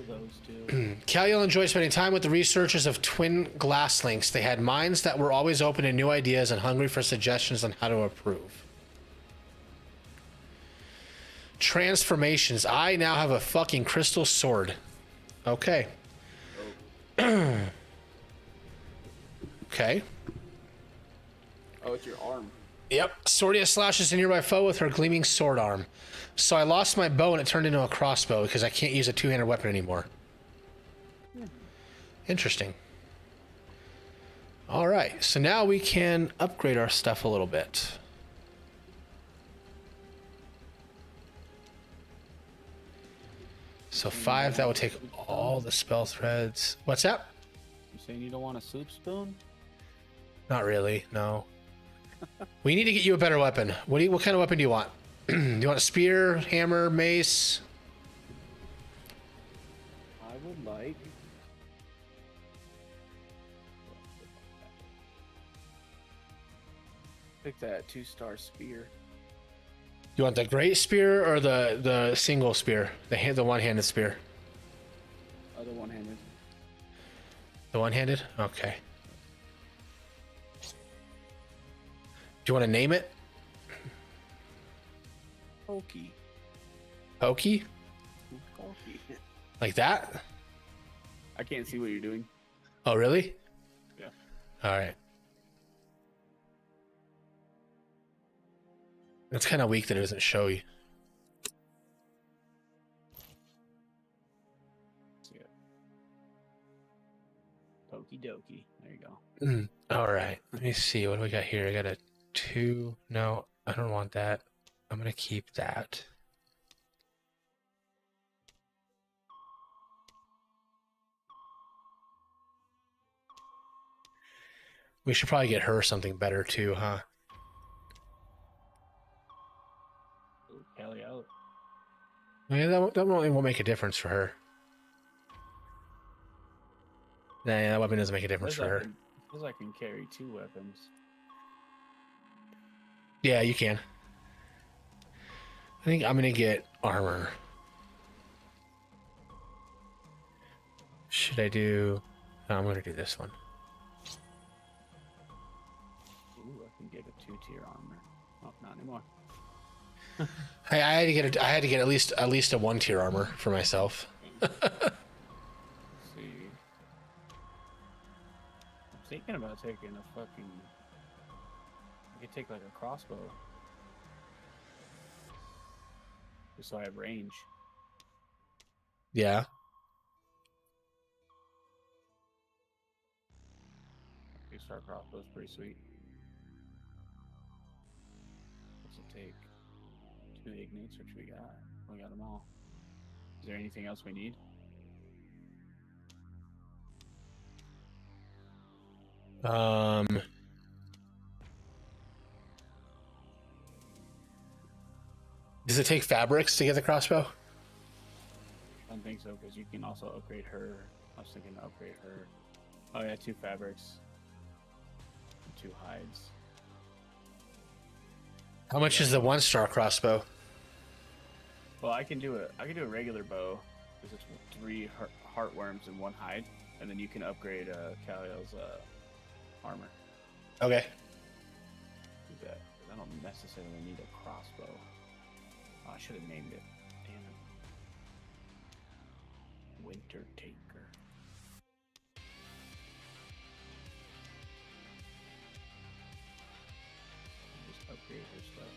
those two. Kaliel enjoyed spending time with the researchers of Twin Glass Links. They had minds that were always open to new ideas and hungry for suggestions on how to improve. Transformations. I now have a fucking crystal sword. Okay. Okay. Oh, it's your arm. Yep. Sordia slashes a nearby foe with her gleaming sword arm. So I lost my bow and it turned into a crossbow because I can't use a two-handed weapon anymore. Interesting. All right. So now we can upgrade our stuff a little bit. So 5, that would take all the spell threads. What's that? You saying you don't want a soup spoon? Not really, no. We need to get you a better weapon. What kind of weapon do you want? Do you want a spear, hammer, mace? I would like. Pick that 2-star spear. You want the great spear or the single spear? The one-handed spear? Other one-handed. The one-handed? Okay. Do you want to name it? Pokey. Pokey? Pokey. Like that? I can't see what you're doing. Oh, really? Yeah. All right. That's kind of weak that it doesn't show you. See it. Pokey dokey. There you go. All right. Let me see. What do we got here? I got a 2. No, I don't want that. I'm going to keep that. We should probably get her something better too, huh? Ooh, Kelly out. Yeah, that won't make a difference for her. Nah, yeah, that weapon doesn't make a difference for her. Because I can carry 2 weapons. Yeah, you can. I think I'm gonna get armor. Should I do... No, I'm gonna do this one. Ooh, I can get a 2-tier armor. Oh, not anymore. I had to get at least a 1-tier armor for myself. Let's see. I'm thinking about taking a fucking... I could take like a crossbow. Just so I have range. Yeah. 2-star crossbow's pretty sweet. What's it take? 2 ignites, which we got. We got them all. Is there anything else we need? Does it take fabrics to get the crossbow? I don't think so, because you can also upgrade her. I was thinking to upgrade her. Oh yeah, 2 fabrics. 2 hides. How much is the 1-star crossbow? Well, I can do a regular bow, because it's 3 heartworms and 1 hide, and then you can upgrade Kaliel's armor. Okay. Do that. I don't necessarily need a crossbow. Oh, I should have named it. Damn it. Winter Taker. Just upgrade her stuff.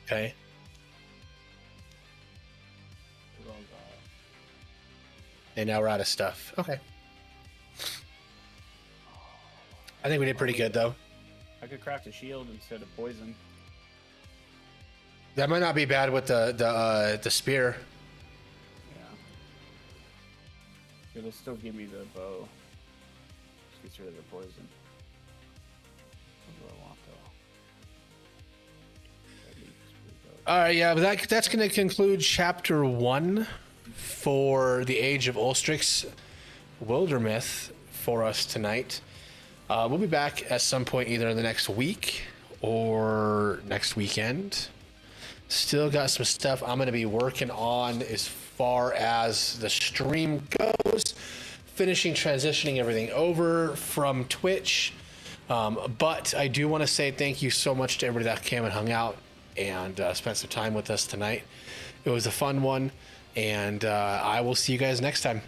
Okay. We're all got. And now we're out of stuff. Okay. I think we did pretty good, though. I could craft a shield instead of poison. That might not be bad with the spear. Yeah. It'll still give me the bow. Just get rid of the poison. What do I want, though? That leaf is pretty dope. All right, yeah, but that's going to conclude chapter 1 for the Age of Ulstryx Wildermyth for us tonight. We'll be back at some point either in the next week or next weekend. Still got some stuff I'm going to be working on as far as the stream goes, finishing transitioning everything over from Twitch. But I do want to say thank you so much to everybody that came and hung out and spent some time with us tonight. It was a fun one, and I will see you guys next time.